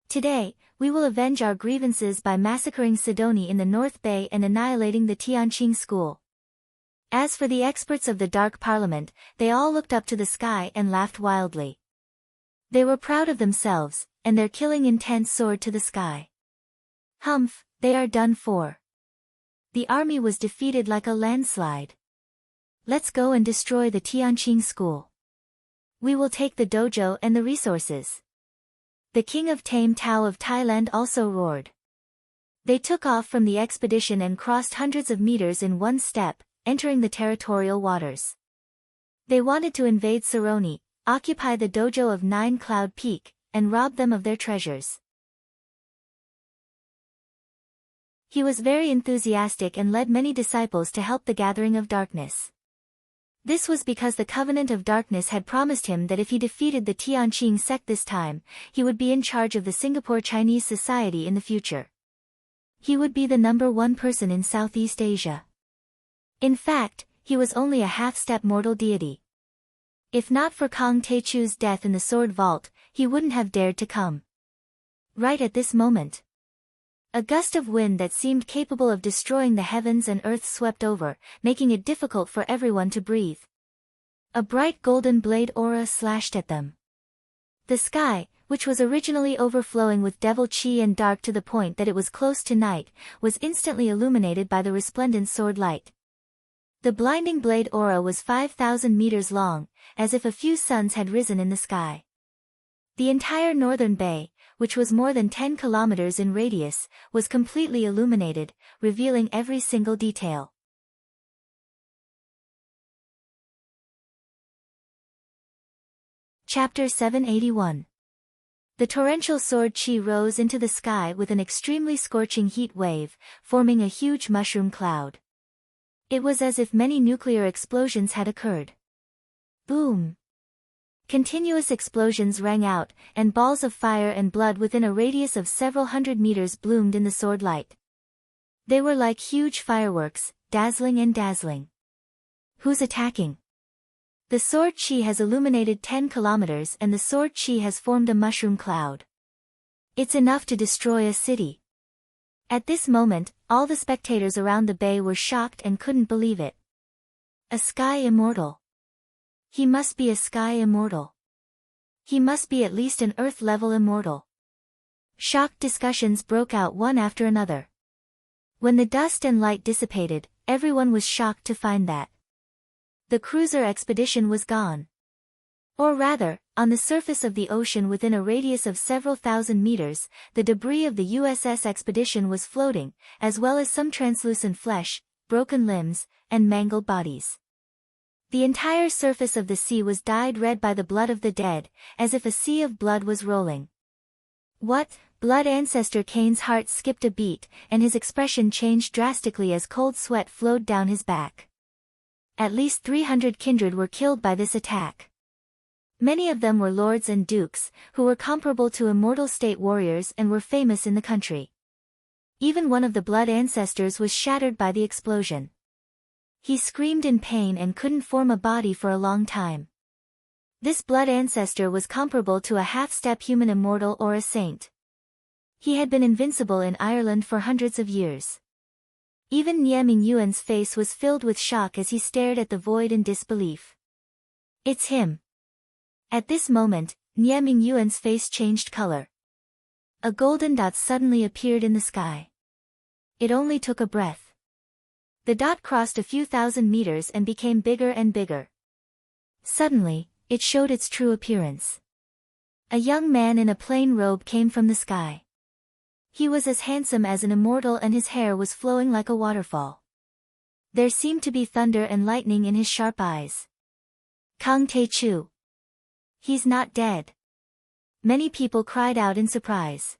Today, we will avenge our grievances by massacring Sidoni in the North Bay and annihilating the Tianqing school. As for the experts of the Dark Parliament, they all looked up to the sky and laughed wildly. They were proud of themselves, and their killing intent soared to the sky. Humph, they are done for. The army was defeated like a landslide. Let's go and destroy the Tianqing school. We will take the dojo and the resources. The king of Tame Tao of Thailand also roared. They took off from the expedition and crossed hundreds of meters in one step, entering the territorial waters. They wanted to invade Saroni, occupy the dojo of Nine Cloud Peak, and rob them of their treasures. He was very enthusiastic and led many disciples to help the Gathering of Darkness. This was because the Covenant of Darkness had promised him that if he defeated the Tianqing sect this time, he would be in charge of the Singapore Chinese society in the future. He would be the #1 person in Southeast Asia. In fact, he was only a half-step mortal deity. If not for Kang Tae-chu's death in the Sword Vault, he wouldn't have dared to come. Right at this moment, a gust of wind that seemed capable of destroying the heavens and earth swept over, making it difficult for everyone to breathe. A bright golden blade aura slashed at them. The sky, which was originally overflowing with devil chi and dark to the point that it was close to night, was instantly illuminated by the resplendent sword light. The blinding blade aura was 5,000 meters long, as if a few suns had risen in the sky. The entire northern bay, which was more than 10 kilometers in radius, was completely illuminated, revealing every single detail. Chapter 781. The torrential sword chi rose into the sky with an extremely scorching heat wave, forming a huge mushroom cloud. It was as if many nuclear explosions had occurred. Boom! Continuous explosions rang out, and balls of fire and blood within a radius of several hundred meters bloomed in the sword light. They were like huge fireworks, dazzling and dazzling. Who's attacking? The sword chi has illuminated 10 kilometers and the sword chi has formed a mushroom cloud. It's enough to destroy a city. At this moment, all the spectators around the bay were shocked and couldn't believe it. A sky immortal. He must be a sky immortal. He must be at least an Earth-level immortal. Shocked discussions broke out one after another. When the dust and light dissipated, everyone was shocked to find that the cruiser expedition was gone. Or rather, on the surface of the ocean within a radius of several thousand meters, the debris of the USS expedition was floating, as well as some translucent flesh, broken limbs, and mangled bodies. The entire surface of the sea was dyed red by the blood of the dead, as if a sea of blood was rolling. What? Blood ancestor Kane's heart skipped a beat, and his expression changed drastically as cold sweat flowed down his back. At least 300 kindred were killed by this attack. Many of them were lords and dukes, who were comparable to immortal state warriors and were famous in the country. Even one of the blood ancestors was shattered by the explosion. He screamed in pain and couldn't form a body for a long time. This blood ancestor was comparable to a half-step human immortal or a saint. He had been invincible in Ireland for hundreds of years. Even Nie Ming Yuan's face was filled with shock as he stared at the void in disbelief. It's him. At this moment, Nie Ming Yuan's face changed color. A golden dot suddenly appeared in the sky. It only took a breath. The dot crossed a few thousand meters and became bigger and bigger. Suddenly, it showed its true appearance. A young man in a plain robe came from the sky. He was as handsome as an immortal and his hair was flowing like a waterfall. There seemed to be thunder and lightning in his sharp eyes. Kang Tae-chu. He's not dead. Many people cried out in surprise.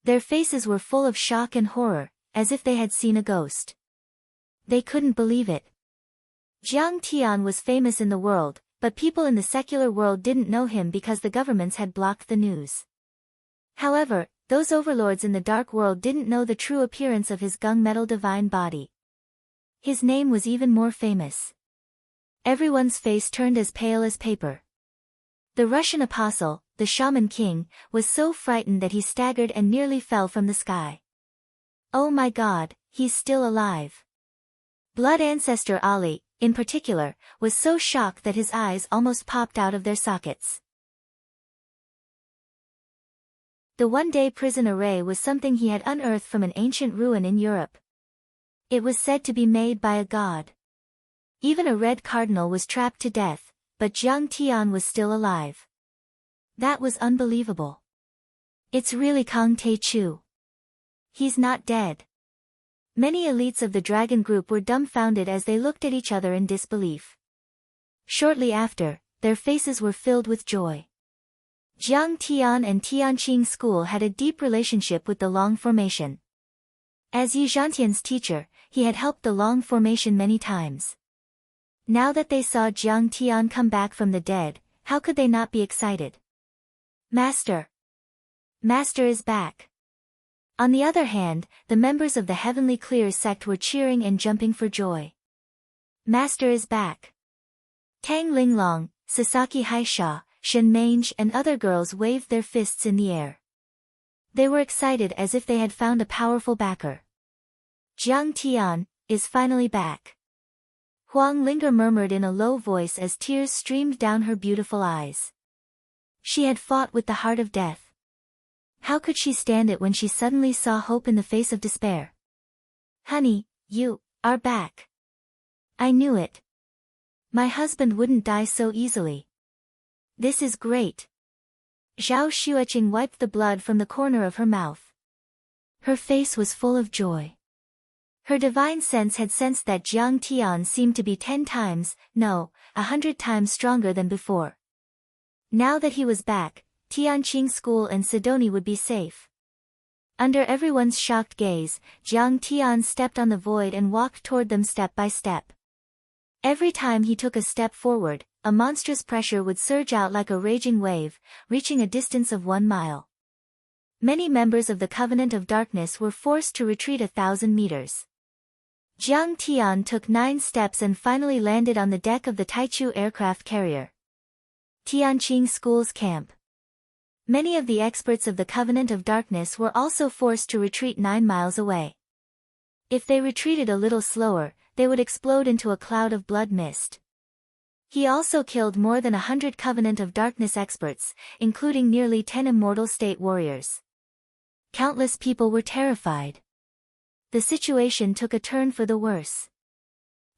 Their faces were full of shock and horror, as if they had seen a ghost. They couldn't believe it. Jiang Tian was famous in the world, but people in the secular world didn't know him because the governments had blocked the news. However, those overlords in the dark world didn't know the true appearance of his gunmetal divine body. His name was even more famous. Everyone's face turned as pale as paper. The Russian apostle, the shaman king, was so frightened that he staggered and nearly fell from the sky. Oh my God, he's still alive. Blood ancestor Ali, in particular, was so shocked that his eyes almost popped out of their sockets. The one-day prison array was something he had unearthed from an ancient ruin in Europe. It was said to be made by a god. Even a red cardinal was trapped to death, but Jiang Tian was still alive. That was unbelievable. It's really Kang Tae-chu. He's not dead. Many elites of the dragon group were dumbfounded as they looked at each other in disbelief. Shortly after, their faces were filled with joy. Jiang Tian and Tianqing School had a deep relationship with the Long Formation. As Yi Zhantian's teacher, he had helped the Long Formation many times. Now that they saw Jiang Tian come back from the dead, how could they not be excited? Master! Master is back! On the other hand, the members of the Heavenly Clear sect were cheering and jumping for joy. Master is back! Tang Linglong, Sasaki Haisha, Shen Mange and other girls waved their fists in the air. They were excited as if they had found a powerful backer. Jiang Tian is finally back. Huang Linger murmured in a low voice as tears streamed down her beautiful eyes. She had fought with the heart of death. How could she stand it when she suddenly saw hope in the face of despair? Honey, you are back. I knew it. My husband wouldn't die so easily. This is great. Zhao Xueqing wiped the blood from the corner of her mouth. Her face was full of joy. Her divine sense had sensed that Jiang Tian seemed to be 10 times, no, 100 times stronger than before. Now that he was back, Tianqing School and Sidoni would be safe. Under everyone's shocked gaze, Jiang Tian stepped on the void and walked toward them step by step. Every time he took a step forward, a monstrous pressure would surge out like a raging wave, reaching a distance of 1 mile. Many members of the Covenant of Darkness were forced to retreat 1,000 meters. Jiang Tian took 9 steps and finally landed on the deck of the Taichu aircraft carrier. Tianqing School's camp. Many of the experts of the Covenant of Darkness were also forced to retreat 9 miles away. If they retreated a little slower, they would explode into a cloud of blood mist. He also killed more than 100 Covenant of Darkness experts, including nearly 10 immortal state warriors. Countless people were terrified. The situation took a turn for the worse.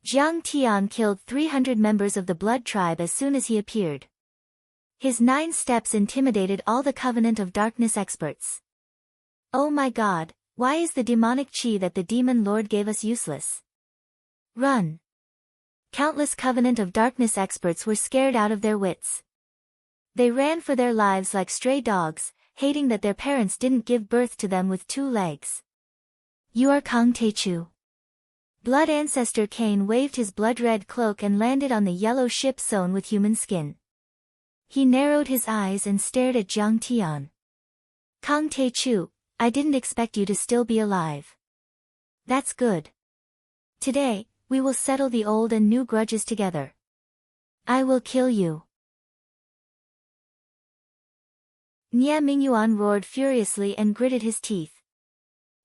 Jiang Tian killed 300 members of the Blood Tribe as soon as he appeared. His 9 steps intimidated all the Covenant of Darkness experts. Oh my God, why is the demonic chi that the Demon Lord gave us useless? Run! Countless Covenant of Darkness experts were scared out of their wits. They ran for their lives like stray dogs, hating that their parents didn't give birth to them with 2 legs. You are Kang Teichu. Blood Ancestor Cain waved his blood-red cloak and landed on the yellow ship sewn with human skin. He narrowed his eyes and stared at Jiang Tian. Kang Teichu, I didn't expect you to still be alive. That's good. Today, we will settle the old and new grudges together. I will kill you. Nie Mingyuan roared furiously and gritted his teeth.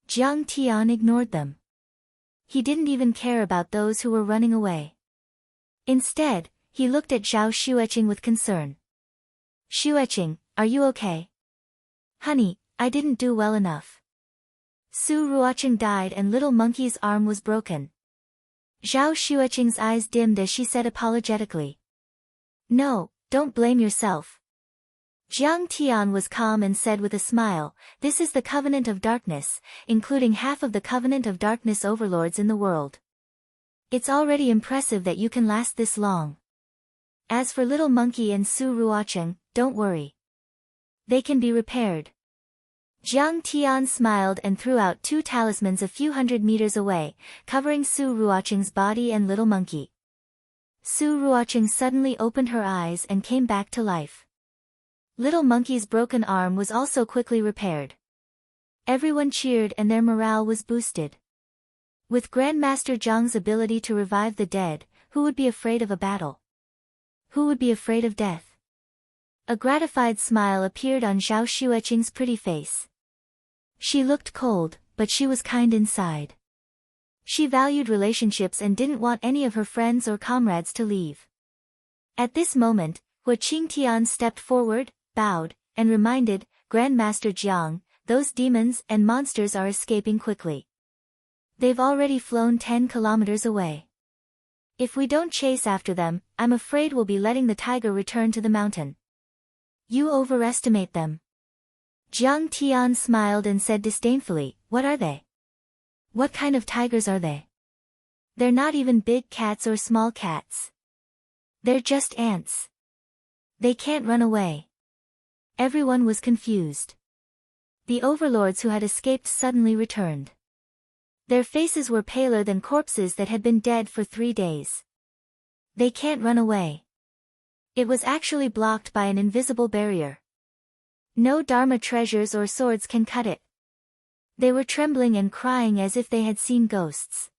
Jiang Tian ignored them. He didn't even care about those who were running away. Instead, he looked at Zhao Xueqing with concern. Xueqing, are you okay? Honey, I didn't do well enough. Su Ruoqing died and Little Monkey's arm was broken. Zhao Xueqing's eyes dimmed as she said apologetically. No, don't blame yourself. Jiang Tian was calm and said with a smile, this is the Covenant of Darkness, including half of the Covenant of Darkness overlords in the world. It's already impressive that you can last this long. As for Little Monkey and Su Ruoqing, don't worry. They can be repaired. Jiang Tian smiled and threw out 2 talismans a few hundred meters away, covering Su Ruoqing's body and Little Monkey. Su Ruoqing suddenly opened her eyes and came back to life. Little Monkey's broken arm was also quickly repaired. Everyone cheered and their morale was boosted. With Grandmaster Zhang's ability to revive the dead, who would be afraid of a battle? Who would be afraid of death? A gratified smile appeared on Zhao Xueqing's pretty face. She looked cold, but she was kind inside. She valued relationships and didn't want any of her friends or comrades to leave. At this moment, Hua Qingtian stepped forward, bowed, and reminded Grandmaster Jiang, those demons and monsters are escaping quickly. They've already flown 10 kilometers away. If we don't chase after them, I'm afraid we'll be letting the tiger return to the mountain. You overestimate them. Jiang Tian smiled and said disdainfully, what are they? What kind of tigers are they? They're not even big cats or small cats. They're just ants. They can't run away. Everyone was confused. The overlords who had escaped suddenly returned. Their faces were paler than corpses that had been dead for 3 days. They can't run away. It was actually blocked by an invisible barrier. No Dharma treasures or swords can cut it. They were trembling and crying as if they had seen ghosts.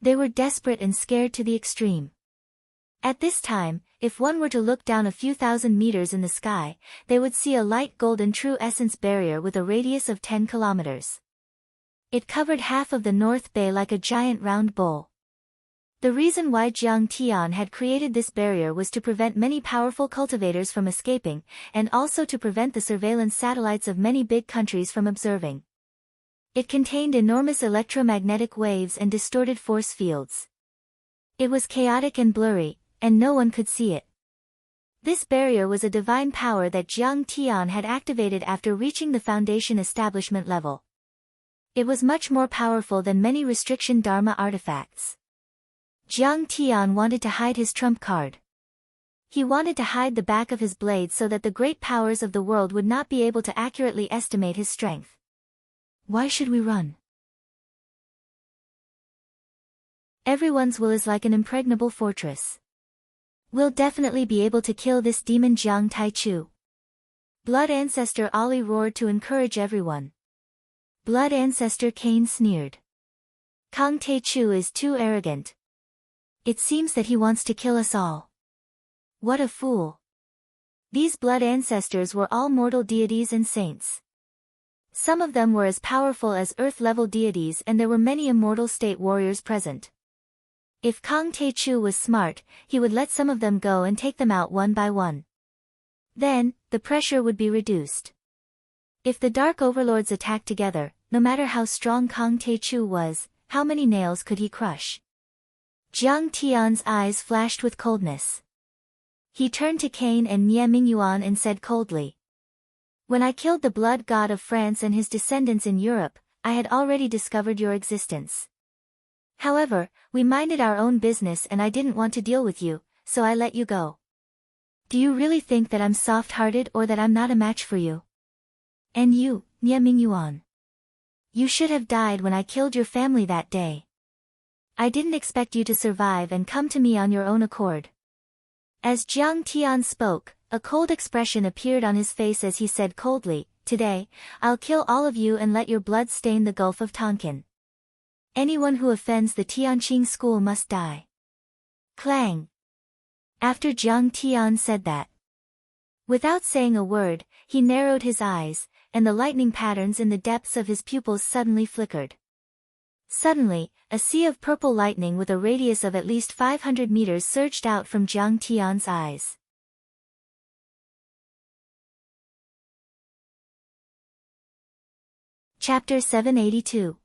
They were desperate and scared to the extreme. At this time, if one were to look down a few thousand meters in the sky, they would see a light golden true essence barrier with a radius of 10 kilometers. It covered half of the North Bay like a giant round bowl. The reason why Jiang Tian had created this barrier was to prevent many powerful cultivators from escaping, and also to prevent the surveillance satellites of many big countries from observing. It contained enormous electromagnetic waves and distorted force fields. It was chaotic and blurry, and no one could see it. This barrier was a divine power that Jiang Tian had activated after reaching the Foundation establishment level. It was much more powerful than many restriction Dharma artifacts. Jiang Tian wanted to hide his trump card. He wanted to hide the back of his blade so that the great powers of the world would not be able to accurately estimate his strength. Why should we run? Everyone's will is like an impregnable fortress. We'll definitely be able to kill this demon Jiang Taichu. Blood Ancestor Ali roared to encourage everyone. Blood Ancestor Cain sneered. Kang Taichu is too arrogant. It seems that he wants to kill us all. What a fool. These blood ancestors were all mortal deities and saints. Some of them were as powerful as earth-level deities, and there were many immortal state warriors present. If Kang Taichu was smart, he would let some of them go and take them out one by one. Then, the pressure would be reduced. If the Dark Overlords attacked together, no matter how strong Kang Taichu was, how many nails could he crush? Jiang Tian's eyes flashed with coldness. He turned to Cain and Nie Mingyuan and said coldly. When I killed the blood god of France and his descendants in Europe, I had already discovered your existence. However, we minded our own business and I didn't want to deal with you, so I let you go. Do you really think that I'm soft-hearted or that I'm not a match for you? And you, Nie Mingyuan. You should have died when I killed your family that day. I didn't expect you to survive and come to me on your own accord. As Jiang Tian spoke, a cold expression appeared on his face as he said coldly, Today, I'll kill all of you and let your blood stain the Gulf of Tonkin. Anyone who offends the Tianqing school must die. Clang. After Jiang Tian said that, without saying a word, he narrowed his eyes, and the lightning patterns in the depths of his pupils suddenly flickered. Suddenly, a sea of purple lightning with a radius of at least 500 meters surged out from Jiang Tian's eyes. Chapter 782.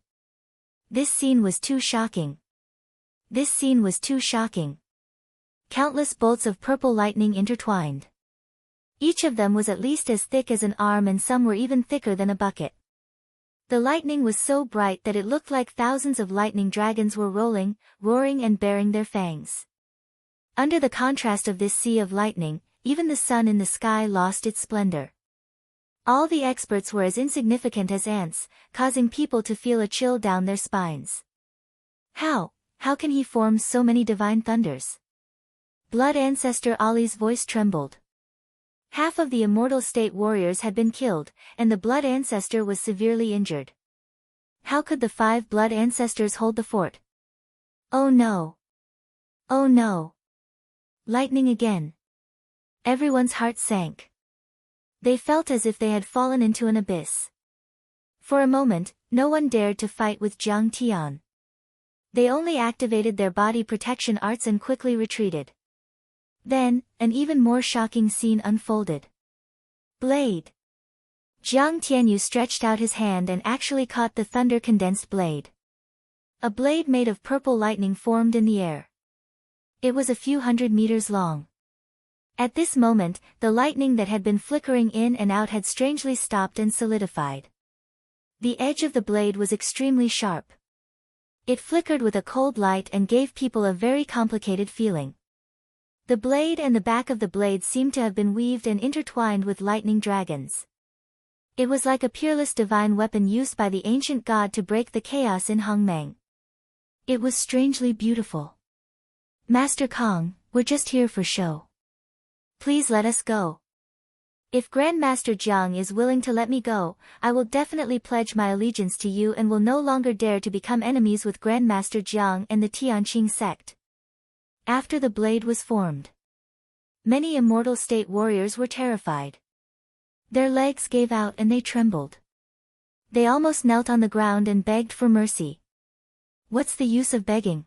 This scene was too shocking. This scene was too shocking. Countless bolts of purple lightning intertwined. Each of them was at least as thick as an arm, and some were even thicker than a bucket. The lightning was so bright that it looked like thousands of lightning dragons were rolling, roaring and baring their fangs. Under the contrast of this sea of lightning, even the sun in the sky lost its splendor. All the experts were as insignificant as ants, causing people to feel a chill down their spines. How can he form so many divine thunders? Blood Ancestor Ali's voice trembled. Half of the immortal state warriors had been killed, and the Blood Ancestor was severely injured. How could the 5 Blood Ancestors hold the fort? Oh no! Oh no! Lightning again! Everyone's heart sank. They felt as if they had fallen into an abyss. For a moment, no one dared to fight with Jiang Tian. They only activated their body protection arts and quickly retreated. Then, an even more shocking scene unfolded. Blade! Jiang Tianyu stretched out his hand and actually caught the thunder-condensed blade. A blade made of purple lightning formed in the air. It was a few hundred meters long. At this moment, the lightning that had been flickering in and out had strangely stopped and solidified. The edge of the blade was extremely sharp. It flickered with a cold light and gave people a very complicated feeling. The blade and the back of the blade seemed to have been weaved and intertwined with lightning dragons. It was like a peerless divine weapon used by the ancient god to break the chaos in Hongmeng. It was strangely beautiful. Master Kong, we're just here for show. Please let us go. If Grandmaster Jiang is willing to let me go, I will definitely pledge my allegiance to you and will no longer dare to become enemies with Grandmaster Jiang and the Tianqing sect. After the blade was formed, many immortal state warriors were terrified. Their legs gave out and they trembled. They almost knelt on the ground and begged for mercy. What's the use of begging?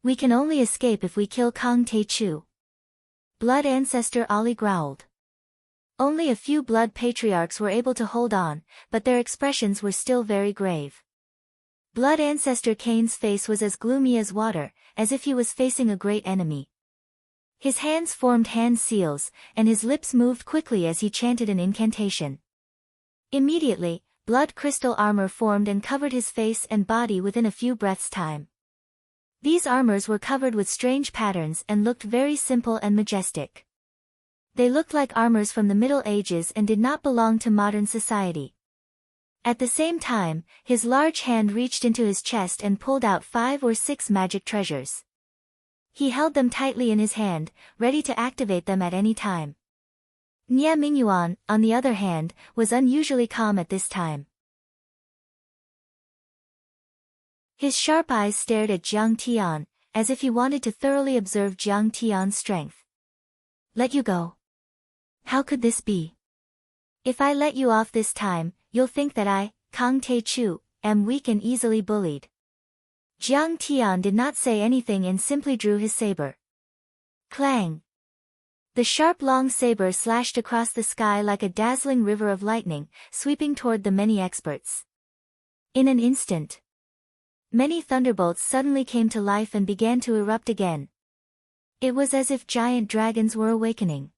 We can only escape if we kill Kang Taichu. Blood Ancestor Ali growled. Only a few blood patriarchs were able to hold on, but their expressions were still very grave. Blood Ancestor Cain's face was as gloomy as water, as if he was facing a great enemy. His hands formed hand seals, and his lips moved quickly as he chanted an incantation. Immediately, blood crystal armor formed and covered his face and body within a few breaths' time. These armors were covered with strange patterns and looked very simple and majestic. They looked like armors from the Middle Ages and did not belong to modern society. At the same time, his large hand reached into his chest and pulled out 5 or 6 magic treasures. He held them tightly in his hand, ready to activate them at any time. Nie Mingyuan, on the other hand, was unusually calm at this time. His sharp eyes stared at Jiang Tian, as if he wanted to thoroughly observe Jiang Tian's strength. Let you go? How could this be? If I let you off this time, you'll think that I, Kang Te-chu, am weak and easily bullied. Jiang Tian did not say anything and simply drew his saber. Clang! The sharp long saber slashed across the sky like a dazzling river of lightning, sweeping toward the many experts. In an instant, many thunderbolts suddenly came to life and began to erupt again. It was as if giant dragons were awakening.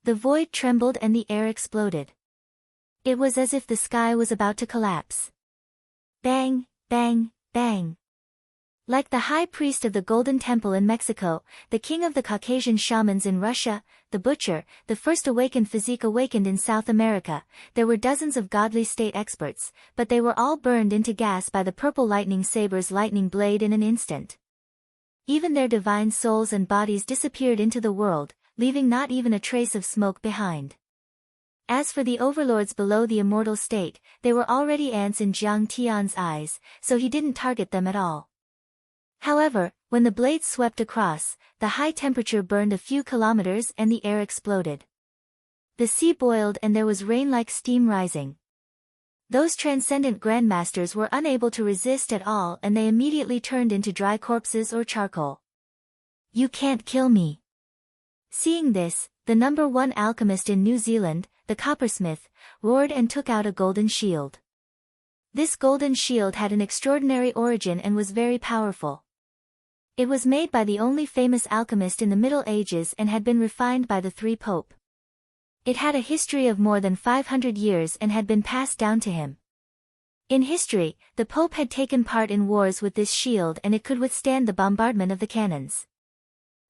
The void trembled and the air exploded. It was as if the sky was about to collapse. Bang, bang, bang. Like the high priest of the Golden Temple in Mexico, the king of the Caucasian shamans in Russia, the butcher, the first awakened physique awakened in South America, there were dozens of godly state experts, but they were all burned into gas by the purple lightning saber's lightning blade in an instant. Even their divine souls and bodies disappeared into the world, leaving not even a trace of smoke behind. As for the overlords below the immortal state, they were already ants in Jiang Tian's eyes, so he didn't target them at all. However, when the blades swept across, the high temperature burned a few kilometers and the air exploded. The sea boiled and there was rain like steam rising. Those transcendent grandmasters were unable to resist at all and they immediately turned into dry corpses or charcoal. You can't kill me. Seeing this, the number 1 alchemist in New Zealand, the coppersmith, roared and took out a golden shield. This golden shield had an extraordinary origin and was very powerful. It was made by the only famous alchemist in the Middle Ages and had been refined by the 3 Pope. It had a history of more than 500 years and had been passed down to him. In history, the Pope had taken part in wars with this shield and it could withstand the bombardment of the cannons.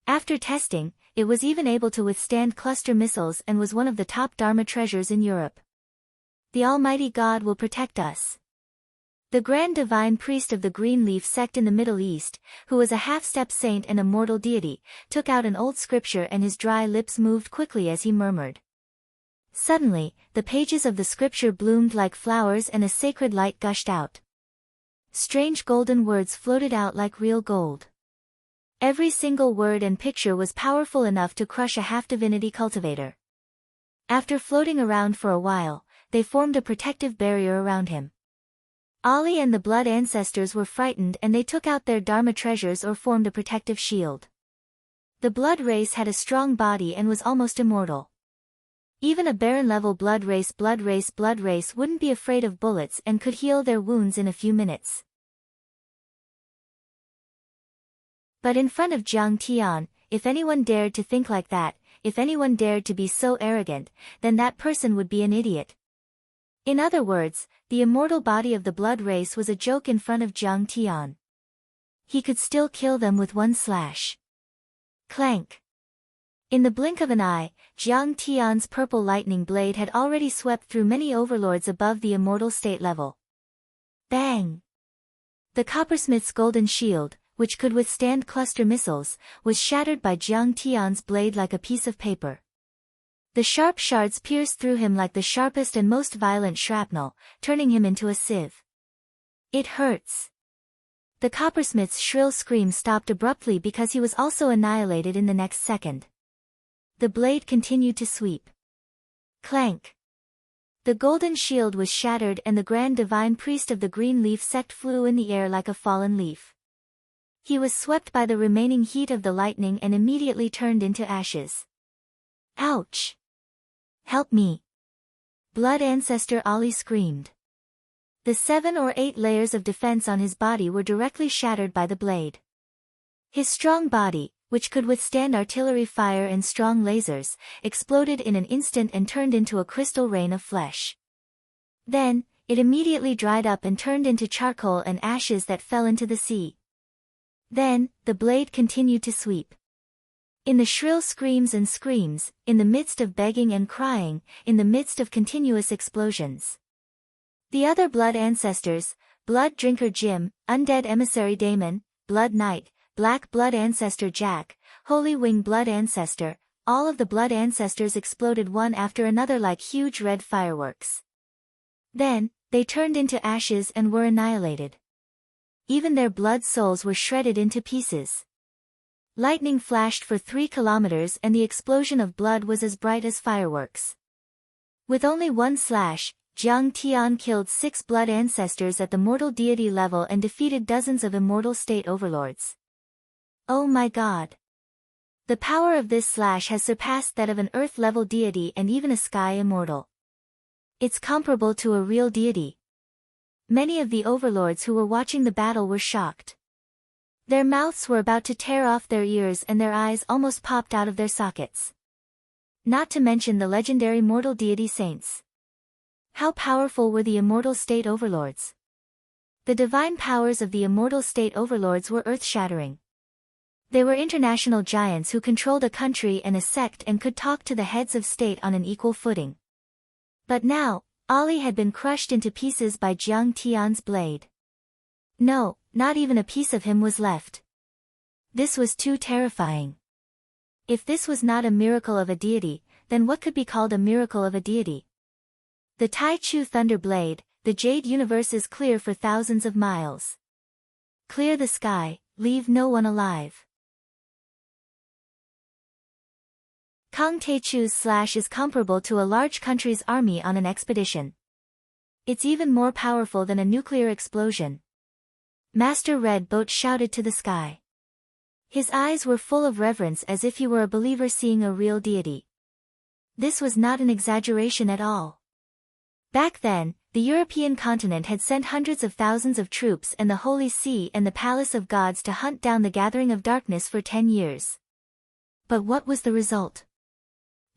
After testing, it was even able to withstand cluster missiles and was one of the top Dharma treasures in Europe. The Almighty God will protect us. The Grand Divine Priest of the Green Leaf sect in the Middle East, who was a half-step saint and a mortal deity, took out an old scripture and his dry lips moved quickly as he murmured. Suddenly, the pages of the scripture bloomed like flowers and a sacred light gushed out. Strange golden words floated out like real gold. Every single word and picture was powerful enough to crush a half-divinity cultivator. After floating around for a while, they formed a protective barrier around him. Ali and the blood ancestors were frightened and they took out their Dharma treasures or formed a protective shield. The blood race had a strong body and was almost immortal. Even a Baron-level blood race wouldn't be afraid of bullets and could heal their wounds in a few minutes. But in front of Jiang Tian, if anyone dared to think like that, if anyone dared to be so arrogant, then that person would be an idiot. In other words, the immortal body of the blood race was a joke in front of Jiang Tian. He could still kill them with one slash. Clank. In the blink of an eye, Jiang Tian's purple lightning blade had already swept through many overlords above the immortal state level. Bang! The coppersmith's golden shield, which could withstand cluster missiles, was shattered by Jiang Tian's blade like a piece of paper. The sharp shards pierced through him like the sharpest and most violent shrapnel, turning him into a sieve. It hurts. The coppersmith's shrill scream stopped abruptly because he was also annihilated in the next second. The blade continued to sweep. Clank. The golden shield was shattered and the Grand Divine Priest of the Green Leaf sect flew in the air like a fallen leaf. He was swept by the remaining heat of the lightning and immediately turned into ashes. Ouch! Help me! Blood Ancestor Ali screamed. The 7 or 8 layers of defense on his body were directly shattered by the blade. His strong body, which could withstand artillery fire and strong lasers, exploded in an instant and turned into a crystal rain of flesh. Then, it immediately dried up and turned into charcoal and ashes that fell into the sea. Then, the blade continued to sweep. In the shrill screams and screams, in the midst of begging and crying, in the midst of continuous explosions. The other blood ancestors, Blood Drinker Jim, Undead Emissary Damon, Blood Knight, Black Blood Ancestor Jack, Holy Wing Blood Ancestor, all of the blood ancestors exploded one after another like huge red fireworks. Then, they turned into ashes and were annihilated. Even their blood souls were shredded into pieces. Lightning flashed for 3 kilometers and the explosion of blood was as bright as fireworks. With only one slash, Jiang Tian killed 6 blood ancestors at the mortal deity level and defeated dozens of immortal state overlords. Oh my god! The power of this slash has surpassed that of an earth-level deity and even a sky immortal. It's comparable to a real deity. Many of the overlords who were watching the battle were shocked. Their mouths were about to tear off their ears and their eyes almost popped out of their sockets. Not to mention the legendary mortal deity saints. How powerful were the immortal state overlords? The divine powers of the immortal state overlords were earth-shattering. They were international giants who controlled a country and a sect and could talk to the heads of state on an equal footing. But now, Ali had been crushed into pieces by Jiang Tian's blade. No, not even a piece of him was left. This was too terrifying. If this was not a miracle of a deity, then what could be called a miracle of a deity? The Tai Chu Thunder Blade, the Jade Universe is clear for thousands of miles. Clear the sky, leave no one alive. Kang Tai Chu's slash is comparable to a large country's army on an expedition. It's even more powerful than a nuclear explosion. Master Red Boat shouted to the sky. His eyes were full of reverence as if he were a believer seeing a real deity. This was not an exaggeration at all. Back then, the European continent had sent hundreds of thousands of troops and the Holy See and the Palace of Gods to hunt down the Gathering of Darkness for 10 years. But what was the result?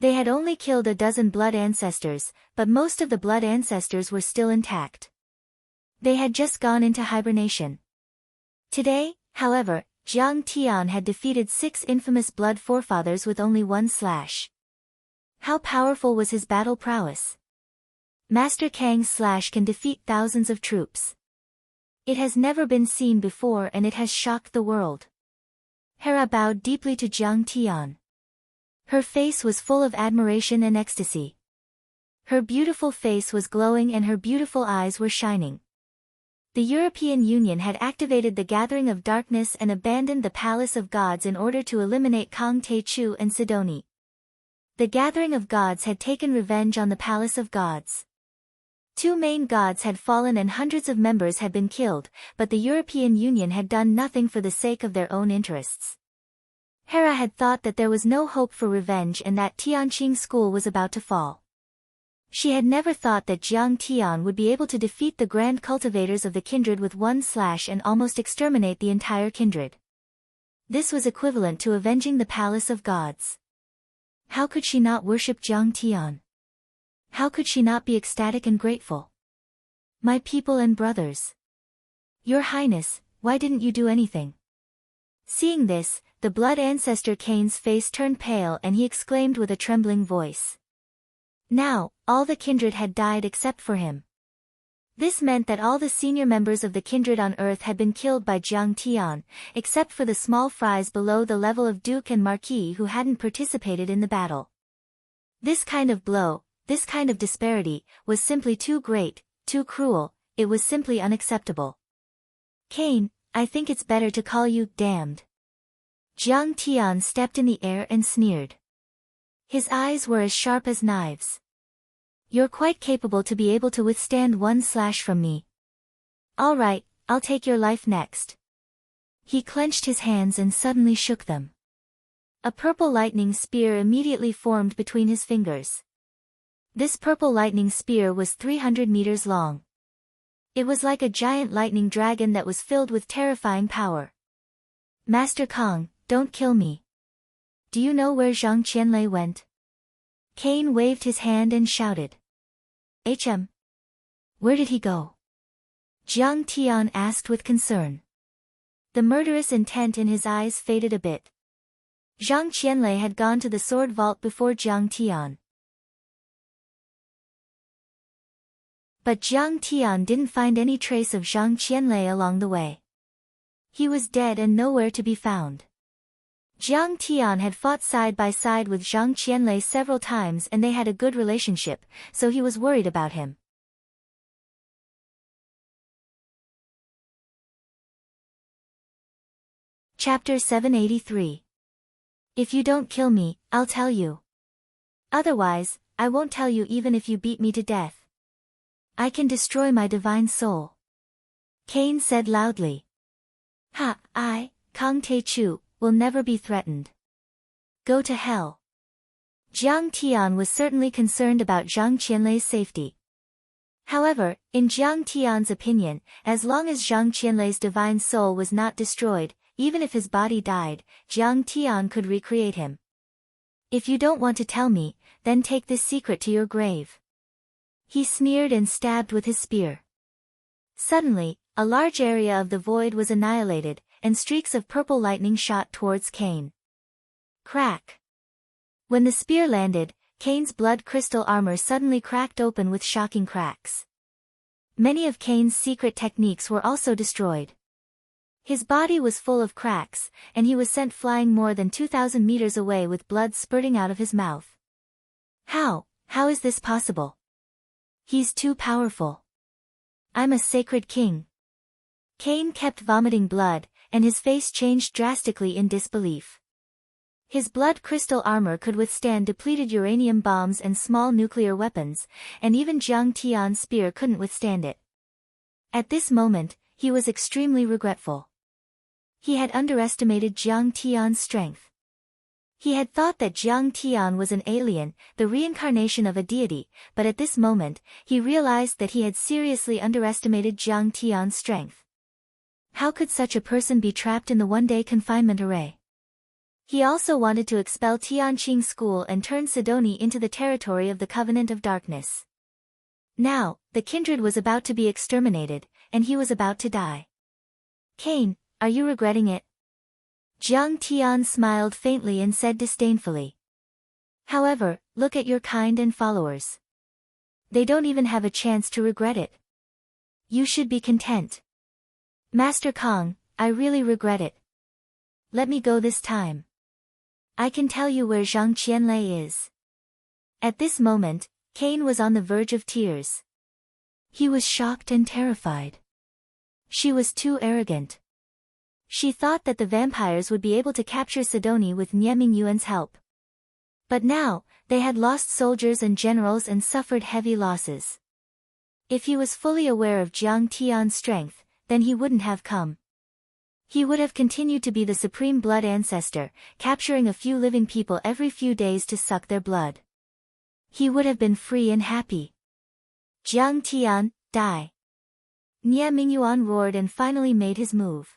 They had only killed a dozen blood ancestors, but most of the blood ancestors were still intact. They had just gone into hibernation. Today, however, Jiang Tian had defeated 6 infamous blood forefathers with only one slash. How powerful was his battle prowess? Master Kang's slash can defeat thousands of troops. It has never been seen before and it has shocked the world. Hera bowed deeply to Jiang Tian. Her face was full of admiration and ecstasy. Her beautiful face was glowing and her beautiful eyes were shining. The European Union had activated the Gathering of Darkness and abandoned the Palace of Gods in order to eliminate Kang Tai Chu and Sidoni. The Gathering of Gods had taken revenge on the Palace of Gods. 2 main gods had fallen and hundreds of members had been killed, but the European Union had done nothing for the sake of their own interests. Hera had thought that there was no hope for revenge and that Tianqing school was about to fall. She had never thought that Jiang Tian would be able to defeat the grand cultivators of the kindred with one slash and almost exterminate the entire kindred. This was equivalent to avenging the Palace of Gods. How could she not worship Jiang Tian? How could she not be ecstatic and grateful? My people and brothers. Your Highness, why didn't you do anything? Seeing this, the blood ancestor Kane's face turned pale and he exclaimed with a trembling voice. Now, all the kindred had died except for him. This meant that all the senior members of the kindred on Earth had been killed by Jiang Tian, except for the small fries below the level of Duke and Marquis who hadn't participated in the battle. This kind of blow, this kind of disparity, was simply too great, too cruel, it was simply unacceptable. Kane, I think it's better to call you damned. Jiang Tian stepped in the air and sneered. His eyes were as sharp as knives. You're quite capable to be able to withstand one slash from me. All right, I'll take your life next. He clenched his hands and suddenly shook them. A purple lightning spear immediately formed between his fingers. This purple lightning spear was 300 meters long. It was like a giant lightning dragon that was filled with terrifying power. Master Kang, don't kill me. Do you know where Zhang Qianlei went? Kane waved his hand and shouted. Where did he go? Jiang Tian asked with concern. The murderous intent in his eyes faded a bit. Zhang Qianlei had gone to the sword vault before Jiang Tian. But Jiang Tian didn't find any trace of Zhang Qianlei along the way. He was dead and nowhere to be found. Jiang Tian had fought side by side with Zhang Qianlei several times and they had a good relationship, so he was worried about him. Chapter 783. If you don't kill me, I'll tell you. Otherwise, I won't tell you even if you beat me to death. I can destroy my divine soul. Cain said loudly. I, Kang Te-chu, will never be threatened. Go to hell. Jiang Tian was certainly concerned about Zhang Qianlei's safety. However, in Jiang Tian's opinion, as long as Zhang Qianlei's divine soul was not destroyed, even if his body died, Jiang Tian could recreate him. If you don't want to tell me, then take this secret to your grave. He sneered and stabbed with his spear. Suddenly, a large area of the void was annihilated, and streaks of purple lightning shot towards Cain. Crack! When the spear landed, Cain's blood crystal armor suddenly cracked open with shocking cracks. Many of Cain's secret techniques were also destroyed. His body was full of cracks, and he was sent flying more than 2,000 meters away with blood spurting out of his mouth. How is this possible? He's too powerful. I'm a sacred king. Cain kept vomiting blood, and his face changed drastically in disbelief. His blood crystal armor could withstand depleted uranium bombs and small nuclear weapons, and even Jiang Tian's spear couldn't withstand it. At this moment, he was extremely regretful. He had underestimated Jiang Tian's strength. He had thought that Jiang Tian was an alien, the reincarnation of a deity, but at this moment, he realized that he had seriously underestimated Jiang Tian's strength. How could such a person be trapped in the one-day confinement array? He also wanted to expel Tianqing School and turn Sidonie into the territory of the Covenant of Darkness. Now, the kindred was about to be exterminated, and he was about to die. Cain, are you regretting it? Jiang Tian smiled faintly and said disdainfully. However, look at your kind and followers. They don't even have a chance to regret it. You should be content. Master Kong, I really regret it. Let me go this time. I can tell you where Zhang Qianlei is. At this moment, Cain was on the verge of tears. He was shocked and terrified. She was too arrogant. She thought that the vampires would be able to capture Sidonie with Nie Mingyuan's help. But now, they had lost soldiers and generals and suffered heavy losses. If he was fully aware of Jiang Tian's strength, then he wouldn't have come. He would have continued to be the supreme blood ancestor, capturing a few living people every few days to suck their blood. He would have been free and happy. Jiang Tian, die. Nie Mingyuan roared and finally made his move.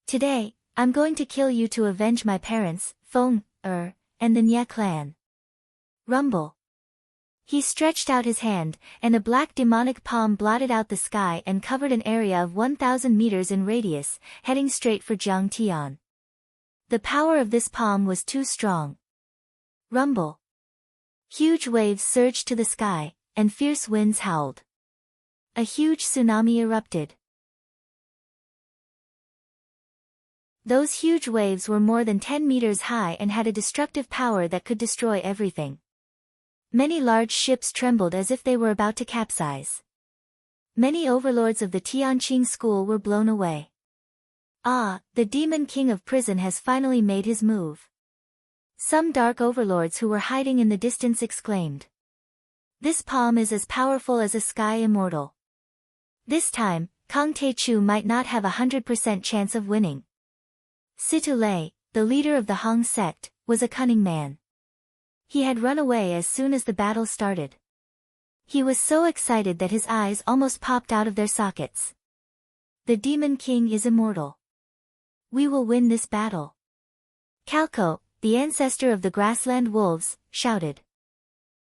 Today, I'm going to kill you to avenge my parents, Feng, and the Nie clan. Rumble. He stretched out his hand, and a black demonic palm blotted out the sky and covered an area of 1,000 meters in radius, heading straight for Jiang Tian. The power of this palm was too strong. Rumble. Huge waves surged to the sky, and fierce winds howled. A huge tsunami erupted. Those huge waves were more than 10 meters high and had a destructive power that could destroy everything. Many large ships trembled as if they were about to capsize. Many overlords of the Tianqing school were blown away. Ah, the demon king of prison has finally made his move. Some dark overlords who were hiding in the distance exclaimed. This palm is as powerful as a sky immortal. This time, Kang Te-chu might not have 100% chance of winning. Situ Lei, the leader of the Hong sect, was a cunning man. He had run away as soon as the battle started. He was so excited that his eyes almost popped out of their sockets. The Demon King is immortal. We will win this battle. Calco, the ancestor of the grassland wolves, shouted.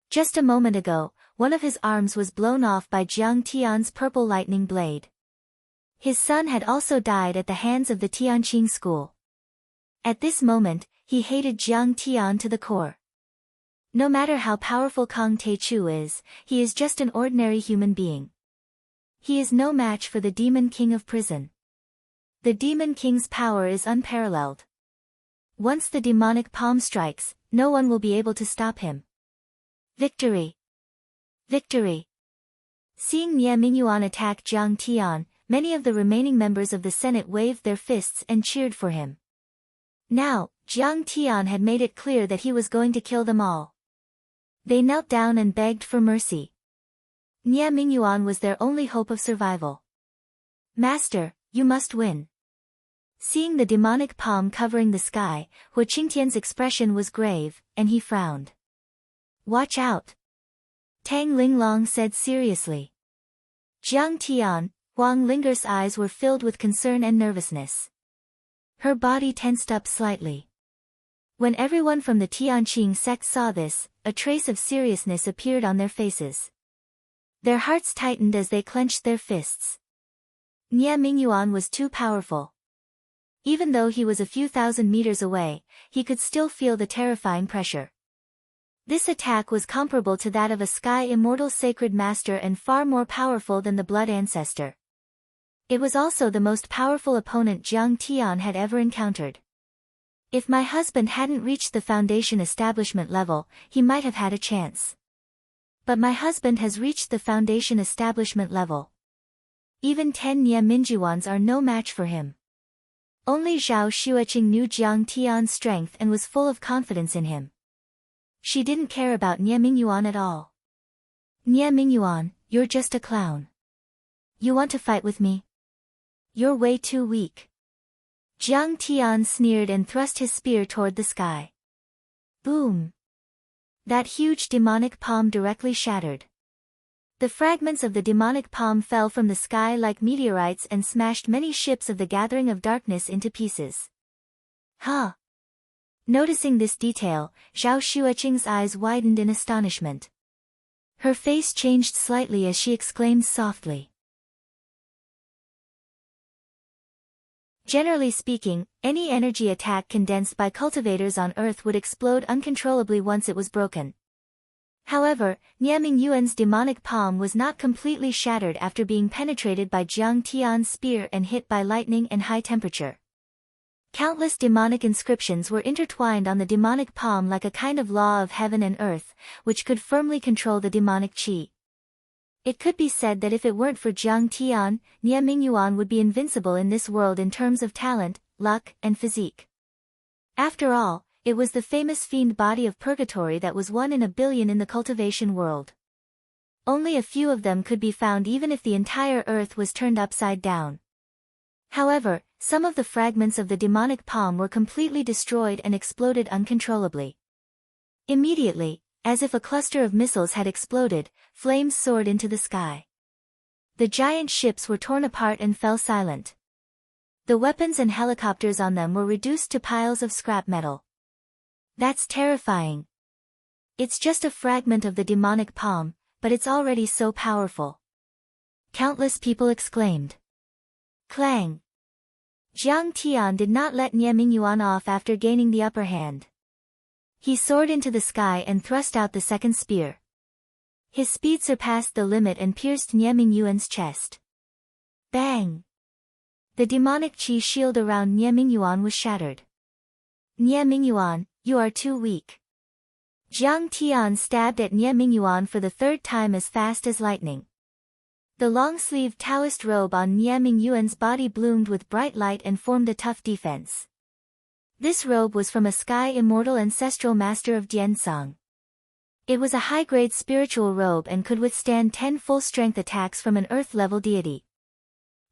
Just a moment ago, one of his arms was blown off by Jiang Tian's purple lightning blade. His son had also died at the hands of the Tianqing school. At this moment, he hated Jiang Tian to the core. No matter how powerful Kang Te-chu is, he is just an ordinary human being. He is no match for the Demon King of Prison. The Demon King's power is unparalleled. Once the demonic palm strikes, no one will be able to stop him. Victory! Victory! Seeing Nie Mingyuan attack Jiang Tian, many of the remaining members of the Senate waved their fists and cheered for him. Now, Jiang Tian had made it clear that he was going to kill them all. They knelt down and begged for mercy. Nie Mingyuan was their only hope of survival. Master, you must win. Seeing the demonic palm covering the sky, Hu Qingtian's expression was grave, and he frowned. Watch out! Tang Linglong said seriously. Jiang Tian, Huang Linger's eyes were filled with concern and nervousness. Her body tensed up slightly. When everyone from the Tianqing sect saw this, a trace of seriousness appeared on their faces. Their hearts tightened as they clenched their fists. Nie Mingyuan was too powerful. Even though he was a few thousand meters away, he could still feel the terrifying pressure. This attack was comparable to that of a sky immortal sacred master and far more powerful than the blood ancestor. It was also the most powerful opponent Jiang Tian had ever encountered. If my husband hadn't reached the foundation establishment level, he might have had a chance. But my husband has reached the foundation establishment level. Even 10 Nie Mingyuans are no match for him. Only Zhao Xueqing knew Jiang Tian's strength and was full of confidence in him. She didn't care about Nie Mingyuan at all. Nie Mingyuan, you're just a clown. You want to fight with me? You're way too weak. Jiang Tian sneered and thrust his spear toward the sky. Boom! That huge demonic palm directly shattered. The fragments of the demonic palm fell from the sky like meteorites and smashed many ships of the Gathering of Darkness into pieces. Huh! Noticing this detail, Zhao Xueqing's eyes widened in astonishment. Her face changed slightly as she exclaimed softly. Generally speaking, any energy attack condensed by cultivators on Earth would explode uncontrollably once it was broken. However, Nie Mingyuan's demonic palm was not completely shattered after being penetrated by Jiang Tian's spear and hit by lightning and high temperature. Countless demonic inscriptions were intertwined on the demonic palm like a kind of law of heaven and earth, which could firmly control the demonic qi. It could be said that if it weren't for Jiang Tian, Nie Mingyuan would be invincible in this world in terms of talent, luck, and physique. After all, it was the famous fiend body of purgatory that was 1 in a billion in the cultivation world. Only a few of them could be found even if the entire earth was turned upside down. However, some of the fragments of the demonic palm were completely destroyed and exploded uncontrollably. Immediately, as if a cluster of missiles had exploded, flames soared into the sky. The giant ships were torn apart and fell silent. The weapons and helicopters on them were reduced to piles of scrap metal. That's terrifying. It's just a fragment of the demonic palm, but it's already so powerful. Countless people exclaimed. Clang! Jiang Tian did not let Nie Mingyuan off after gaining the upper hand. He soared into the sky and thrust out the second spear. His speed surpassed the limit and pierced Nie Mingyuan's chest. Bang! The demonic qi shield around Nie Mingyuan was shattered. Nie Mingyuan, you are too weak. Jiang Tian stabbed at Nie Mingyuan for the third time as fast as lightning. The long-sleeved Taoist robe on Nie Mingyuan's body bloomed with bright light and formed a tough defense. This robe was from a sky immortal ancestral master of Diansong. It was a high-grade spiritual robe and could withstand 10 full-strength attacks from an earth-level deity.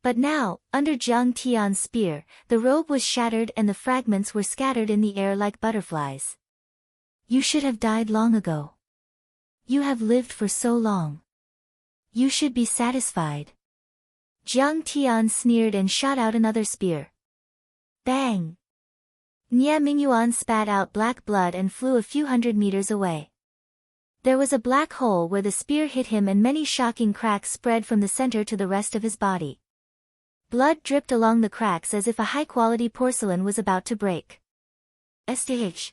But now, under Jiang Tian's spear, the robe was shattered and the fragments were scattered in the air like butterflies. You should have died long ago. You have lived for so long. You should be satisfied. Jiang Tian sneered and shot out another spear. Bang! Nie Mingyuan spat out black blood and flew a few hundred meters away. There was a black hole where the spear hit him and many shocking cracks spread from the center to the rest of his body. Blood dripped along the cracks as if a high-quality porcelain was about to break. STH.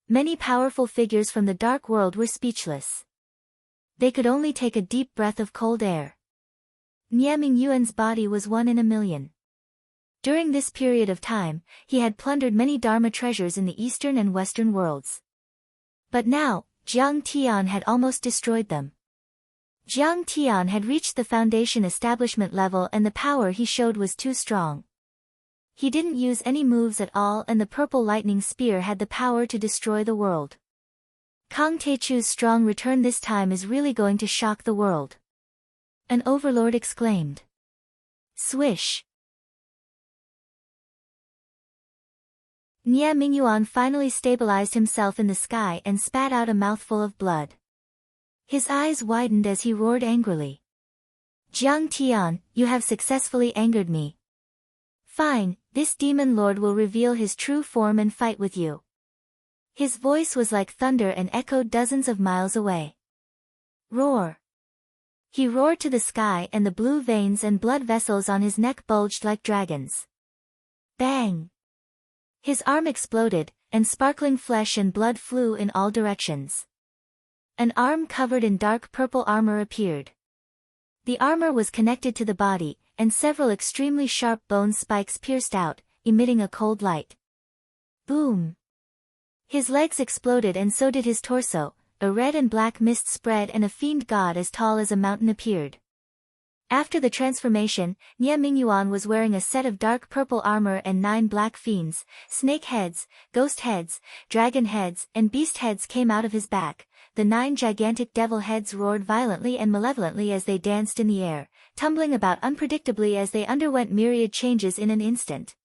Many powerful figures from the dark world were speechless. They could only take a deep breath of cold air. Nie Mingyuan's body was 1 in a million. During this period of time, he had plundered many Dharma treasures in the eastern and western worlds. But now, Jiang Tian had almost destroyed them. Jiang Tian had reached the foundation establishment level and the power he showed was too strong. He didn't use any moves at all and the purple lightning spear had the power to destroy the world. Kang Teichu's strong return this time is really going to shock the world. An overlord exclaimed. Swish! Nie Mingyuan finally stabilized himself in the sky and spat out a mouthful of blood. His eyes widened as he roared angrily. Jiang Tian, you have successfully angered me. Fine, this demon lord will reveal his true form and fight with you. His voice was like thunder and echoed dozens of miles away. Roar! He roared to the sky and the blue veins and blood vessels on his neck bulged like dragons. Bang! His arm exploded, and sparkling flesh and blood flew in all directions. An arm covered in dark purple armor appeared. The armor was connected to the body, and several extremely sharp bone spikes pierced out, emitting a cold light. Boom! His legs exploded and so did his torso, a red and black mist spread and a fiend god as tall as a mountain appeared. After the transformation, Nie Mingyuan was wearing a set of dark purple armor and 9 black fiends, snake heads, ghost heads, dragon heads, and beast heads came out of his back. The 9 gigantic devil heads roared violently and malevolently as they danced in the air, tumbling about unpredictably as they underwent myriad changes in an instant.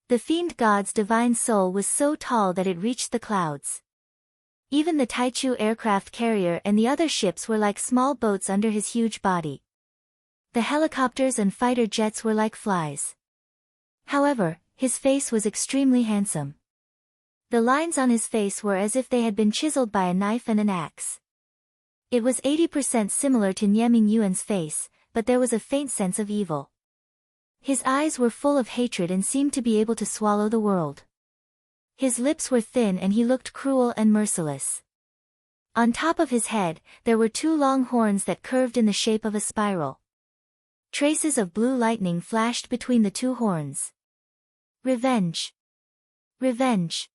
The fiend god's divine soul was so tall that it reached the clouds. Even the Taichu aircraft carrier and the other ships were like small boats under his huge body. The helicopters and fighter jets were like flies. However, his face was extremely handsome. The lines on his face were as if they had been chiseled by a knife and an axe. It was 80% similar to Nie Mingyuan's face, but there was a faint sense of evil. His eyes were full of hatred and seemed to be able to swallow the world. His lips were thin and he looked cruel and merciless. On top of his head, there were 2 long horns that curved in the shape of a spiral. Traces of blue lightning flashed between the 2 horns. Revenge! Revenge!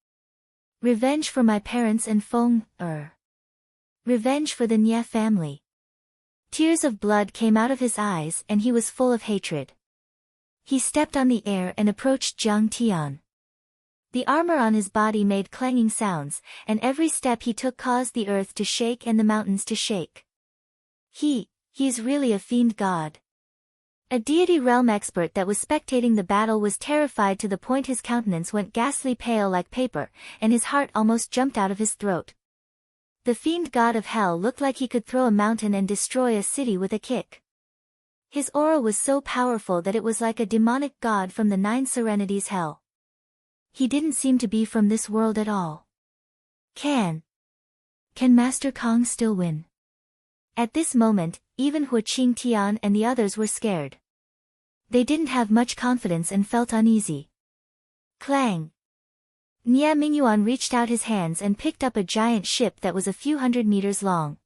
Revenge for my parents and Feng, Revenge for the Nie family. Tears of blood came out of his eyes and he was full of hatred. He stepped on the air and approached Jiang Tian. The armor on his body made clanging sounds, and every step he took caused the earth to shake and the mountains to shake. He's really a fiend god. A deity realm expert that was spectating the battle was terrified to the point his countenance went ghastly pale like paper, and his heart almost jumped out of his throat. The fiend god of hell looked like he could throw a mountain and destroy a city with a kick. His aura was so powerful that it was like a demonic god from the 9 Serenities hell. He didn't seem to be from this world at all. Can Master Kong still win? At this moment, even Huaqing Tian and the others were scared. They didn't have much confidence and felt uneasy. Clang! Nie Mingyuan reached out his hands and picked up a giant ship that was a few hundred meters long.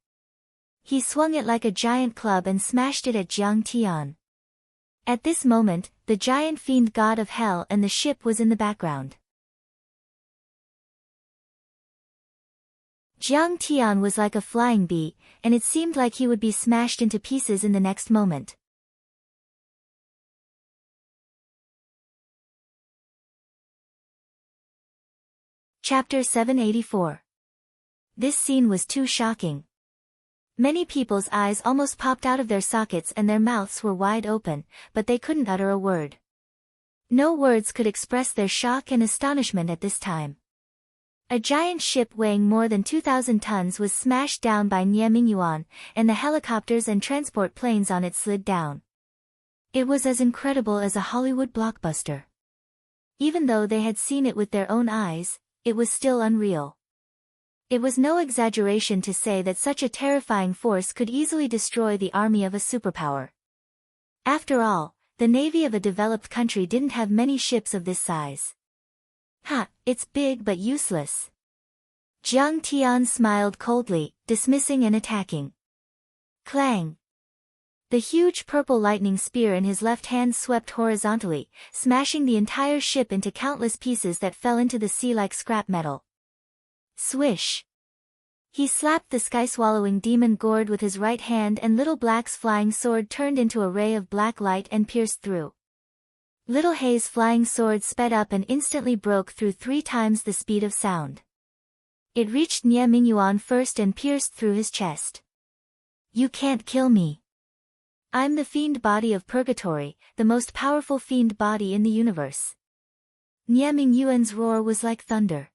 He swung it like a giant club and smashed it at Jiang Tian. At this moment, the giant fiend god of hell and the ship was in the background. Jiang Tian was like a flying bee, and it seemed like he would be smashed into pieces in the next moment. Chapter 784. This scene was too shocking. Many people's eyes almost popped out of their sockets and their mouths were wide open, but they couldn't utter a word. No words could express their shock and astonishment at this time. A giant ship weighing more than 2,000 tons was smashed down by Nie Mingyuan, and the helicopters and transport planes on it slid down. It was as incredible as a Hollywood blockbuster. Even though they had seen it with their own eyes, it was still unreal. It was no exaggeration to say that such a terrifying force could easily destroy the army of a superpower. After all, the navy of a developed country didn't have many ships of this size. It's big but useless. Jiang Tian smiled coldly, dismissing and attacking. Clang! The huge purple lightning spear in his left hand swept horizontally, smashing the entire ship into countless pieces that fell into the sea like scrap metal. Swish! He slapped the sky-swallowing demon gourd with his right hand, and Little Black's flying sword turned into a ray of black light and pierced through. Little Hay's flying sword sped up and instantly broke through 3 times the speed of sound. It reached Nie Mingyuan first and pierced through his chest. You can't kill me. I'm the fiend body of purgatory, the most powerful fiend body in the universe. Nie Mingyuan's roar was like thunder.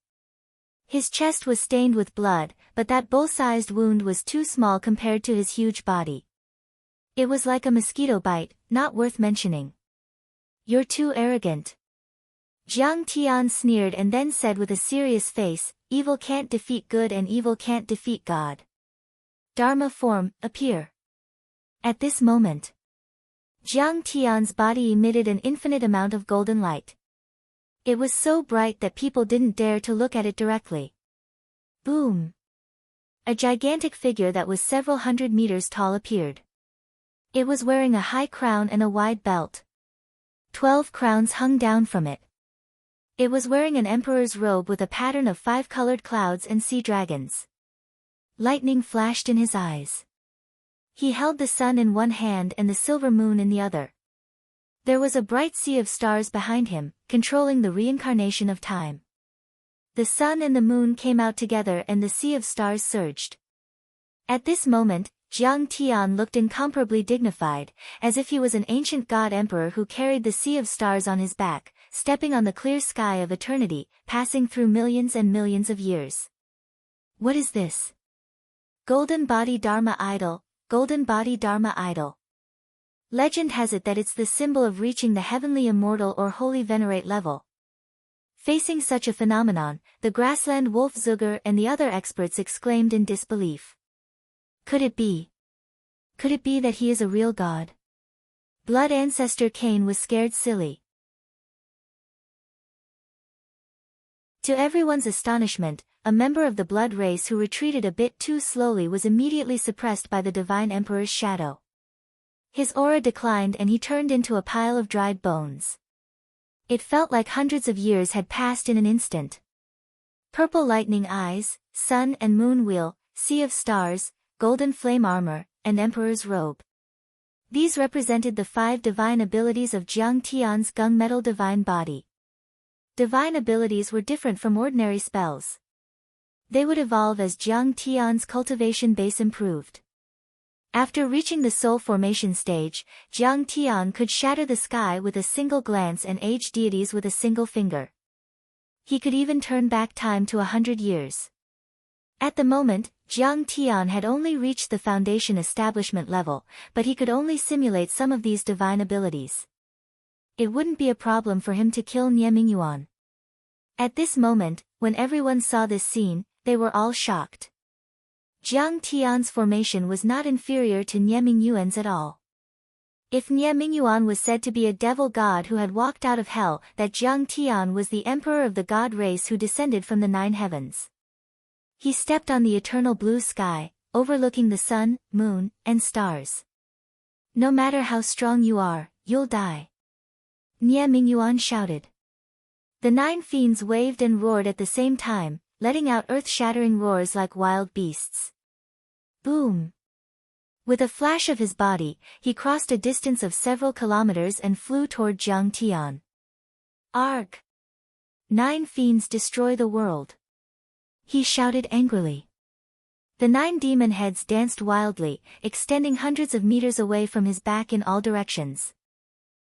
His chest was stained with blood, but that bull-sized wound was too small compared to his huge body. It was like a mosquito bite, not worth mentioning. You're too arrogant. Jiang Tian sneered and then said with a serious face, evil can't defeat good and evil can't defeat God. Dharma form, appear. At this moment, Jiang Tian's body emitted an infinite amount of golden light. It was so bright that people didn't dare to look at it directly. Boom! A gigantic figure that was several hundred meters tall appeared. It was wearing a high crown and a wide belt. 12 crowns hung down from it. It was wearing an emperor's robe with a pattern of 5-colored clouds and sea dragons. Lightning flashed in his eyes. He held the sun in one hand and the silver moon in the other. There was a bright sea of stars behind him, controlling the reincarnation of time. The sun and the moon came out together and the sea of stars surged. At this moment, Jiang Tian looked incomparably dignified, as if he was an ancient god emperor who carried the sea of stars on his back, stepping on the clear sky of eternity, passing through millions and millions of years. What is this? Golden Body Dharma Idol, Golden Body Dharma Idol. Legend has it that it's the symbol of reaching the heavenly immortal or holy venerate level. Facing such a phenomenon, the grassland wolf Zuger and the other experts exclaimed in disbelief. Could it be? Could it be that he is a real god? Blood ancestor Cain was scared silly. To everyone's astonishment, a member of the blood race who retreated a bit too slowly was immediately suppressed by the divine emperor's shadow. His aura declined and he turned into a pile of dried bones. It felt like hundreds of years had passed in an instant. Purple lightning eyes, sun and moon wheel, sea of stars, golden flame armor, and emperor's robe. These represented the 5 divine abilities of Jiang Tian's gunmetal divine body. Divine abilities were different from ordinary spells. They would evolve as Jiang Tian's cultivation base improved. After reaching the soul formation stage, Jiang Tian could shatter the sky with a single glance and age deities with a single finger. He could even turn back time to 100 years. At the moment, Jiang Tian had only reached the foundation establishment level, but he could only simulate some of these divine abilities. It wouldn't be a problem for him to kill Nie Mingyuan. At this moment, when everyone saw this scene, they were all shocked. Jiang Tian's formation was not inferior to Nie Mingyuan's at all. If Nie Mingyuan was said to be a devil god who had walked out of hell, that Jiang Tian was the emperor of the god race who descended from the 9 heavens. He stepped on the eternal blue sky, overlooking the sun, moon, and stars. No matter how strong you are, you'll die. Nie Mingyuan shouted. The 9 fiends waved and roared at the same time, letting out earth-shattering roars like wild beasts. Boom! With a flash of his body, he crossed a distance of several kilometers and flew toward Jiang Tian. Arg! 9 fiends destroy the world. He shouted angrily. The 9 demon heads danced wildly, extending hundreds of meters away from his back in all directions.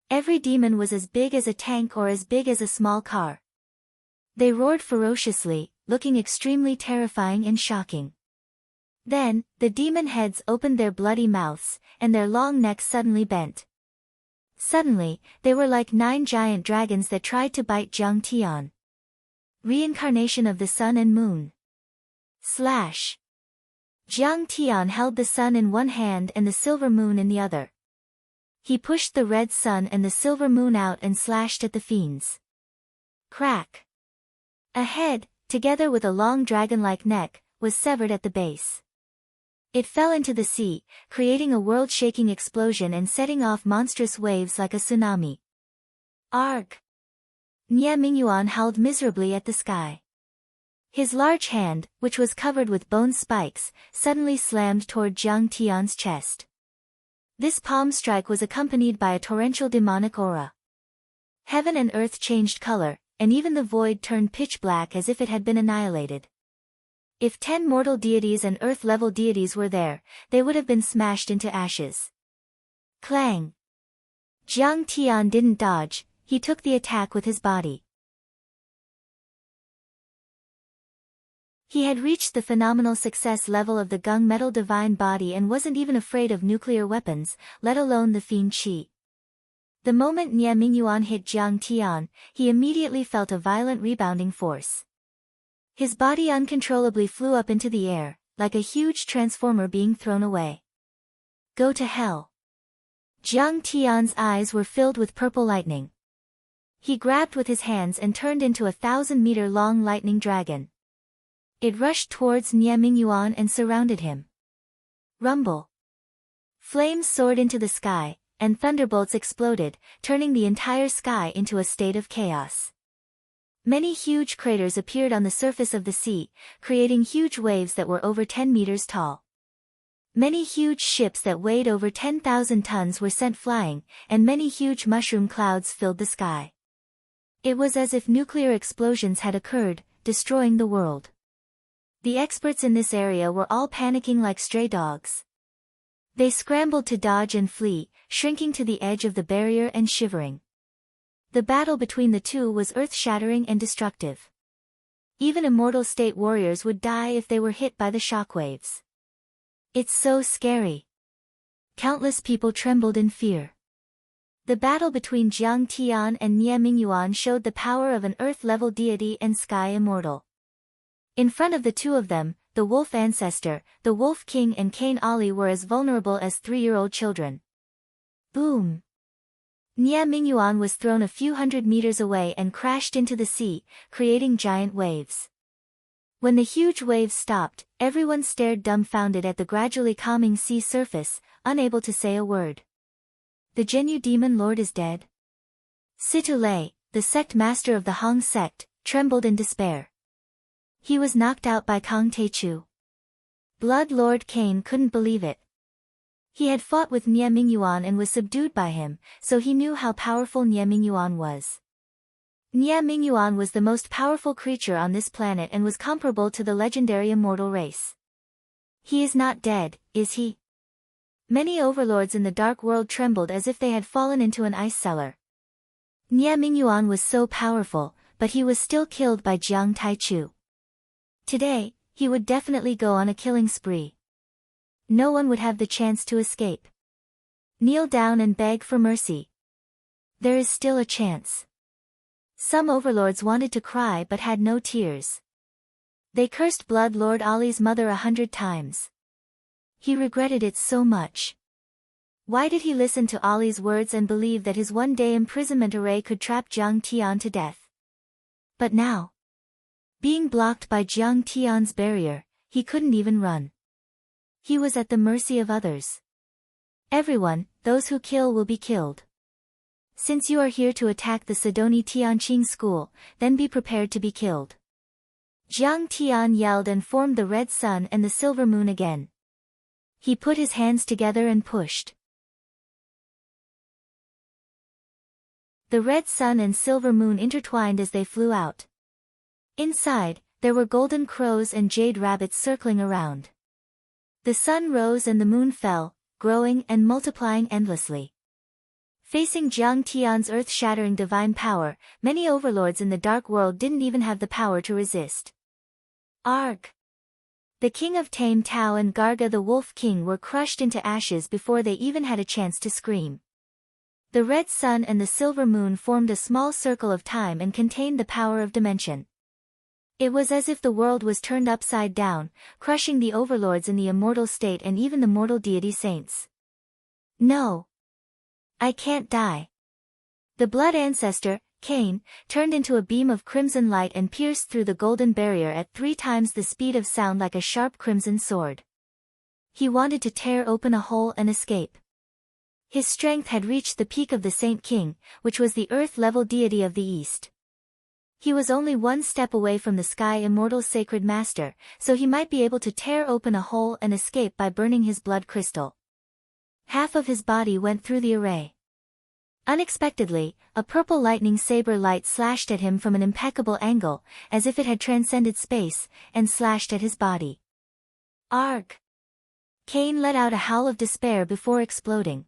Every demon was as big as a tank or as big as a small car. They roared ferociously, looking extremely terrifying and shocking. Then, the demon heads opened their bloody mouths, and their long necks suddenly bent. Suddenly, they were like 9 giant dragons that tried to bite Jiang Tian. Reincarnation of the sun and moon. Slash! Jiang Tian held the sun in one hand and the silver moon in the other. He pushed the red sun and the silver moon out and slashed at the fiends. Crack! A head, together with a long dragon-like neck, was severed at the base. It fell into the sea, creating a world-shaking explosion and setting off monstrous waves like a tsunami. Arg! Nie Mingyuan howled miserably at the sky. His large hand, which was covered with bone spikes, suddenly slammed toward Jiang Tian's chest. This palm strike was accompanied by a torrential demonic aura. Heaven and earth changed color, and even the void turned pitch black as if it had been annihilated. If 10 mortal deities and earth-level deities were there, they would have been smashed into ashes. Clang! Jiang Tian didn't dodge, he took the attack with his body. He had reached the phenomenal success level of the gung metal divine body and wasn't even afraid of nuclear weapons, let alone the fiend qi. The moment Nie Mingyuan hit Jiang Tian, he immediately felt a violent rebounding force. His body uncontrollably flew up into the air, like a huge transformer being thrown away. Go to hell. Jiang Tian's eyes were filled with purple lightning. He grabbed with his hands and turned into a 1,000-meter-long lightning dragon. It rushed towards Nie Mingyuan and surrounded him. Rumble. Flames soared into the sky, and thunderbolts exploded, turning the entire sky into a state of chaos. Many huge craters appeared on the surface of the sea, creating huge waves that were over 10 meters tall. Many huge ships that weighed over 10,000 tons were sent flying, and many huge mushroom clouds filled the sky. It was as if nuclear explosions had occurred, destroying the world. The experts in this area were all panicking like stray dogs. They scrambled to dodge and flee, shrinking to the edge of the barrier and shivering. The battle between the two was earth-shattering and destructive. Even immortal state warriors would die if they were hit by the shockwaves. It's so scary. Countless people trembled in fear. The battle between Jiang Tian and Nie Mingyuan showed the power of an earth-level deity and sky immortal. In front of the two of them, the wolf ancestor, the wolf king and Cain Ali were as vulnerable as 3-year-old children. Boom! Nie Mingyuan was thrown a few hundred meters away and crashed into the sea, creating giant waves. When the huge waves stopped, everyone stared dumbfounded at the gradually calming sea surface, unable to say a word. The Zhenyu demon lord is dead? Situ Lei, the sect master of the Hong sect, trembled in despair. He was knocked out by Kang Teichu. Blood Lord Cain couldn't believe it. He had fought with Nie Mingyuan and was subdued by him, so he knew how powerful Nie Mingyuan was. Nie Mingyuan was the most powerful creature on this planet and was comparable to the legendary immortal race. He is not dead, is he? Many overlords in the dark world trembled as if they had fallen into an ice cellar. Nie Mingyuan was so powerful, but he was still killed by Jiang Taichu. Today, he would definitely go on a killing spree. No one would have the chance to escape. Kneel down and beg for mercy. There is still a chance. Some overlords wanted to cry but had no tears. They cursed Blood Lord Ali's mother 100 times. He regretted it so much. Why did he listen to Ali's words and believe that his one-day imprisonment array could trap Jiang Tian to death? But now, being blocked by Jiang Tian's barrier, he couldn't even run. He was at the mercy of others. Everyone, those who kill will be killed. Since you are here to attack the Sidoni Tianqing school, then be prepared to be killed. Jiang Tian yelled and formed the red sun and the silver moon again. He put his hands together and pushed. The red sun and silver moon intertwined as they flew out. Inside, there were golden crows and jade rabbits circling around. The sun rose and the moon fell, growing and multiplying endlessly. Facing Jiang Tian's earth-shattering divine power, many overlords in the dark world didn't even have the power to resist. Arg! The king of Tame Tao and Garga the Wolf King were crushed into ashes before they even had a chance to scream. The red sun and the silver moon formed a small circle of time and contained the power of dimension. It was as if the world was turned upside down, crushing the overlords in the immortal state and even the mortal deity saints. No! I can't die. The blood ancestor, Cain, turned into a beam of crimson light and pierced through the golden barrier at 3 times the speed of sound like a sharp crimson sword. He wanted to tear open a hole and escape. His strength had reached the peak of the Saint King, which was the earth-level deity of the East. He was only one step away from the Sky Immortal Sacred Master, so he might be able to tear open a hole and escape by burning his blood crystal. Half of his body went through the array. Unexpectedly, a purple lightning saber light slashed at him from an impeccable angle, as if it had transcended space, and slashed at his body. Arg! Cain let out a howl of despair before exploding.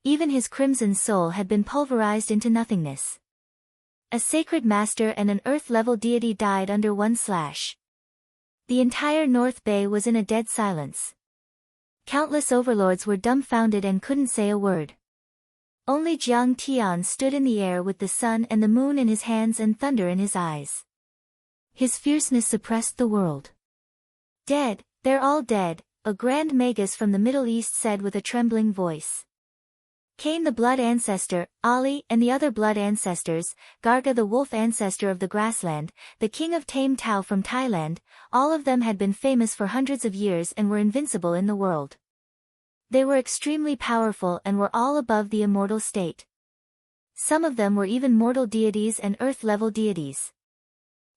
Even his crimson soul had been pulverized into nothingness. A sacred master and an earth-level deity died under one slash. The entire North Bay was in a dead silence. Countless overlords were dumbfounded and couldn't say a word. Only Jiang Tian stood in the air with the sun and the moon in his hands and thunder in his eyes. His fierceness suppressed the world. Dead, they're all dead, a grand magus from the Middle East said with a trembling voice. Cain the blood ancestor, Ali and the other blood ancestors, Garga the wolf ancestor of the grassland, the king of Tame Tao from Thailand, all of them had been famous for hundreds of years and were invincible in the world. They were extremely powerful and were all above the immortal state. Some of them were even mortal deities and earth-level deities.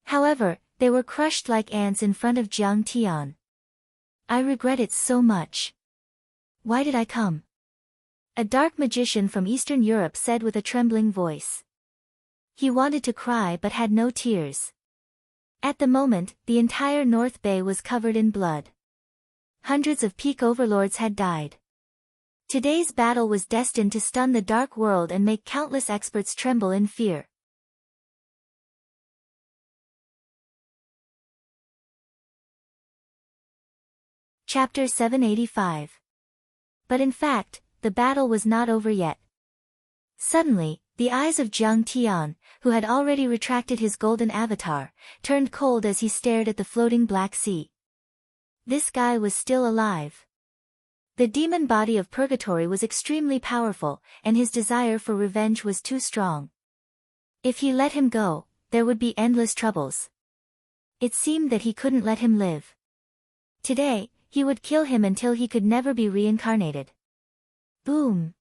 However, they were crushed like ants in front of Jiang Tian. I regret it so much. Why did I come? A dark magician from Eastern Europe said with a trembling voice. He wanted to cry but had no tears. At the moment, the entire North Bay was covered in blood. Hundreds of peak overlords had died. Today's battle was destined to stun the dark world and make countless experts tremble in fear. Chapter 785. But in fact, the battle was not over yet. Suddenly, the eyes of Jiang Tian, who had already retracted his golden avatar, turned cold as he stared at the floating Black Sea. This guy was still alive. The demon body of purgatory was extremely powerful, and his desire for revenge was too strong. If he let him go, there would be endless troubles. It seemed that he couldn't let him live. Today, he would kill him until he could never be reincarnated. Boom!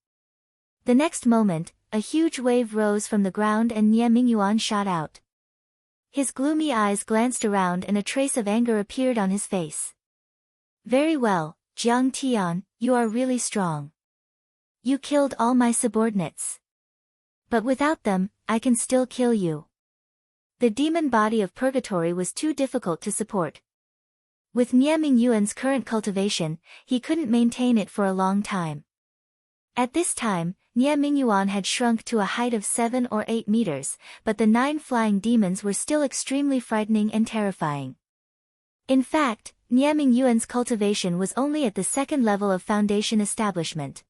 The next moment, a huge wave rose from the ground and Nie Mingyuan shot out. His gloomy eyes glanced around and a trace of anger appeared on his face. Very well, Jiang Tian, you are really strong. You killed all my subordinates. But without them, I can still kill you. The demon body of purgatory was too difficult to support. With Nie Mingyuan's current cultivation, he couldn't maintain it for a long time. At this time, Nie Mingyuan had shrunk to a height of 7 or 8 meters, but the 9 flying demons were still extremely frightening and terrifying. In fact, Nie Mingyuan's cultivation was only at the second level of foundation establishment.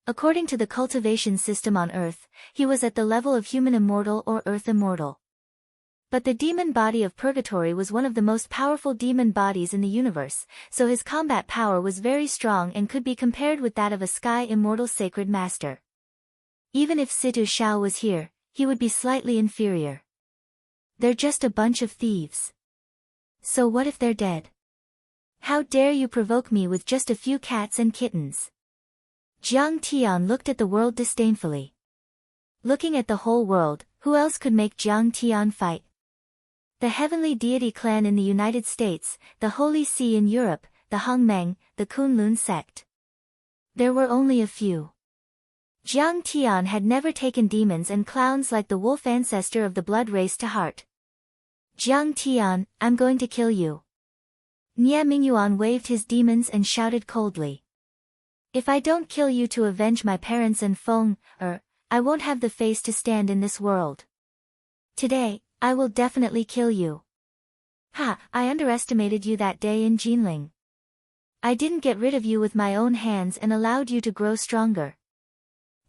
According to the cultivation system on Earth, he was at the level of human immortal or earth immortal. But the demon body of purgatory was one of the most powerful demon bodies in the universe, so his combat power was very strong and could be compared with that of a Sky Immortal Sacred Master. Even if Situ Shao was here, he would be slightly inferior. They're just a bunch of thieves. So what if they're dead? How dare you provoke me with just a few cats and kittens? Jiang Tian looked at the world disdainfully. Looking at the whole world, who else could make Jiang Tian fight? The Heavenly Deity clan in the United States, the Holy See in Europe, the Hongmeng, the Kunlun sect. There were only a few. Jiang Tian had never taken demons and clowns like the wolf ancestor of the blood race to heart. Jiang Tian, I'm going to kill you. Nie Mingyuan waved his demons and shouted coldly. If I don't kill you to avenge my parents and Feng, I won't have the face to stand in this world. Today, I will definitely kill you. Ha, I underestimated you that day in Jinling. I didn't get rid of you with my own hands and allowed you to grow stronger.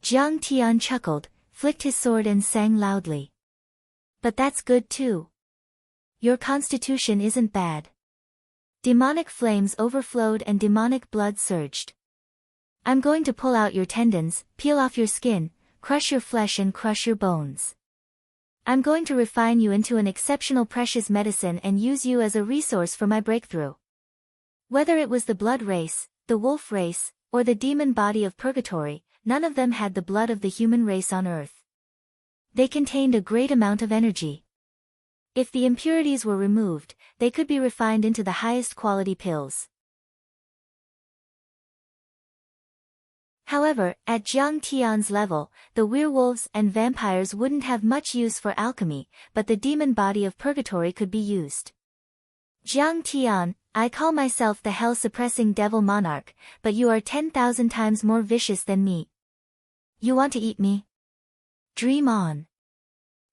Jiang Tian chuckled, flicked his sword and sang loudly. But that's good too. Your constitution isn't bad. Demonic flames overflowed and demonic blood surged. I'm going to pull out your tendons, peel off your skin, crush your flesh and crush your bones. I'm going to refine you into an exceptional precious medicine and use you as a resource for my breakthrough. Whether it was the blood race, the wolf race, or the demon body of purgatory, none of them had the blood of the human race on earth. They contained a great amount of energy. If the impurities were removed, they could be refined into the highest quality pills. However, at Jiang Tian's level, the werewolves and vampires wouldn't have much use for alchemy, but the demon body of purgatory could be used. Jiang Tian, I call myself the hell-suppressing devil monarch, but you are 10,000 times more vicious than me. You want to eat me? Dream on.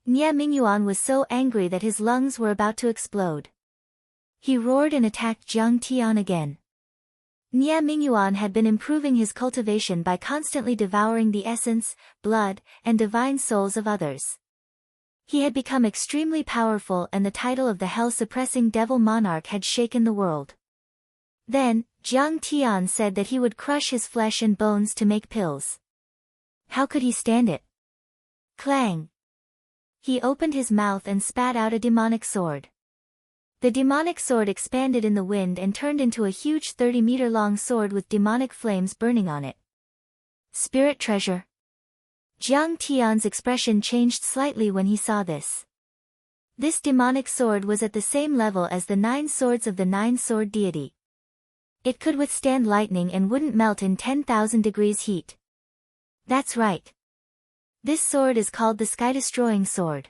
Nie Mingyuan was so angry that his lungs were about to explode. He roared and attacked Jiang Tian again. Nie Mingyuan had been improving his cultivation by constantly devouring the essence, blood, and divine souls of others. He had become extremely powerful, and the title of the hell-suppressing devil monarch had shaken the world. Then, Jiang Tian said that he would crush his flesh and bones to make pills. How could he stand it? Clang! He opened his mouth and spat out a demonic sword. The demonic sword expanded in the wind and turned into a huge 30-meter-long sword with demonic flames burning on it. Spirit treasure. Jiang Tian's expression changed slightly when he saw this. This demonic sword was at the same level as the 9 swords of the 9-sword deity. It could withstand lightning and wouldn't melt in 10,000 degrees heat. That's right. This sword is called the Sky-Destroying Sword.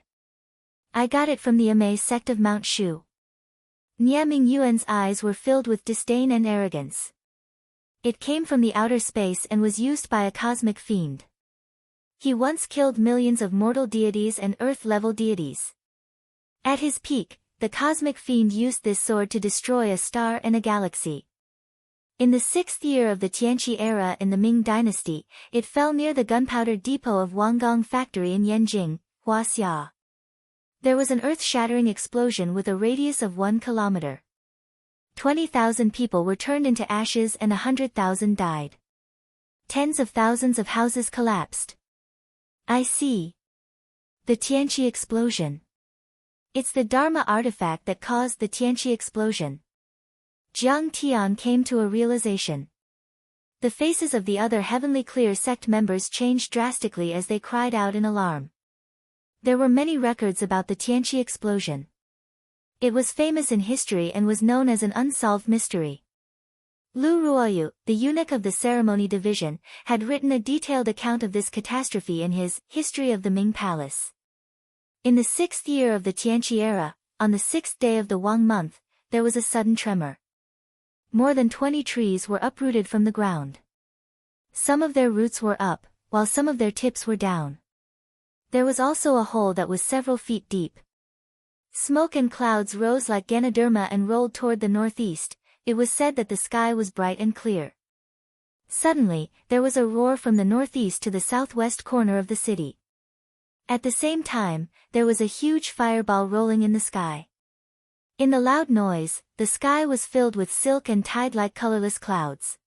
I got it from the Amei sect of Mount Shu. Nie Mingyuan's eyes were filled with disdain and arrogance. It came from the outer space and was used by a cosmic fiend. He once killed millions of mortal deities and earth-level deities. At his peak, the cosmic fiend used this sword to destroy a star and a galaxy. In the 6th year of the Tianqi era in the Ming dynasty, it fell near the gunpowder depot of Wanggong factory in Yanjing, Huaxia. There was an earth-shattering explosion with a radius of 1 kilometer. 20,000 people were turned into ashes and 100,000 died. Tens of thousands of houses collapsed. I see. The Tianqi explosion. It's the Dharma artifact that caused the Tianqi explosion. Jiang Tian came to a realization. The faces of the other Heavenly Clear sect members changed drastically as they cried out in alarm. There were many records about the Tianqi explosion. It was famous in history and was known as an unsolved mystery. Lu Ruoyu, the eunuch of the ceremony division, had written a detailed account of this catastrophe in his History of the Ming Palace. In the 6th year of the Tianqi era, on the 6th day of the Wang month, there was a sudden tremor. More than 20 trees were uprooted from the ground. Some of their roots were up, while some of their tips were down. There was also a hole that was several feet deep. Smoke and clouds rose like Ganoderma and rolled toward the northeast. It was said that the sky was bright and clear. Suddenly, there was a roar from the northeast to the southwest corner of the city. At the same time, there was a huge fireball rolling in the sky. In the loud noise, the sky was filled with silk and tide-like colorless clouds.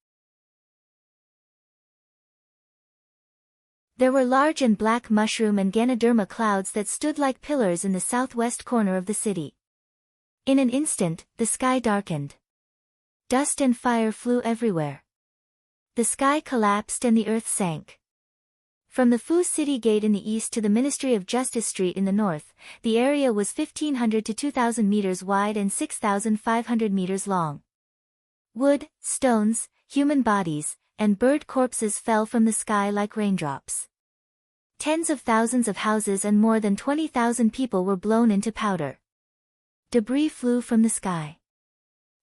There were large and black mushroom and Ganoderma clouds that stood like pillars in the southwest corner of the city. In an instant, the sky darkened. Dust and fire flew everywhere. The sky collapsed and the earth sank. From the Fu City Gate in the east to the Ministry of Justice Street in the north, the area was 1,500 to 2,000 meters wide and 6,500 meters long. Wood, stones, human bodies, and bird corpses fell from the sky like raindrops. Tens of thousands of houses and more than 20,000 people were blown into powder. Debris flew from the sky.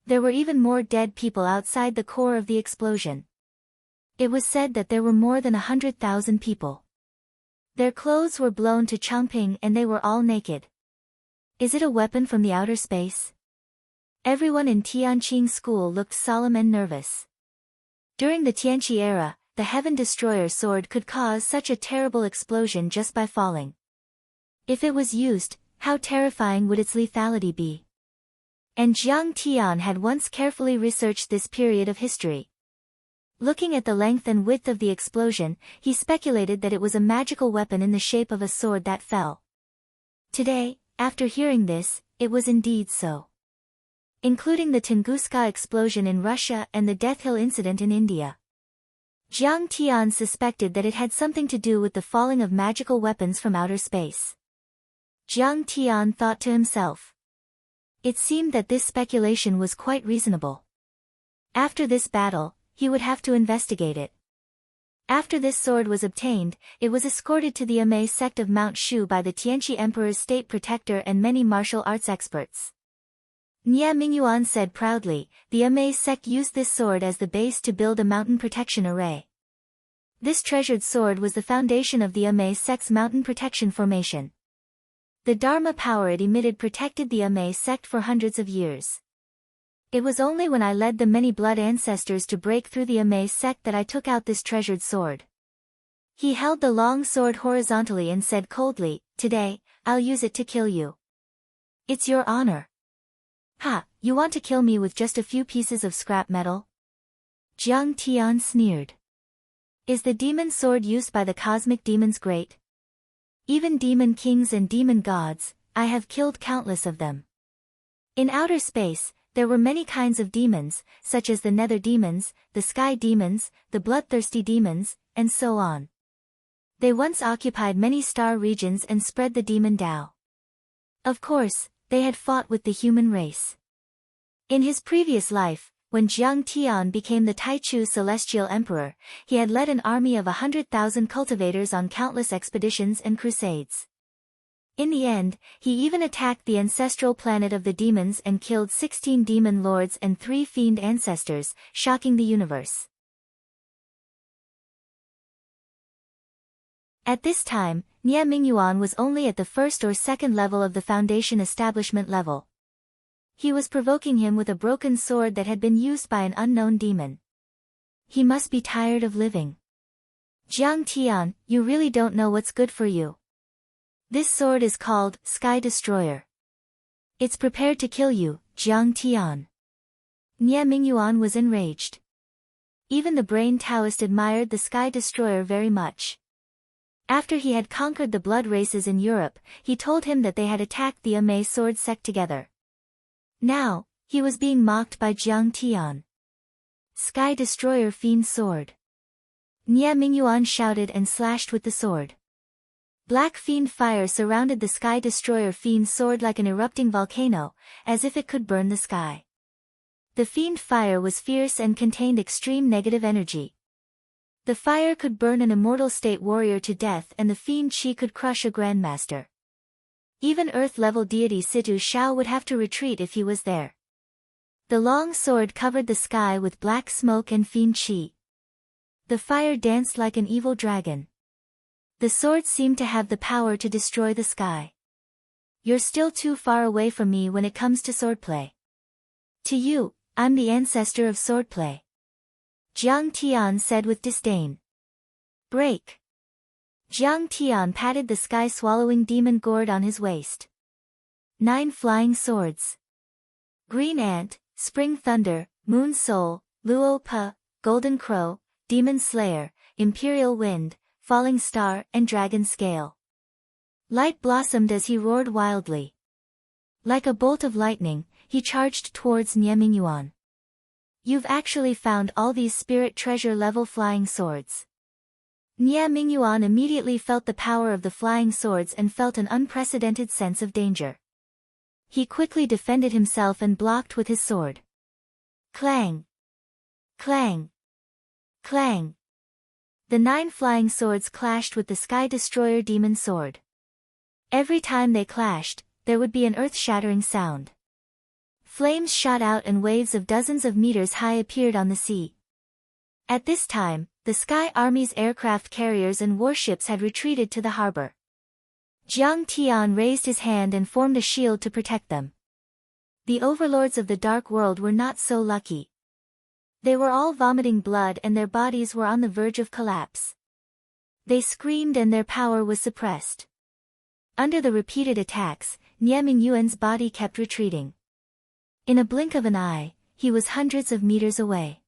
There were even more dead people outside the core of the explosion. It was said that there were more than 100,000 people. Their clothes were blown to Chongping and they were all naked. Is it a weapon from the outer space? Everyone in Tianqing school looked solemn and nervous. During the Tianqi era, the Heaven Destroyer sword could cause such a terrible explosion just by falling. If it was used, how terrifying would its lethality be? And Jiang Tian had once carefully researched this period of history. Looking at the length and width of the explosion, he speculated that it was a magical weapon in the shape of a sword that fell. Today, after hearing this, it was indeed so. including the Tunguska explosion in Russia and the Death Hill incident in India. Jiang Tian suspected that it had something to do with the falling of magical weapons from outer space. Jiang Tian thought to himself. It seemed that this speculation was quite reasonable. After this battle, he would have to investigate it. After this sword was obtained, it was escorted to the Amei sect of Mount Shu by the Tianqi Emperor's state protector and many martial arts experts. Nie Mingyuan said proudly, the Amei sect used this sword as the base to build a mountain protection array. This treasured sword was the foundation of the Amei sect's mountain protection formation. The Dharma power it emitted protected the Amei sect for hundreds of years. It was only when I led the many blood ancestors to break through the Amei sect that I took out this treasured sword. He held the long sword horizontally and said coldly, "Today, I'll use it to kill you. It's your honor." "Ha, you want to kill me with just a few pieces of scrap metal?" Jiang Tian sneered. "Is the demon sword used by the cosmic demons great? Even demon kings and demon gods, I have killed countless of them. In outer space, there were many kinds of demons, such as the nether demons, the sky demons, the bloodthirsty demons, and so on. They once occupied many star regions and spread the demon Tao. Of course, they had fought with the human race. In his previous life, when Jiang Tian became the Taichu Celestial Emperor, he had led an army of 100,000 cultivators on countless expeditions and crusades. In the end, he even attacked the ancestral planet of the demons and killed 16 demon lords and 3 fiend ancestors, shocking the universe. At this time, Nie Mingyuan was only at the first or second level of the foundation establishment level. He was provoking him with a broken sword that had been used by an unknown demon. He must be tired of living. "Jiang Tian, you really don't know what's good for you. This sword is called Sky Destroyer. It's prepared to kill you, Jiang Tian." Nie Mingyuan was enraged. Even the brain Taoist admired the Sky Destroyer very much. After he had conquered the blood races in Europe, he told him that they had attacked the Amei sword sect together. Now, he was being mocked by Jiang Tian. "Sky Destroyer Fiend Sword." Nie Mingyuan shouted and slashed with the sword. Black fiend fire surrounded the Sky Destroyer Fiend Sword like an erupting volcano, as if it could burn the sky. The fiend fire was fierce and contained extreme negative energy. The fire could burn an immortal state warrior to death and the fiend chi could crush a grandmaster. Even Earth-level deity Situ Shao would have to retreat if he was there. The long sword covered the sky with black smoke and fiend chi. The fire danced like an evil dragon. The sword seemed to have the power to destroy the sky. "You're still too far away from me when it comes to swordplay. To you, I'm the ancestor of swordplay," Jiang Tian said with disdain. "Break." Jiang Tian patted the sky-swallowing demon gourd on his waist. 9 flying swords. Green Ant, Spring Thunder, Moon Soul, Luo Pa, Golden Crow, Demon Slayer, Imperial Wind, Falling Star and Dragon Scale. Light blossomed as he roared wildly. Like a bolt of lightning, he charged towards Nie Mingyuan. "You've actually found all these spirit treasure-level flying swords." Nie Mingyuan immediately felt the power of the flying swords and felt an unprecedented sense of danger. He quickly defended himself and blocked with his sword. Clang! Clang! Clang! The 9 flying swords clashed with the Sky Destroyer demon sword. Every time they clashed, there would be an earth-shattering sound. Flames shot out and waves of dozens of meters high appeared on the sea. At this time, the Sky Army's aircraft carriers and warships had retreated to the harbor. Jiang Tian raised his hand and formed a shield to protect them. The overlords of the Dark World were not so lucky. They were all vomiting blood and their bodies were on the verge of collapse. They screamed and their power was suppressed. Under the repeated attacks, Nie Mingyuan's body kept retreating. In a blink of an eye, he was hundreds of meters away.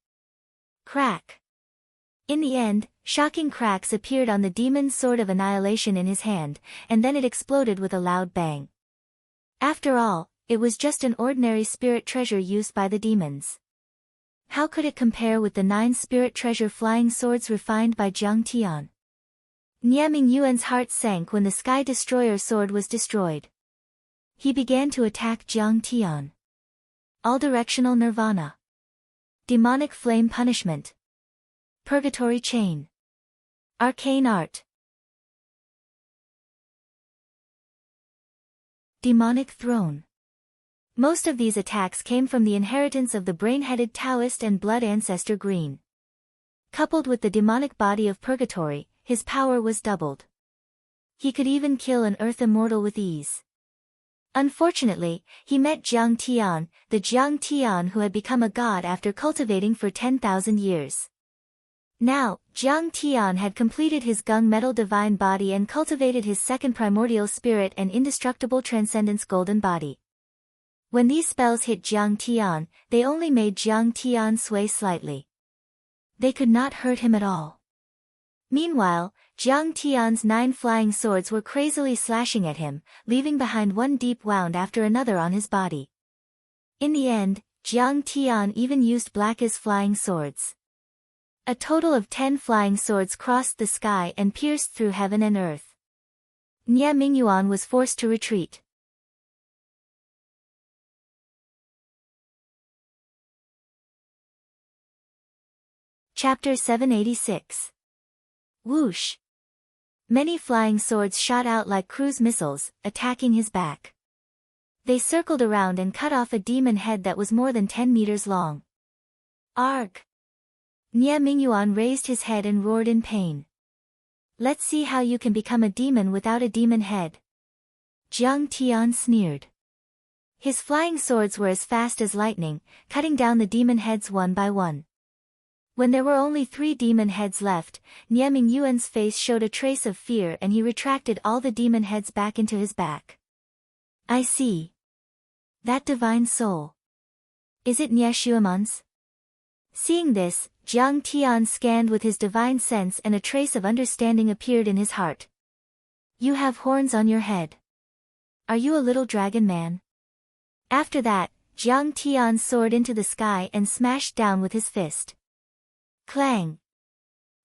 Crack! In the end, shocking cracks appeared on the demon's sword of annihilation in his hand, and then it exploded with a loud bang. After all, it was just an ordinary spirit treasure used by the demons. How could it compare with the 9 spirit treasure flying swords refined by Jiang Tian? Nie Mingyuan's heart sank when the Sky Destroyer sword was destroyed. He began to attack Jiang Tian. All-directional nirvana. Demonic flame punishment. Purgatory chain. Arcane art. Demonic throne. Most of these attacks came from the inheritance of the brain-headed Taoist and blood ancestor Green. Coupled with the demonic body of Purgatory, his power was doubled. He could even kill an earth immortal with ease. Unfortunately, he met Jiang Tian, the Jiang Tian who had become a god after cultivating for 10,000 years. Now, Jiang Tian had completed his gung metal divine body and cultivated his second primordial spirit and indestructible transcendence golden body. When these spells hit Jiang Tian, they only made Jiang Tian sway slightly. They could not hurt him at all. Meanwhile, Jiang Tian's 9 flying swords were crazily slashing at him, leaving behind one deep wound after another on his body. In the end, Jiang Tian even used Black's flying swords. A total of 10 flying swords crossed the sky and pierced through heaven and earth. Nie Mingyuan was forced to retreat. Chapter 786. Whoosh! Many flying swords shot out like cruise missiles, attacking his back. They circled around and cut off a demon head that was more than 10 meters long. Arg! Nie Mingyuan raised his head and roared in pain. Let's see how you can become a demon without a demon head. Jiang Tian sneered. His flying swords were as fast as lightning, cutting down the demon heads one by one. When there were only 3 demon heads left, Nie Mingyuan's face showed a trace of fear and he retracted all the demon heads back into his back. I see. That divine soul. Is it Nie Xueman's? Seeing this, Jiang Tian scanned with his divine sense and a trace of understanding appeared in his heart. You have horns on your head. Are you a little dragon man? After that, Jiang Tian soared into the sky and smashed down with his fist. Clang!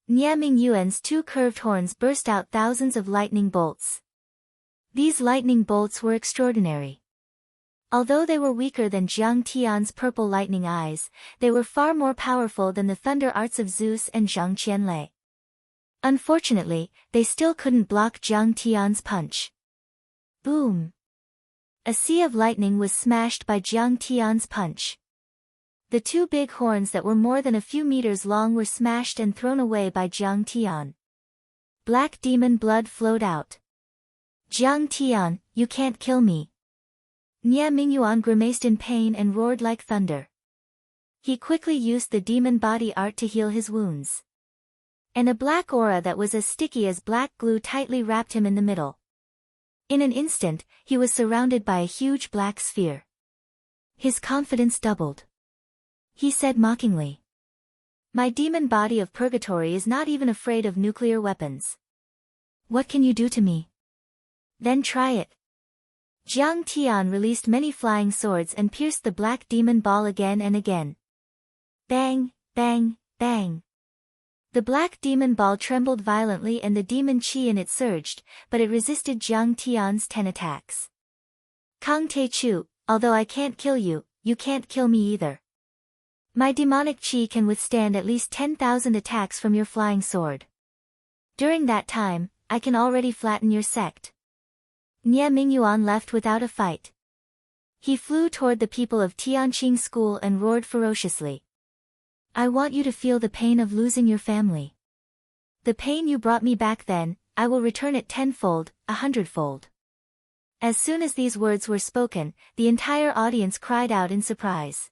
Nie Mingyuan's 2 curved horns burst out thousands of lightning bolts. These lightning bolts were extraordinary. Although they were weaker than Jiang Tian's purple lightning eyes, they were far more powerful than the thunder arts of Zeus and Zhang Qianlei. Unfortunately, they still couldn't block Jiang Tian's punch. Boom! A sea of lightning was smashed by Jiang Tian's punch. The 2 big horns that were more than a few meters long were smashed and thrown away by Jiang Tian. Black demon blood flowed out. Jiang Tian, you can't kill me. Nie Mingyuan grimaced in pain and roared like thunder. He quickly used the demon body art to heal his wounds. And a black aura that was as sticky as black glue tightly wrapped him in the middle. In an instant, he was surrounded by a huge black sphere. His confidence doubled. He said mockingly. My demon body of Purgatory is not even afraid of nuclear weapons. What can you do to me? Then try it. Jiang Tian released many flying swords and pierced the black demon ball again and again. Bang, bang, bang. The black demon ball trembled violently and the demon chi in it surged, but it resisted Jiang Tian's 10 attacks. Kang Te Chu, although I can't kill you, you can't kill me either. My demonic chi can withstand at least 10,000 attacks from your flying sword. During that time, I can already flatten your sect. Nie Mingyuan left without a fight. He flew toward the people of Tianqing School and roared ferociously. I want you to feel the pain of losing your family. The pain you brought me back then, I will return it 10-fold, 100-fold. As soon as these words were spoken, the entire audience cried out in surprise.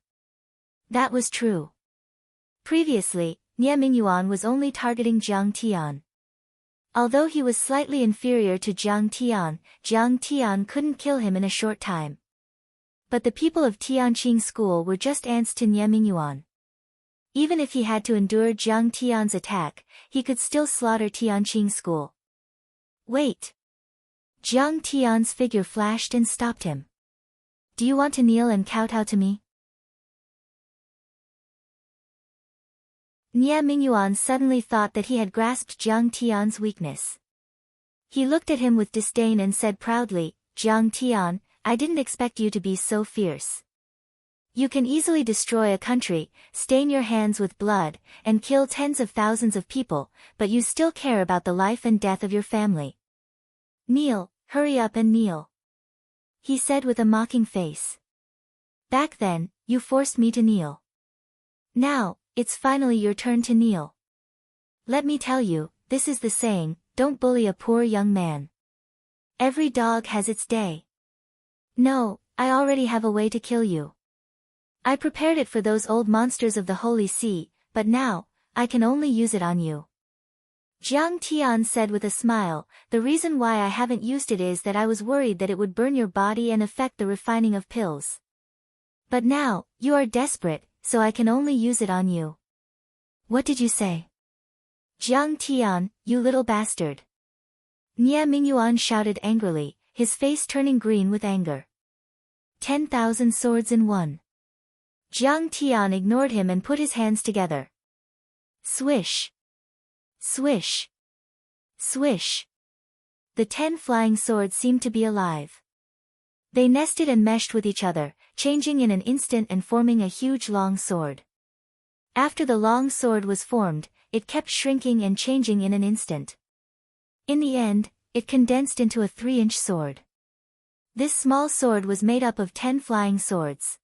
That was true. Previously, Nie Mingyuan was only targeting Jiang Tian. Although he was slightly inferior to Jiang Tian couldn't kill him in a short time. But the people of Tianqing School were just ants to Nie Mingyuan. Even if he had to endure Jiang Tian's attack, he could still slaughter Tianqing School. Wait! Jiang Tian's figure flashed and stopped him. Do you want to kneel and kowtow to me? Nie Mingyuan suddenly thought that he had grasped Jiang Tian's weakness. He looked at him with disdain and said proudly, Jiang Tian, I didn't expect you to be so fierce. You can easily destroy a country, stain your hands with blood, and kill tens of thousands of people, but you still care about the life and death of your family. Kneel, hurry up and kneel. He said with a mocking face. Back then, you forced me to kneel. Now, it's finally your turn to kneel. Let me tell you, this is the saying, don't bully a poor young man. Every dog has its day. No, I already have a way to kill you. I prepared it for those old monsters of the Holy Sea, but now, I can only use it on you. Jiang Tian said with a smile, the reason why I haven't used it is that I was worried that it would burn your body and affect the refining of pills. But now, you are desperate, so I can only use it on you. What did you say? Jiang Tian, you little bastard. Nie Mingyuan shouted angrily, his face turning green with anger. 10,000 swords in one. Jiang Tian ignored him and put his hands together. Swish. Swish. Swish. The 10 flying swords seemed to be alive. They nested and meshed with each other, changing in an instant and forming a huge long sword. After the long sword was formed, it kept shrinking and changing in an instant. In the end, it condensed into a 3-inch sword. This small sword was made up of 10 flying swords.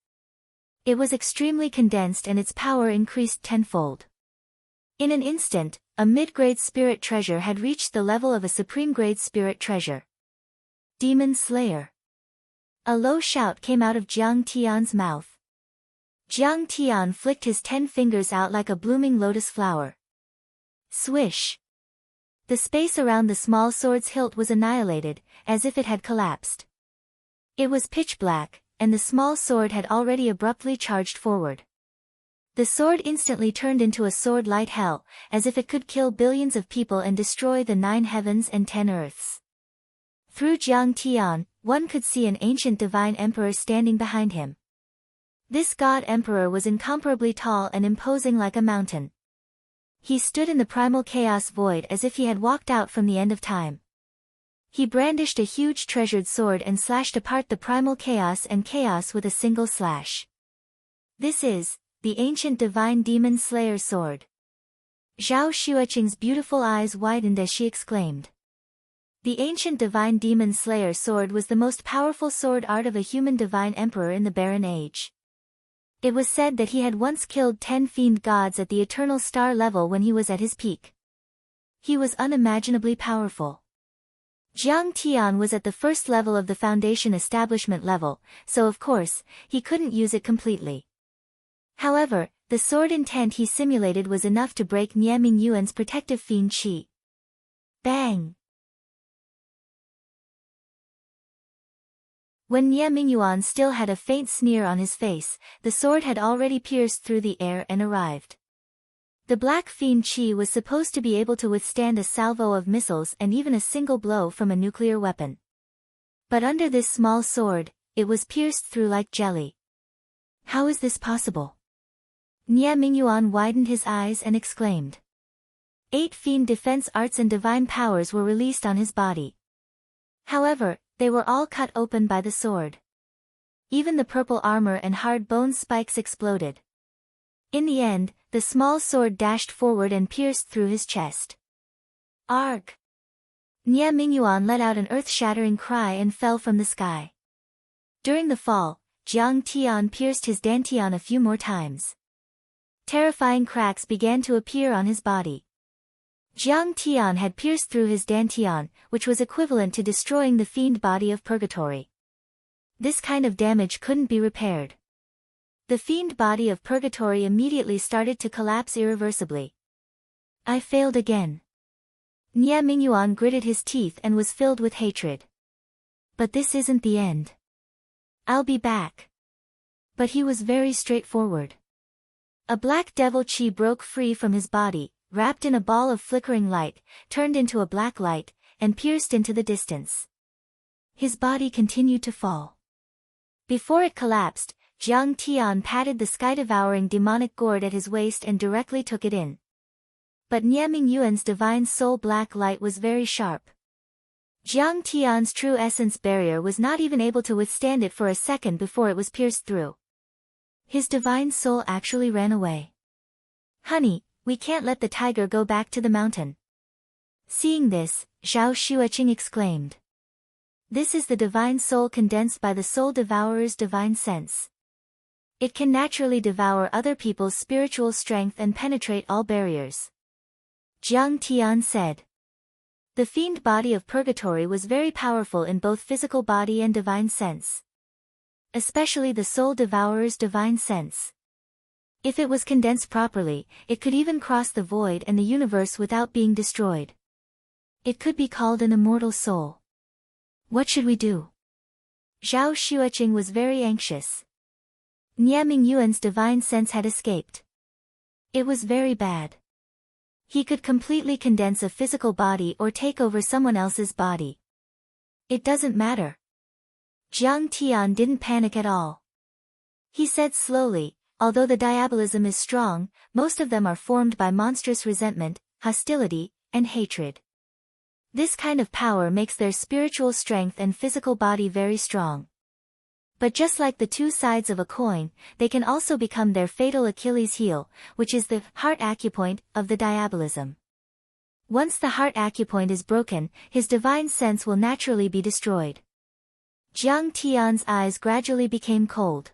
It was extremely condensed and its power increased tenfold. In an instant, a mid-grade spirit treasure had reached the level of a supreme-grade spirit treasure. Demon Slayer. A low shout came out of Jiang Tian's mouth. Jiang Tian flicked his 10 fingers out like a blooming lotus flower. Swish. The space around the small sword's hilt was annihilated, as if it had collapsed. It was pitch black, and the small sword had already abruptly charged forward. The sword instantly turned into a sword light hell, as if it could kill billions of people and destroy the 9 heavens and 10 earths. Through Jiang Tian, one could see an ancient divine emperor standing behind him. This god emperor was incomparably tall and imposing like a mountain. He stood in the primal chaos void as if he had walked out from the end of time. He brandished a huge treasured sword and slashed apart the primal chaos and chaos with a single slash. This is the ancient divine demon slayer sword. Zhao Xueqing's beautiful eyes widened as she exclaimed. The ancient divine demon slayer sword was the most powerful sword art of a human divine emperor in the Barren Age. It was said that he had once killed 10 fiend gods at the eternal star level when he was at his peak. He was unimaginably powerful. Jiang Tian was at the first level of the foundation establishment level, so of course, he couldn't use it completely. However, the sword intent he simulated was enough to break Nie Mingyuan's protective fiend qi. Bang! When Nie Mingyuan still had a faint sneer on his face, the sword had already pierced through the air and arrived. The black fiend qi was supposed to be able to withstand a salvo of missiles and even a single blow from a nuclear weapon. But under this small sword, it was pierced through like jelly. How is this possible? Nie Mingyuan widened his eyes and exclaimed. 8 fiend defense arts and divine powers were released on his body. However, they were all cut open by the sword. Even the purple armor and hard bone spikes exploded. In the end, the small sword dashed forward and pierced through his chest. Arg! Nie Mingyuan let out an earth-shattering cry and fell from the sky. During the fall, Jiang Tian pierced his dantian a few more times. Terrifying cracks began to appear on his body. Jiang Tian had pierced through his dantian, which was equivalent to destroying the fiend body of purgatory. This kind of damage couldn't be repaired. The fiend body of purgatory immediately started to collapse irreversibly. I failed again. Nie Mingyuan gritted his teeth and was filled with hatred. But this isn't the end. I'll be back. But he was very straightforward. A black devil qi broke free from his body, wrapped in a ball of flickering light, turned into a black light, and pierced into the distance. His body continued to fall. Before it collapsed, Jiang Tian patted the sky-devouring demonic gourd at his waist and directly took it in. But Niaming Yuan's divine soul black light was very sharp. Jiang Tian's true essence barrier was not even able to withstand it for a second before it was pierced through. His divine soul actually ran away. "Honey, we can't let the tiger go back to the mountain." Seeing this, Zhao Xueqing exclaimed. This is the divine soul condensed by the soul devourer's divine sense. It can naturally devour other people's spiritual strength and penetrate all barriers. Jiang Tian said. The fiend body of purgatory was very powerful in both physical body and divine sense. Especially the soul devourer's divine sense. If it was condensed properly, it could even cross the void and the universe without being destroyed. It could be called an immortal soul. What should we do? Zhao Xueqing was very anxious. Niaming Yuan's divine sense had escaped. It was very bad. He could completely condense a physical body or take over someone else's body. It doesn't matter. Jiang Tian didn't panic at all. He said slowly, although the diabolism is strong, most of them are formed by monstrous resentment, hostility, and hatred. This kind of power makes their spiritual strength and physical body very strong. But just like the two sides of a coin, they can also become their fatal Achilles heel, which is the heart acupoint of the diabolism. Once the heart acupoint is broken, his divine sense will naturally be destroyed. Jiang Tian's eyes gradually became cold.